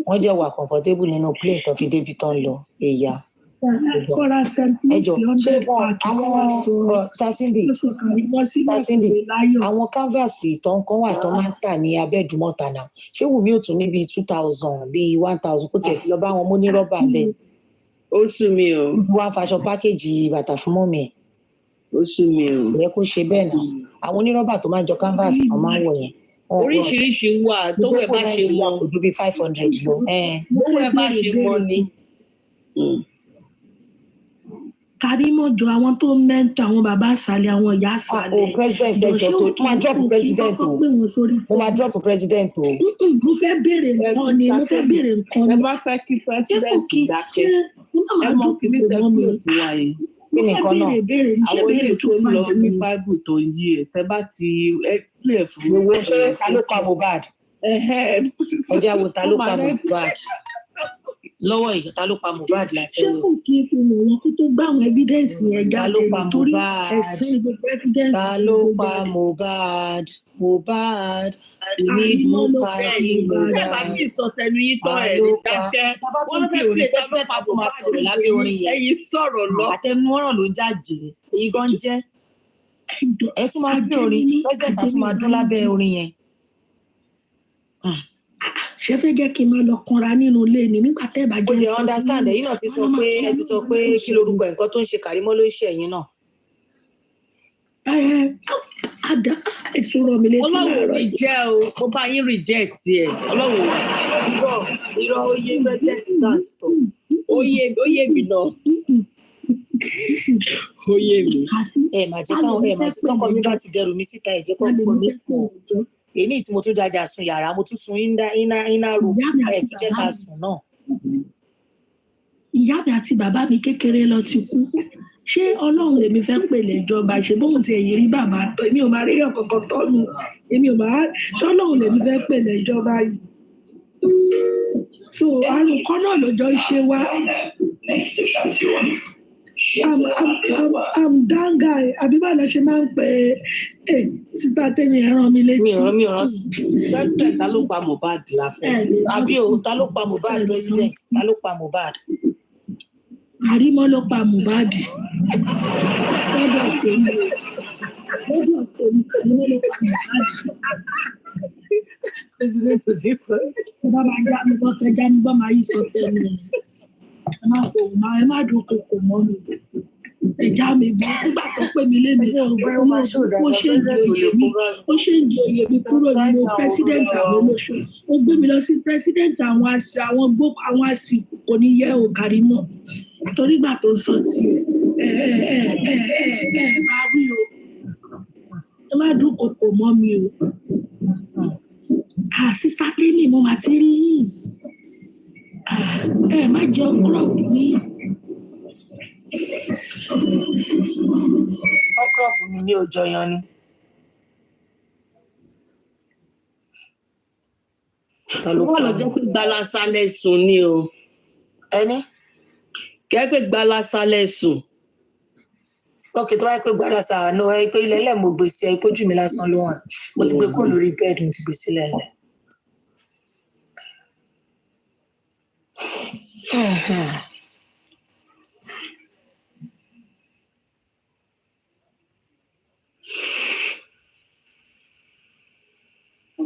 wọ́n jẹ́ wà comfortable nínú plane tó fi débi tán lọ èyà. Ṣé àwọn Sasindi àwọn canvas ìtàn kan wà tó máa ń tà ní Abẹ́òdúmọ̀tà náà ṣé Wùmí ò tún ní bíi 2,000 bíi 1,000 kó tiẹ̀ fi lọ bá wọn mú ní rọ́bà bẹ́ẹ̀. Ó sú mi o. Wọ́n á faṣọ pákéjì bàtà fún mọ́mì ẹ̀. Ó sú mi o. Ìyẹn kó ṣe bẹ́ẹ̀ náà àwọn onírọ́bà tó máa ń jọ canvas kan máa ń wọ̀ yẹn. Oríṣiríṣi wà tó wẹ̀ bá ṣe mọ́ kò ju bíi 500 lọ. Tó wẹ̀ bá ṣe mọ́ ni. Karimo jọ àwọn tó mẹ́ńtọ̀ àwọn bàbá àṣàlẹ̀ àwọn ìyá àṣàlẹ̀. President ẹjọ tó máa drop president o. Mo máa drop president o. Mo fẹ́ béèrè nǹkan ni mo fẹ́ béèrè nǹkan ni. Ẹ bá fẹ́ kí president dákẹ́. Ẹ mọ kí ní tẹ́kùn ti wáyé. Kí nìkan náà? Àwọn ilé tó ń lọ ní Bible tó ń yí ẹ̀ tẹ́ bá ti ẹ clear fún mi. Wo ṣé ta ló pa Mohbad? Ẹ jẹ́ àwọn ta ló pa Mohbad. Lọ́wọ́ ìyá ta ló pa Mohbad láti ṣé kò kí n fi mọ̀ wọn kó tó gbá àwọn evidence yẹn jáde nítorí ẹ̀sìn gbogbo evidence. Ta ló pa Mohbad? Mohbad ní ìlú pàdé Mohbad. Ẹ bá mi sọ tẹnu yín tọ́ ẹ̀ ní dákẹ́. Wọ́n fẹ́ pè é lọ́pàá pa Mohbad lábẹ́ orin yẹn. Ẹ̀yin sọ̀rọ̀ lọ. Àtẹnumọ́ràn ló ń jáde. Èyí gan jẹ́. Ẹ tún máa bí orin president àti máa dún lábẹ́ orin yẹn. Ṣé fẹ́ jẹ́ kí n máa lọ kanra nínú ilé ni nígbà tẹ́ bá jẹ́ sọ. Understand ẹ̀yin náà ti sọ pé kí lorúkọ nǹkan tó ń ṣe Karimo ló ń ṣe ẹ̀yin náà. Àdá ìṣòro mi létí láàárọ̀. Ọlọ́run rí jẹ́ o, mo bá yín reject ẹ̀. Ọlọ́run irọ́ oyè president dance tó. Oyè mi náà. Oyè mi. Màá jẹ́ kọ́kọ́ mi bá ti dẹrù mi síta ẹ jẹ́ kọ́kọ́ mi fún ọ. Èyí tí mo tún jájà sun yàrá mo tún sun iná ru ẹ̀ tí jẹ́ ká sùn náà. Ìyá mi àti bàbá mi kékeré lọ ti kú. Ṣé Ọlọ́run lèmi fẹ́ pè lẹ́jọba ṣe bóun ti ẹ̀yìn rí bàbá tọ́ èmi ò máa rí ọ̀kọ̀ọ̀kan tọ́nu èmi ò máa ṣé Ọlọ́run lèmi fẹ́ pè lẹ́jọba yìí. So àrùn kan náà lọ́jọ́ ṣe wá. I'm that guy. Àbí báwo la ṣe máa ń pè é sísá tẹ́yìn ẹran mi létí. Mi ò rán. President ta ló pa Mohbad láfẹ́? Àbí o ta ló pa Mohbad president ta ló pa Mohbad? Karimo ló pa Mohbad. Lọ́dọ̀ tèmi Karimo ló pa Mohbad. President ò ní pẹ́. Bá máa já mi bọ́ fẹ́ mi bá máa yí sọ tẹ́lẹ̀. Ẹ má dùn kòkò mọ́ mi. Ẹja mi bọ́ nígbà tó pè mí lémi ó ṣe ń di oyè mi kúrò nínú president àwọn olóṣù ó gbé mi lọ sí president àwọn àsìkò kò ní yẹ ò Karimo torí gbà tó sọ tí bá wí o ẹ má dúnkokò mọ́ mi o sísá tẹ́lẹ̀ mo máa ti rí yín ẹ má jẹ́ ọkọ̀rọ̀pù mi. ọkọ̀rọ̀pù mi ní ọjọ́ yan ni. wọ́n lọ jẹ́ pé gbalasa lẹ́sùn ni o. ẹni. kẹ́ pé gbalasa lẹ́sùn. ok tó bá yẹ pé gbalasa àná ẹ pé ilẹ̀ ẹlẹ́mọ̀ gbèsè ẹ pójú mi lásán ló hàn mo ti gbé kúrò lórí bẹ́ẹ̀dì mo ti gbé sílẹ̀ lẹ̀.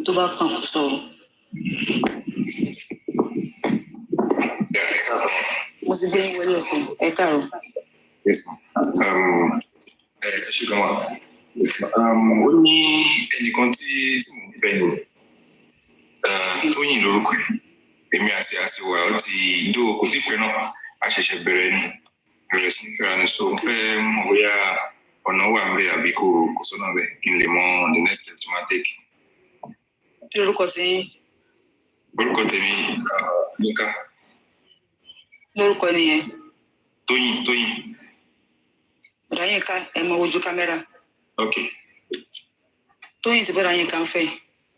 tó bá kàn kó sọ̀rọ̀. mo ti gbé wọlé ọ̀sán ẹ káàárọ̀. ẹ ṣe gan wa ó ní ẹnìkan tí mo fẹ́ ni Tóyìn lórúkọ ẹ̀ èmi àti àtiwà ó ti dó kò tí pẹ́ náà a ṣẹ̀ṣẹ̀ bẹ̀rẹ̀ ni bẹ̀rẹ̀ sí fẹ́ra ni so fẹ́ mọ̀ bóyá ọ̀nà wà ń bẹ àbí kò sọ́nà bẹ̀ kí n lè mọ the next step to ma take. kí lorúkọ sí yín. orúkọ tèmi Yínká. lórúkọ nìyẹn. Tóyìn. bọ̀dá Yínká ẹ mọ ojú kámẹ́rà. ok. Tóyìn tí bọ̀dá Yínká ń fẹ́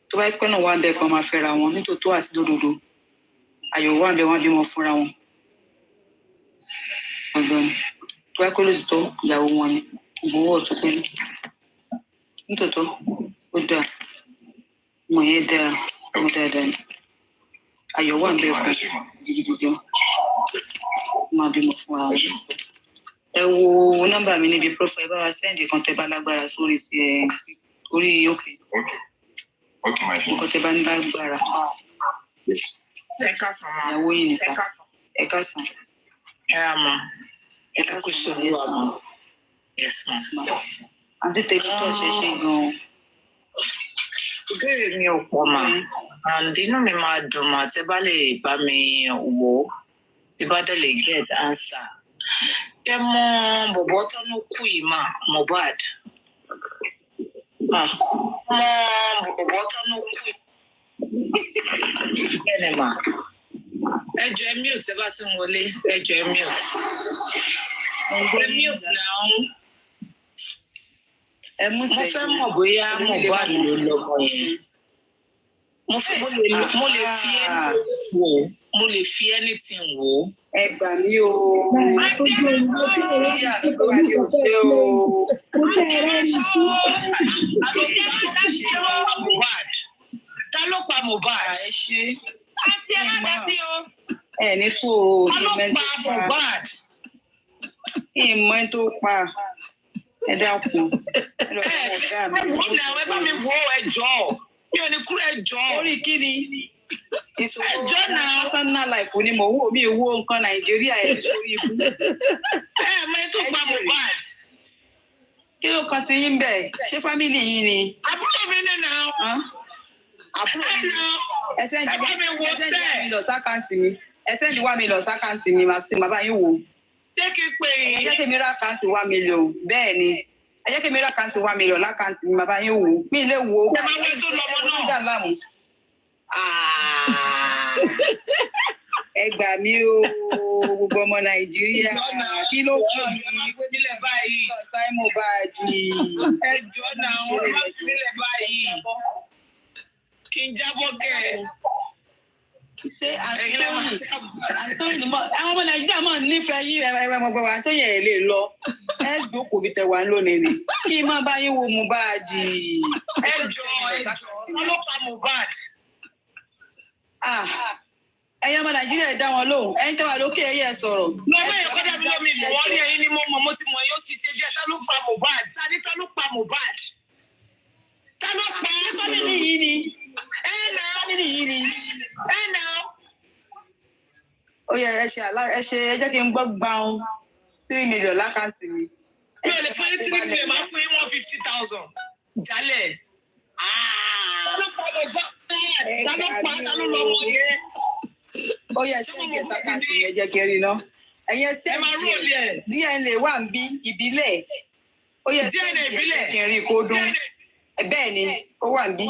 tó bá pẹ́ náà wà ń bẹ kan máa fẹ́ra wọn nítòótọ́ àti dòdòdó àyẹ̀wò wà ń bẹ wọn bímọ fúnra wọn. ọgbọ́n tó bá kọ́ lóṣìṣẹ́ ìyàwó wọn ni ìgbówó ọ̀tún pé nítòótọ́ ó dáa mọ̀ yẹn dáa mọ̀ dáadáa ni àyẹ̀wò wà ń bẹ fún gidigidi máa bímọ fúnra wọn. ẹ wo nọ́mbà mi níbi profile bá wa sẹ́ndì kan tẹ́ bá lágbára sórí orí òkè. Okay, my friend. Nǹkan tẹ́ bá ní lágbára. Ẹ káàsán ma. Ìyàwó yìí ni sá. Ẹ káàsán. Ẹ rà mà. Ẹ káàsán yes ma. Yes ma. Àbí tèmi tó ṣe ṣe gan-an. Ìbéèrè mi ò pọ̀ mà. And inú mi máa dùn mà tẹ́ bá lè bá mi wò ó. Tí bá dẹ̀ lè get answer. Ṣé mọ bọ̀bọ̀ tó ló kú yìí mà Mohbad? Mọ bọ̀bọ̀ tó ló kú yìí. Bẹ́ẹ̀ni mà. Ẹ jọ̀ọ́ ẹ mute tẹ́ bá ti ń wọlé. Ẹ jọ̀ọ́ ẹ mute. Ẹ mute náà. Mo fẹ́ mọ̀ bóyá Mohbad ló lọ́mọ yẹn. Mo lè fi anything wò. Mo lè fi anything wò. Ẹ gbà mí o. Ta ló pa Mohbad? Ẹ ṣe. Àti ẹ má dá sí o. Ẹ ní fún o. Ta ló pa Mohbad? Ìmọ̀ ẹ tó pa. Ẹ dákun. Ẹ bá mi wo ẹjọ́. Mi ò ní kúrò ẹjọ́. Orí kí ni? Ẹjọ́ náà. Personal life ni mo wò mí wo nǹkan Nàìjíríà ẹ̀ sórí ibú. Ẹ tó pa Mohbad. Kí ló kan ti yín bẹ̀? Ṣé fámìlì yín ni? Àbúrò mi ní nà. Àbúrò mi. Ẹ sẹ́ndì wá mi lọ sákàǹtì mi. Ẹ sẹ́ndì wá mi lọ sákàǹtì mi màá sí màá bá yín wò. Jẹ́ kí n pè é. Ẹ jẹ́ kí mi rà káǹtì wá mi lò. Bẹ́ẹ̀ ni. Ẹ jẹ́ kí mi rà káǹtì wá mi lò lákàǹtì mi màá bá yín wò. Mi lè wò ó. Ẹ máa wẹ́ tó lọ́mọ náà. Ẹ gbà mí o gbogbo ọmọ Nàìjíríà kí ló kù ní sílẹ̀ báyìí Simon Badi. Ẹjọ́ náà wọ́n má sílẹ̀ báyìí kí n jábọ́ kẹ́. Ṣé Àtóyìn mọ àwọn ọmọ Nàìjíríà mọ̀ nífẹ̀ẹ́ yín ẹ̀rọ Àtóyìn ẹ̀ lè lọ ẹ jókòó bí tẹwàá lónìí ni kí n má bá yín wo Mohbad. Ẹjọ́ ọlọ́pàá Mohbad. Ẹ̀yin ọmọ Nàìjíríà dá wọn lóhùn ẹ̀yin tẹ́wà lókè ẹ̀yẹ sọ̀rọ̀. Lọ́wọ́ yẹn kọ́dà bí wọ́n mi mọ̀ wọ́n ní ẹ̀yin ni mo mọ̀ mo ti mọ̀ yóò sì ṣe jẹ́ ta ló pa Mohbad ta ló pa Mohbad ta ló pa fámìlì yìí ni fámìlì yìí ni ó yẹ ẹ jẹ́ kí n gbọ́ gbàùn 3 million lákàntì mi. Mi ò lè fún yín 3 million máa fún yín 150,000 jálẹ̀. Ta ló pa Mohbad ta ló lọ wọ́n yẹn. Ó yẹ ṣé ìgbésà káàtì yẹn jẹ́ kí ẹ rí iná ẹ̀yẹn ṣe DNA wà ń bí ìbílẹ̀ ó yẹ DNA ìbílẹ̀ kí n rí kó dún bẹ́ẹ̀ ni ó wà ń bí.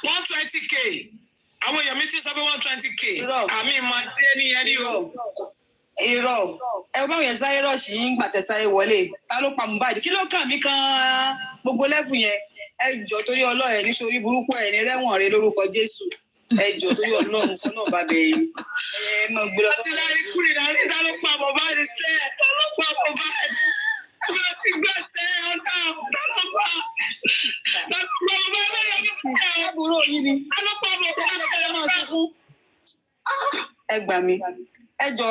120k àwọn èèyàn mi ti sọ pé 120k àmì máa ti ẹni yẹn ní o. irọ́ ẹ báwo yẹn sáré rọ̀ọ̀ṣì ń gbàtẹ́ sáré wọlé ta ló pa Mohbad kí ló kàn mí kan gbogbo lẹ́fù yẹn ẹ jọ torí ọlọ́ọ̀ ní sórí burúkú ẹ̀ ní rẹ́wọ̀n rẹ lórúkọ Jésù ẹ jọ torí Ọlọ́run fún náà bá bẹ̀rẹ̀ yìí ẹ mọ̀ gbé lọ. ọtí lárí kúrì lárí ta ló pa Mohbad sẹ́ ta ló pa Mohbad ọmọ ti gbọ́ sẹ́ ọ̀tá ta ló pa Mohbad lẹ́yìn ọdún sẹ́ àbúrò yìí ni ta ló pa Mohbad. ẹ gbà mí ẹ jọ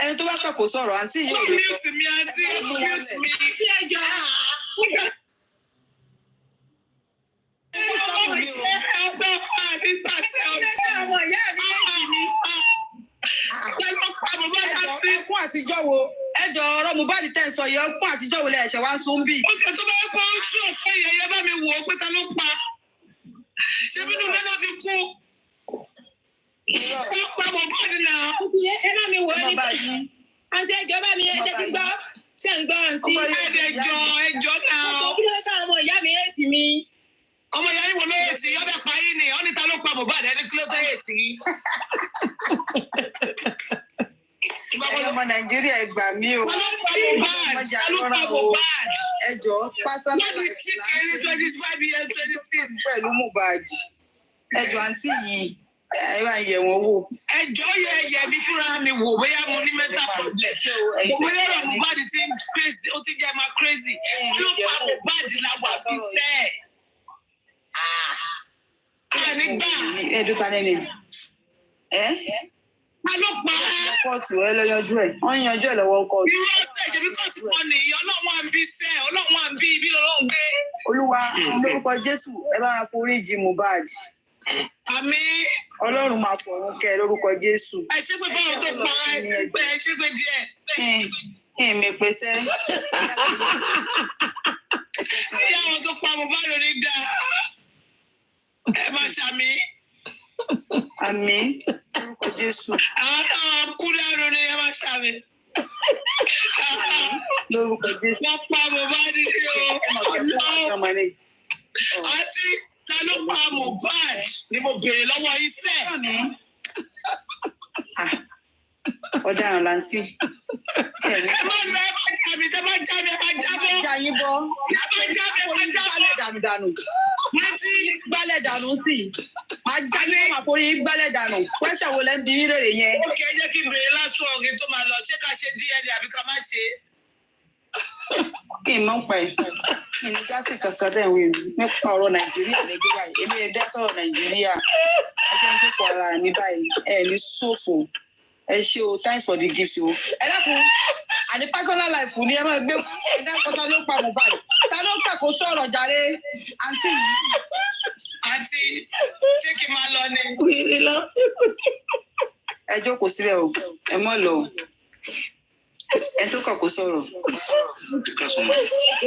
ẹni tó bá fẹ́ kó sọ̀rọ̀ àǹtí yìí ò lè sọ. mute mi àǹtí mute mi. Ẹkún àtijọ́ wo ẹjọ́ ọ̀rọ̀ Mohbad tẹ̀ ń sọ yìí ẹkún àtijọ́ wo lẹ ẹ̀ṣẹ̀ wá ń sún bí. Ó kẹ́ tó bá kọ́ ṣú ọ̀fẹ́ yẹyẹ bá mi wò ó pé ta ló pa. Ṣé bínú lẹ́nu ti kú? Ta ló pa Mohbad náà? Ẹ má mi wò ó ní báyìí. Àǹtí ẹjọ́ bá mi ẹjẹ́ ti gbọ́. Ṣé ń gbọ́ àǹtí? Ẹjọ́ náà. Kí ló ká ọmọ ìyá mi ètì mi? Ọmọ ìyá yín wo ló yẹ sí? Ọbẹ̀ pa yín ni, ọ́ ní ta ló pa Mohbad ẹni kí ló tó yẹ sí? Ọmọ Nàìjíríà ẹ gbà mí o. Ta ló pa Mohbad? Ẹjọ́ pásánà wọ́n ti tí kéré 25 years 26. pẹ̀lú Mohbad. Ẹjọ́ àǹtí yìí ẹ bá ń yẹ̀ wọ́n wò. Ẹjọ́ yẹ mi fúnra mi wò bóyá mo ní mental problem. Bóyá ọ̀rọ̀ Mohbad ti ń crazy, ó ti jẹ́ máa crazy. Ló pa Mohbad làwọn àfi fẹ́. Nígbà. Ẹ̀dùn ta lẹ́nu. Ta ló pa á? Kóòtù ẹ lọ yanjú ẹ̀. Wọ́n yanjú ẹ̀ lọ́wọ́ kóòtù. Irú ọ̀sẹ̀ ṣe bí kóòtù kan nìyí, ọlọ́run à ń bí sẹ́, ọlọ́run à ń bí ibi ọlọ́run gbé. Olúwa lórúkọ Jésù ẹ bá wa foríjì Mohbad. Àmín. Ọlọ́run máa fọ̀run kẹ́ lórúkọ Jésù. Ẹ ṣé pé báwo tó pa ẹ ṣé pé díẹ̀. Èmi pèsè. Ìyá àwọn tó pa Mohbad ló ní dáa. Ẹ máa ṣàmì. Àmín lórúkọ Jésù. Àwọn kú dáró ni ẹ máa ṣàmì. Lórúkọ Jésù. Wọ́n pa Mohbad ní o. Àti ta ló pa Mohbad ni mo béèrè lọ́wọ́ iṣẹ́. Ọ̀daràn là ń sí. Ẹ má lọ ẹ má jábí ẹ má jábí ẹ má jábọ́. Ẹ má jábọ́. Ẹ má jábí ẹ má jábọ́. Dànù. Wọ́n ti gbálẹ̀ dànù sí i. Máa jáde máa máa forí gbálẹ̀ dànù. Pẹ́ṣẹ̀ wo lẹ́ ń bi rèrè yẹn? Ó kẹ́ jẹ́ kí n béèrè lásán ọ̀gẹ̀ tó máa lọ. Ṣé ká ṣe DNA àbí ká má ṣe? Kí n mọ̀ pẹ̀. Kí n dá sí kankan tẹ̀ wí nípa ọ̀rọ̀ Nàìjíríà lẹ́gbẹ́ báyìí. Èmi ẹ̀ dá sọ̀rọ̀ Nàìjíríà. Ẹ jẹ́ ń dúpọ̀ ara mi báyìí. Ẹ ní ṣòfò. Ẹ ṣé o, thanks for the gift o. Ẹ dákun, àní personal life ni ẹ máa gbé fún. Ẹ dákun ta ló pa Mohbad? Ta ló kàkóso ọ̀rọ̀ jàre? Àǹtí yìí. Àǹtí, ṣé kí n máa lọ ni? Wèrè lọ. Ẹ jókòó síbẹ̀ o, ẹ mọ̀ lọ. Ẹ tó kàn kó sọ̀rọ̀.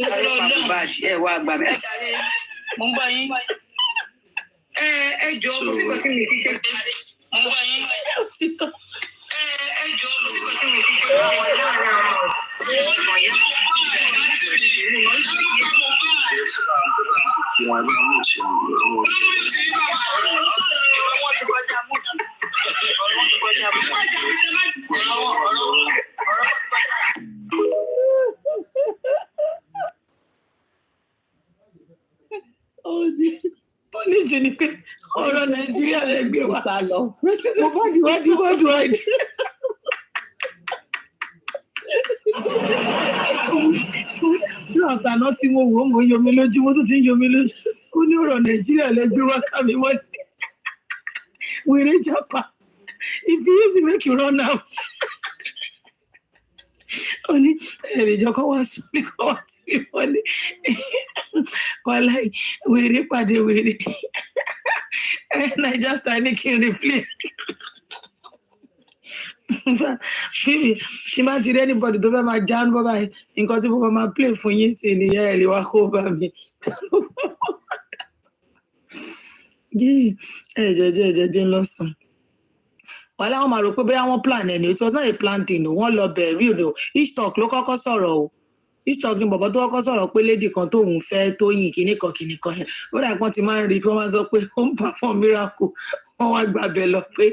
Ta ló pa Mohbad? Ẹ wá àgbà mi. Ẹ jàre, mo ń gbọ́ yín. Ẹ jọ mo sì kọ́ sí mi kí ṣe parí. Mo ń gbọ́ yín. Ẹ jọ mo sì kọ́ sí mi kí ṣe Ó ní jù ní pé ọ̀rọ̀ Nàìjíríà lè gbé wa. Wádìí. Ní ọ̀tàná tí mo wò ó mo yomi lójú, mo tún ti ń yomi lójú. Ó ní ọ̀rọ̀ Nàìjíríà lè gbé wa ká mi wọ́n. Wèrè japa. If you use it, make you run now. Ó ní ẹ̀rẹ̀jọ kan wá sí mi kan wá sí mi wọ́n ní. Wàláì wèrè pàdé wèrè. Naija star ní kí n replay. Fíìmì tí máa ti rí anybody tó fẹ́ máa já ń bọ́ báyìí nǹkan tí mo máa play fún yín sí nìyẹn ẹ̀ lè wá kó bá mi. Ẹ̀jẹ̀jẹ̀ lọ́sàn. Wàhálà wọn máa rò pé bóyá wọ́n plan ẹni, it was not a plan thing o, wọ́n lọ bẹ̀rẹ̀ o. Each talk ló kọ́kọ́ sọ̀rọ̀ o. Each talk ni bọ̀bọ̀ tó kọ́kọ́ sọ̀rọ̀ pé lady kan tóun fẹ́ Tóyìn kìnnìkan yẹn. Ó dà pọ́n ti máa ń rí kí wọ́n máa sọ pé ó ń perform miracle. Wọ́n wá gbàbẹ̀ lọ pé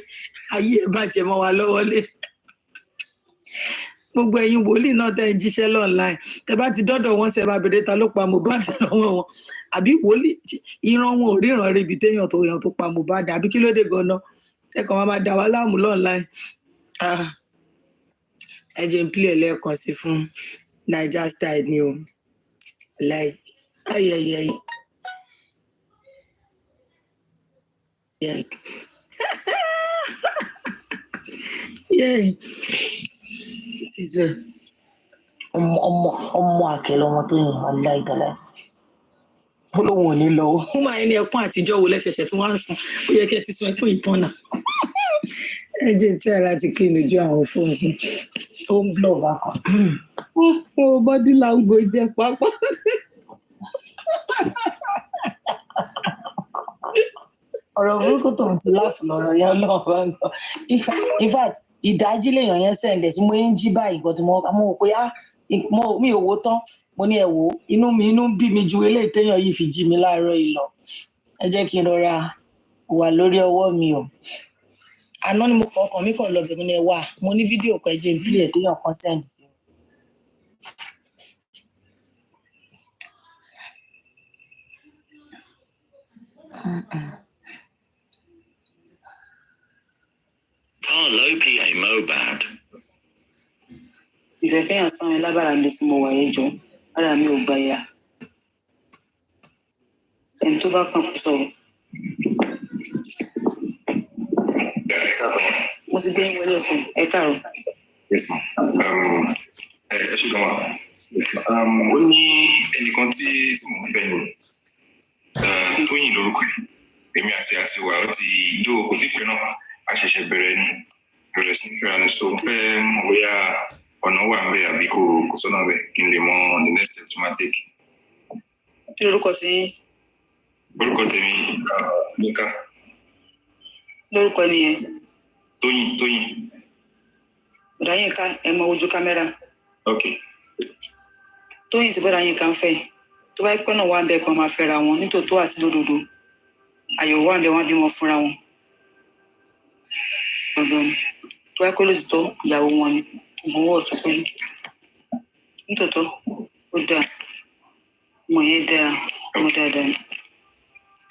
ayé ẹ̀ bàjẹ́ mọ́ wa lọ́wọ́ lé. Gbogbo ẹ̀yin wòlíì náà tẹ́ ń jíṣẹ́ online. Tẹ́ bá ti dọ́dọ̀ wọn ṣe bá bèrè ta ló pa Mohbad lọ́wọ́ wọn. Àbí wòlíì ìran wọn ò ríran rí ibi téèyàn tó pa Mohbad àbí kí ló dé gan-an. Ẹ kàn máa dà wá láàmú online. Ẹ jẹ́ n play ẹlẹ́ẹ̀kan sí fún Naija style ni o. Like ayẹyẹ. Yeah. Ọmọ àkẹlẹ ọmọ tó yìn aláìdálá. Ó lóun ò ní lọ. Ó máa ní ẹkún àtijọ́ wo lẹ́sẹ̀ṣẹ̀ tí wọ́n ń sùn. Ó yẹ kí ẹ ti sun ẹkún ìtàn náà. Ẹ jẹ́ tí ara ti kí ni ju àwọn fóònù sí. Ó ń blọ̀ bákan. Ó body language jẹ́ pápá. Ọ̀rọ̀ burúkú tó ń ti láàfin lọ́rọ̀ yẹn lọ́wọ́ bá ń gbọ́. In fact, ìdájí lèèyàn yẹn sẹ̀ǹdẹ̀ tí mo ń jí báyìí nǹkan tí mo wò pé mi ò wò tán. Mo ní ẹ wò inú ń bí mi ju eléyìí téèyàn yìí fi jí mi láàárọ̀ yìí lọ. Ẹ jẹ́ kí n rọra wà lórí ọwọ́ mi o. Àná ni mo ọkàn mi kàn lọ bẹ̀rẹ̀ ní ẹ wà. Mo ní fídíò kan ẹjẹ́ ìbílẹ̀ téèyàn kan sẹ́ǹdì sí. Lopi a Mobad. Ìfẹ́ kẹ́yàn sán mi lábára mi tí mo wà yẹn jọ. Ara mi ò gbà yà. Ẹni tó bá kàn kó sọ̀rọ̀. Mo ti gbé wọlé ọ̀sán. Ẹ káàárọ̀. Ẹ ṣe gan wa. Ó ní ẹnìkan tí mo fẹ́ ni Tóyìn lórúkọ ẹ̀. Èmi àti wa ó ti dó kò tí pẹ́ náà. A ṣẹ̀ṣẹ̀ bẹ̀rẹ̀ sí fẹ́ra ní so fẹ́ mọ̀ bóyá ọ̀nà wà ń bẹ̀ àbí kò sọ́nà bẹ̀ kí n lè mọ the next step to ma take. Kí lorúkọ sí? Orúkọ tèmi Níkà. Lórúkọ nìyẹn? Tóyìn. Bọ̀dá Yínká ẹ mọ ojú kámẹ́rà. Ok. Tóyìn tí bọ̀dá Yínká ń fẹ́. Tó bá pẹ́ náà wà ń bẹ̀ kan máa fẹ́ra wọn nítòótọ́ àti lódodo. Àyẹ̀wò wà ń bẹ̀ wọ́n bímọ fúnra wọn. Tó wáyé kó ló ti tọ́ ìyàwó wọn ni ìgbọ̀nwọ́ ọ̀tún pé nítòótọ́ ó dáa ọmọ yẹn dáa ọmọ dáadáa ni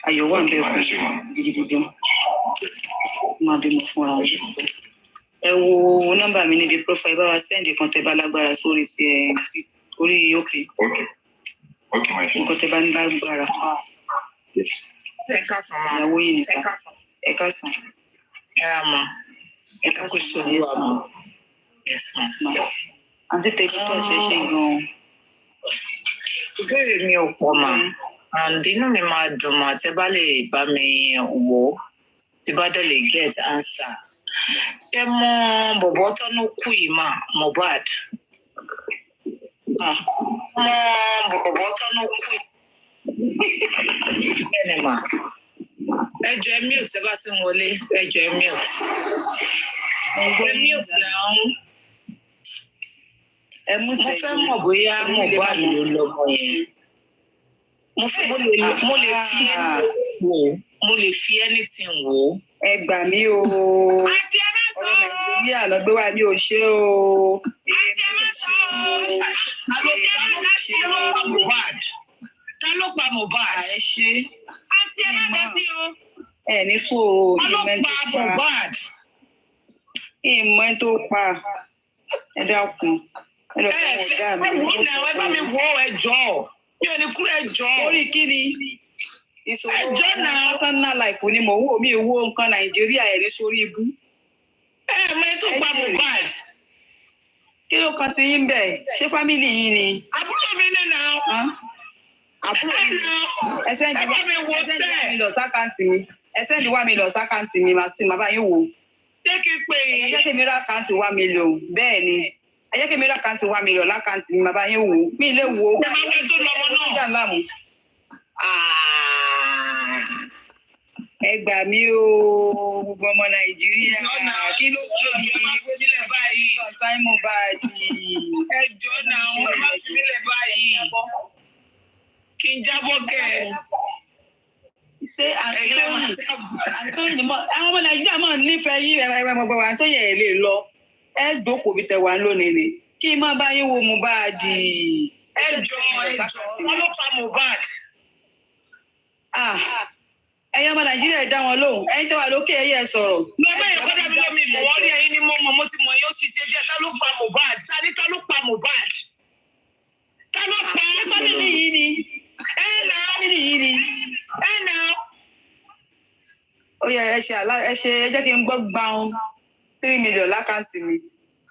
àyẹ̀wò à ń bẹ̀ fún gidigidi gan máa bímọ fúnra wọn. Ẹ wo nọ́mbà mi níbi profile bá wa sẹ́ǹdì kan tẹ́ bá lágbára sórí sí orí òkè nǹkan tẹ́ bá ní lágbára. Ìyàwó yìí ni sá ẹ ká sàn. Ẹ ká sàn yes ma. Yes ma. Àǹtí tèmi tó ṣe gan-an. Ìbéèrè mi ò pọ̀ mà. Inú mi máa dùn mà tẹ́ bá lè bá mi wò ó tí bá dẹ̀ lè get answer. Ẹ mọ bọ̀bọ̀ tọ́nú kú yìí mà Mohbad. Mọ bọ̀bọ̀ tọ́nú kú yìí. Bẹ́ẹ̀ni mà. Ẹjọ́ ẹ mute ẹ bá ti ń wọlé ẹjọ́ ẹ mute. Ẹ mute náà. Mo fẹ́ mọ̀ bóyá Mohbad ló lọ́mọ yẹn. Mo lè fi anything wò. Ẹ gbà mí o. Àti ẹ má sọ o. Nàìjíríà lọ gbé wá mi ò ṣe o. Àti ẹ má sọ o. Ta ló pa Mohbad? Ẹ ṣe. Àti ẹ má dá sí o. Ẹ ní fò o. Ta ló pa Mohbad? Ìmọ̀ ẹ tó pa. Ẹ dákun. Ẹ bá mi wo ẹjọ́. Mi ò ní kúrò ẹjọ́. Orí kí ni? Ìṣòro personal life ni mo wò mí wo nǹkan Nàìjíríà ẹ̀ ní sórí ibú. Mọ ẹ tó pa Mohbad. Kí ló kan sí yín bẹ́ẹ̀? Ṣé fámìlì yín ni? Àbúrò mi ní náà. Àbúrò mi. Ẹ sẹ́ndì wá mi lọ sákàǹtì mi. Ẹ sẹ́ndì wá mi lọ sákàǹtì mi màá bá yín wò. Jẹ́ kí n pè é. Ẹ jẹ́ kí mi rà àkáǹtì wá mi lò. Bẹ́ẹ̀ ni. Ẹ jẹ́ kí mi rà àkáǹtì wá mi lò lákàǹtì mi màá bá yín wò. Mi lè wò. Ẹ máa wẹ́ tó lọ́mọ náà. ẹ gbà mí o gbogbo ọmọ Nàìjíríà kí ló sílẹ̀ báyìí ọ̀sán Mohbad ẹjọ́ náà wọ́n má sílẹ̀ báyìí kí n jábọ́ kẹ̀. ṣé àtúntò ni àwọn ọmọ Nàìjíríà máa ń nífẹ̀ẹ́ yín gbogbo wa tó yẹ lè lọ ẹ jókòó bí tẹwàá lónìí ni kí n má bá yín wo Mohbad. ẹjọ́ ọlọ́pàá Mohbad. ẹ̀yin ọmọ Nàìjíríà dá wọn lóhùn ẹ̀yin tó wà lókè ẹ̀yẹ sọ̀rọ̀. lọ́mọ yẹn kọ́dà bí lómi ìmọ̀wọ́ rí ẹ̀yin ni mo ti mọ̀ yóò ṣiṣẹ́ díẹ̀ tá ló pa Mohbad ta ló pa Mohbad ta ló pa fámìlì yìí ni fámìlì yìí ni ó yẹ ẹ jẹ́ kí n gbọ́ gbàùn 3 million lákàntì mi.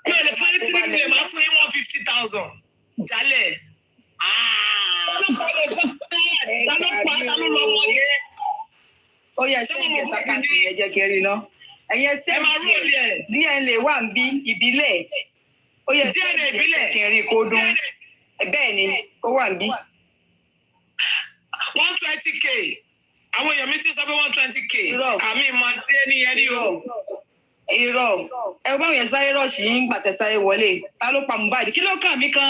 mi ò lè fún yín 3 million máa fún yín 150,000 jálẹ̀. ta ló lọ mọ yẹn. ó yẹ ṣé ìgbẹ́ sákàtì yẹn jẹ́ kí n rí ná. ẹ̀yẹ ṣé DNA wà ń bí ìbílẹ̀. ó yẹ ṣé ìbílẹ̀ kí n rí kó dún. bẹ́ẹ̀ ni ó wà ń bí. 120K àwọn èèyàn mi ti sọ pé 120K àmì ìmọ̀ àti ẹni yẹn ní o. irọ́ ẹ bá yẹn sáré rọ̀ọ̀ṣì yín gbàtẹ́sáré wọlé ta ló pa Mohbad kí ló kàn mí kan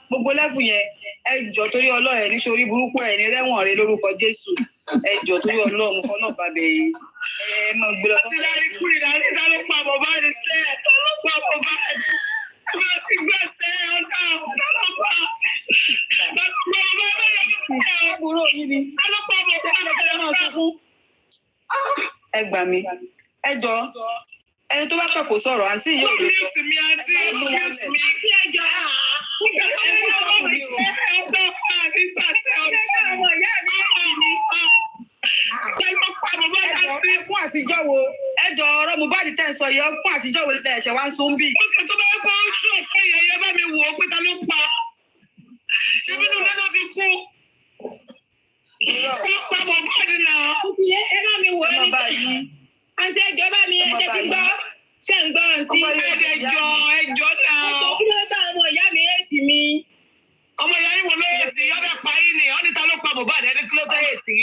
gbogbo lẹ́fù yẹn ẹ jọ torí ọlọ́ọ̀ ní sórí burúkú ẹ̀ ní rẹ́wọ̀n rẹ lórúkọ Jésù ẹ jọ torí ọlọ́ọ̀ fọlọ́ bàbẹ̀ yìí ẹ mọ̀ gbé lọ. ọtí lárí kúrì lárí ta ló pa Mohbad sẹ́ ta ló pa Mohbad wọ́n ti gbé sẹ́ ọ̀tá ta ló pa ẹ gbà mí ẹ jọ ẹni tó bá pẹ kó sọ̀rọ̀ àǹtí yóò lè sọ. ẹkún àtijọ́ wo ẹjọ́ ọ̀rọ̀ Mohbad tẹ̀ sọ yẹ ẹkún àtijọ́ wo lẹ ẹ̀ṣẹ̀ wá ń sún bí. ó kẹ́ tó bá kọ́ ṣú ọ̀fẹ́ yẹyẹ bá mi wò ó pé ta ló pa ṣé bínú lẹ́nu ti kú. ó pa Mohbad náà. ẹ bá mi wò ó níta àǹtí ẹjọ́ bá mi ẹjẹ́ ti gbọ́ ṣé ń gbọ́ àǹtí. ẹjọ́ náà. kí ló dá ọmọ ìyá mi ètì mi. ọmọ ìyá yín wo ló ètì ọbẹ̀ pa yín ni ọ́nìta ló pa Mohbad ẹni kí ló dé ètì.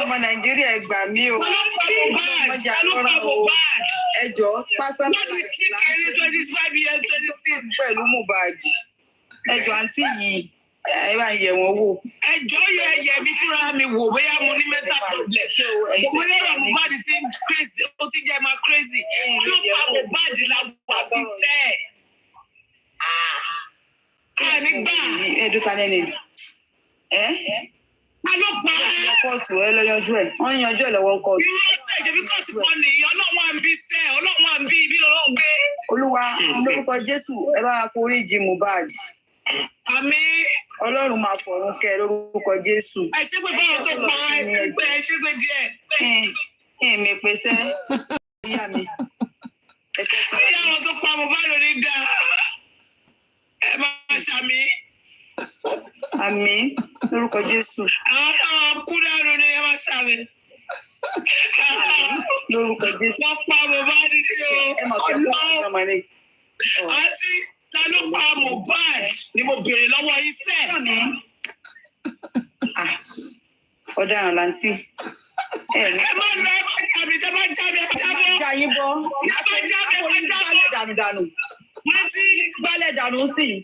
ọmọ Nàìjíríà ẹ gbà mí o. ọjà lọ́rọ̀ o. ẹjọ́ pásánà láti 25 years 26 pẹ̀lú Mohbad. ẹjọ́ àǹtí yìí ẹ bá yẹ̀ wọ́n wò. ẹjọ́ yẹ mi fúnra mi wò bóyá mo ní mental problem. òwe lọ́rọ̀ Mohbad ti ń crazy ó ti jẹ́ máa crazy. ló pa Mohbad la wà fi fẹ́. àní gbà. ẹdùn ta lẹ́nu ta ló pa ẹ́. kóòtù ẹ lọ yanjú ẹ wọ́n yanjú ẹ lọ́wọ́ kóòtù. irú ọ̀sẹ̀ ìṣèbí kóòtù kan nìyí ọlọ́run à ń bí sẹ́ ọlọ́run à ń bí ibi lọ́wọ́ gbé. Olúwa lórúkọ Jésù ẹ bá foríjì Mohbad. Àmín. Ọlọ́run máa fọ̀run kẹ́ lórúkọ Jésù. ẹ ṣe pé báwọn tó pa ẹ ṣe pé díẹ̀. mi pèsè ìyá mi. ìyá wọn tó pa Mohbad ní dáa ẹ máa ṣàmì. Àmín lórúkọ Jésù. àwọn kú dànù ni ẹ máa ṣàmì. lórúkọ Jésù. wọ́n pa Mohbad ní o. ẹ mọ̀ kẹ́ fún ọmọ mi. àti ta ló pa Mohbad ni mo béèrè lọ́wọ́ iṣẹ́. ọ̀daràn láǹtí. ẹ má lọ ẹ má jáde ẹ má jáde ẹ má jábọ́. ẹ má jáde ẹ má jábọ́. dànù. wọ́n ti gbálẹ̀ dànù sí i.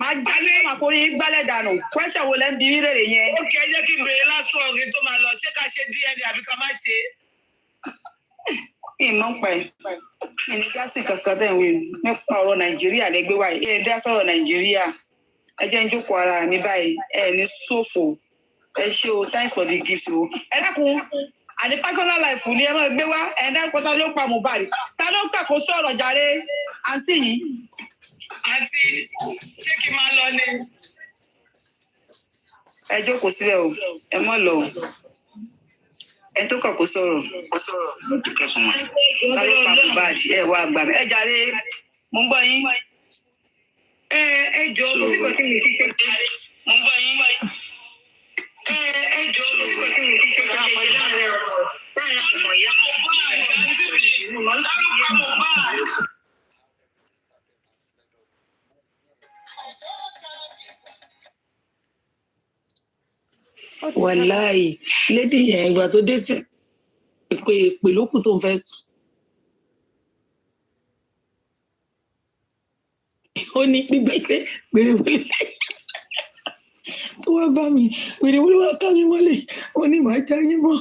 máa jáde máa forí gbálẹ̀ dànù. kwẹ́sẹ̀ wo lẹ́ ń bi rírèrè yẹn. ó kẹ́ ẹ jẹ́ kí n béèrè lásán ọ̀rẹ́ tó máa lọ ṣé ká ṣe DNA àbí ká má ṣe. ìmọ̀ pẹ̀ ẹni gásì kankan tẹ̀ ń wí nípa ọ̀rọ̀ Nàìjíríà lẹ́gbẹ́ wáyé ẹ dá sọ̀rọ̀ Nàìjíríà ẹ jẹ́ ń jókòó ara mi báyìí ẹ ní ṣòfò ẹ ṣe o thanks for the gift o ẹ dákun àní personal life ni ẹ máa gbé wá ẹ dákun ta ló pa Mohbad ta ló kàkó sọ̀rọ̀ jàre àǹtí yìí. àǹtí ṣé kí n máa lọ ni. ẹ jókòó sílẹ̀ o ẹ mọ̀ lọ o ẹ tó kàn kó sọ̀rọ̀. ta ló pa Mohbad ẹ wá gbà mí ẹ jàre mo ń gbọ́ yín. ẹ jọ kó sì kò sí mi fi ṣe jàre mo ń gbọ́ yín. ẹ jọ kó sì kò sí mi fi ṣe jàre láàrin ọmọ ìyá Mohbad. ta ló pa Mohbad. Wàláì, lady yẹn ìgbà tó dé sí pé lókù tó ń fẹ́ sùn. Ó ní gbígbé gbèrè wọlé tó wá bá mi gbèrè wọlé wá ká mi mọ́lẹ̀ ó ní màá já yín bọ́.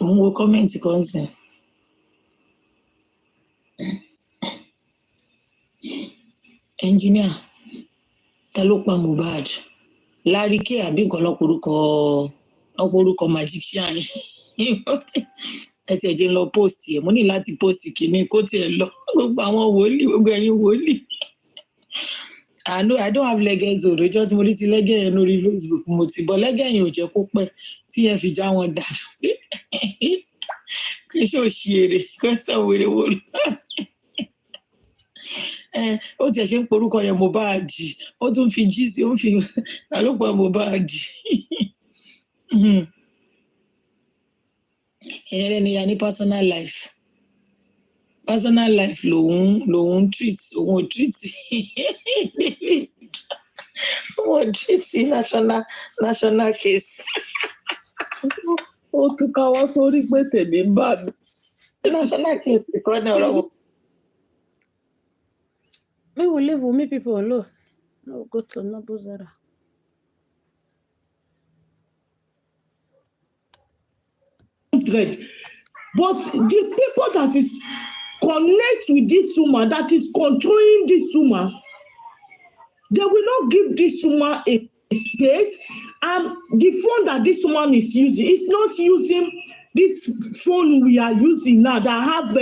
Òun wo kọ́mẹ̀ntì kan sìn. Ẹnjíníà, ta ló pa Mohbad? Larry K àbí nǹkan lọ́pọ̀rúkọ magician ẹ ti ẹ̀jẹ̀ ń lọ post ẹ̀ mo ní láti post kìíní kó tiẹ̀ lọ gbogbo àwọn wòlíì gbogbo ẹ̀yin wòlíì. I don't have leggings o lójọ́ tí mo rí ti lẹ́gẹ̀ yẹn lórí Facebook mo ti bọ́ lẹ́gẹ̀ yẹn ò jẹ́ kó pẹ́ tí yẹn fi já wọn dànù kí ṣe òṣèré kí ṣe òwèrè wò lọ. Ó tiẹ̀ ṣe ń porúkọ yẹn Mohbad ó tún fi jí sí ó ń fi àlòpọ̀ Mohbad. Ẹ̀yẹ́ lẹ́ni ya ní personal life lòun treat òun ò treat òun ò treat national case. Ó tún ká wá sórí pé tèmi ń bà mí. National case kọ́ ní ọ̀rọ̀ wọn. Me will leave Wummi people alone. No go to Nobuzara. But the people that is connect with this woman, that is controlling this woman, they will not give this woman a space. And the phone that this woman is using is not using this phone we are using now that have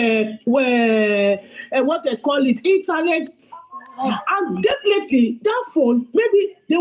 what they call it, internet. And definitely that phone, maybe they will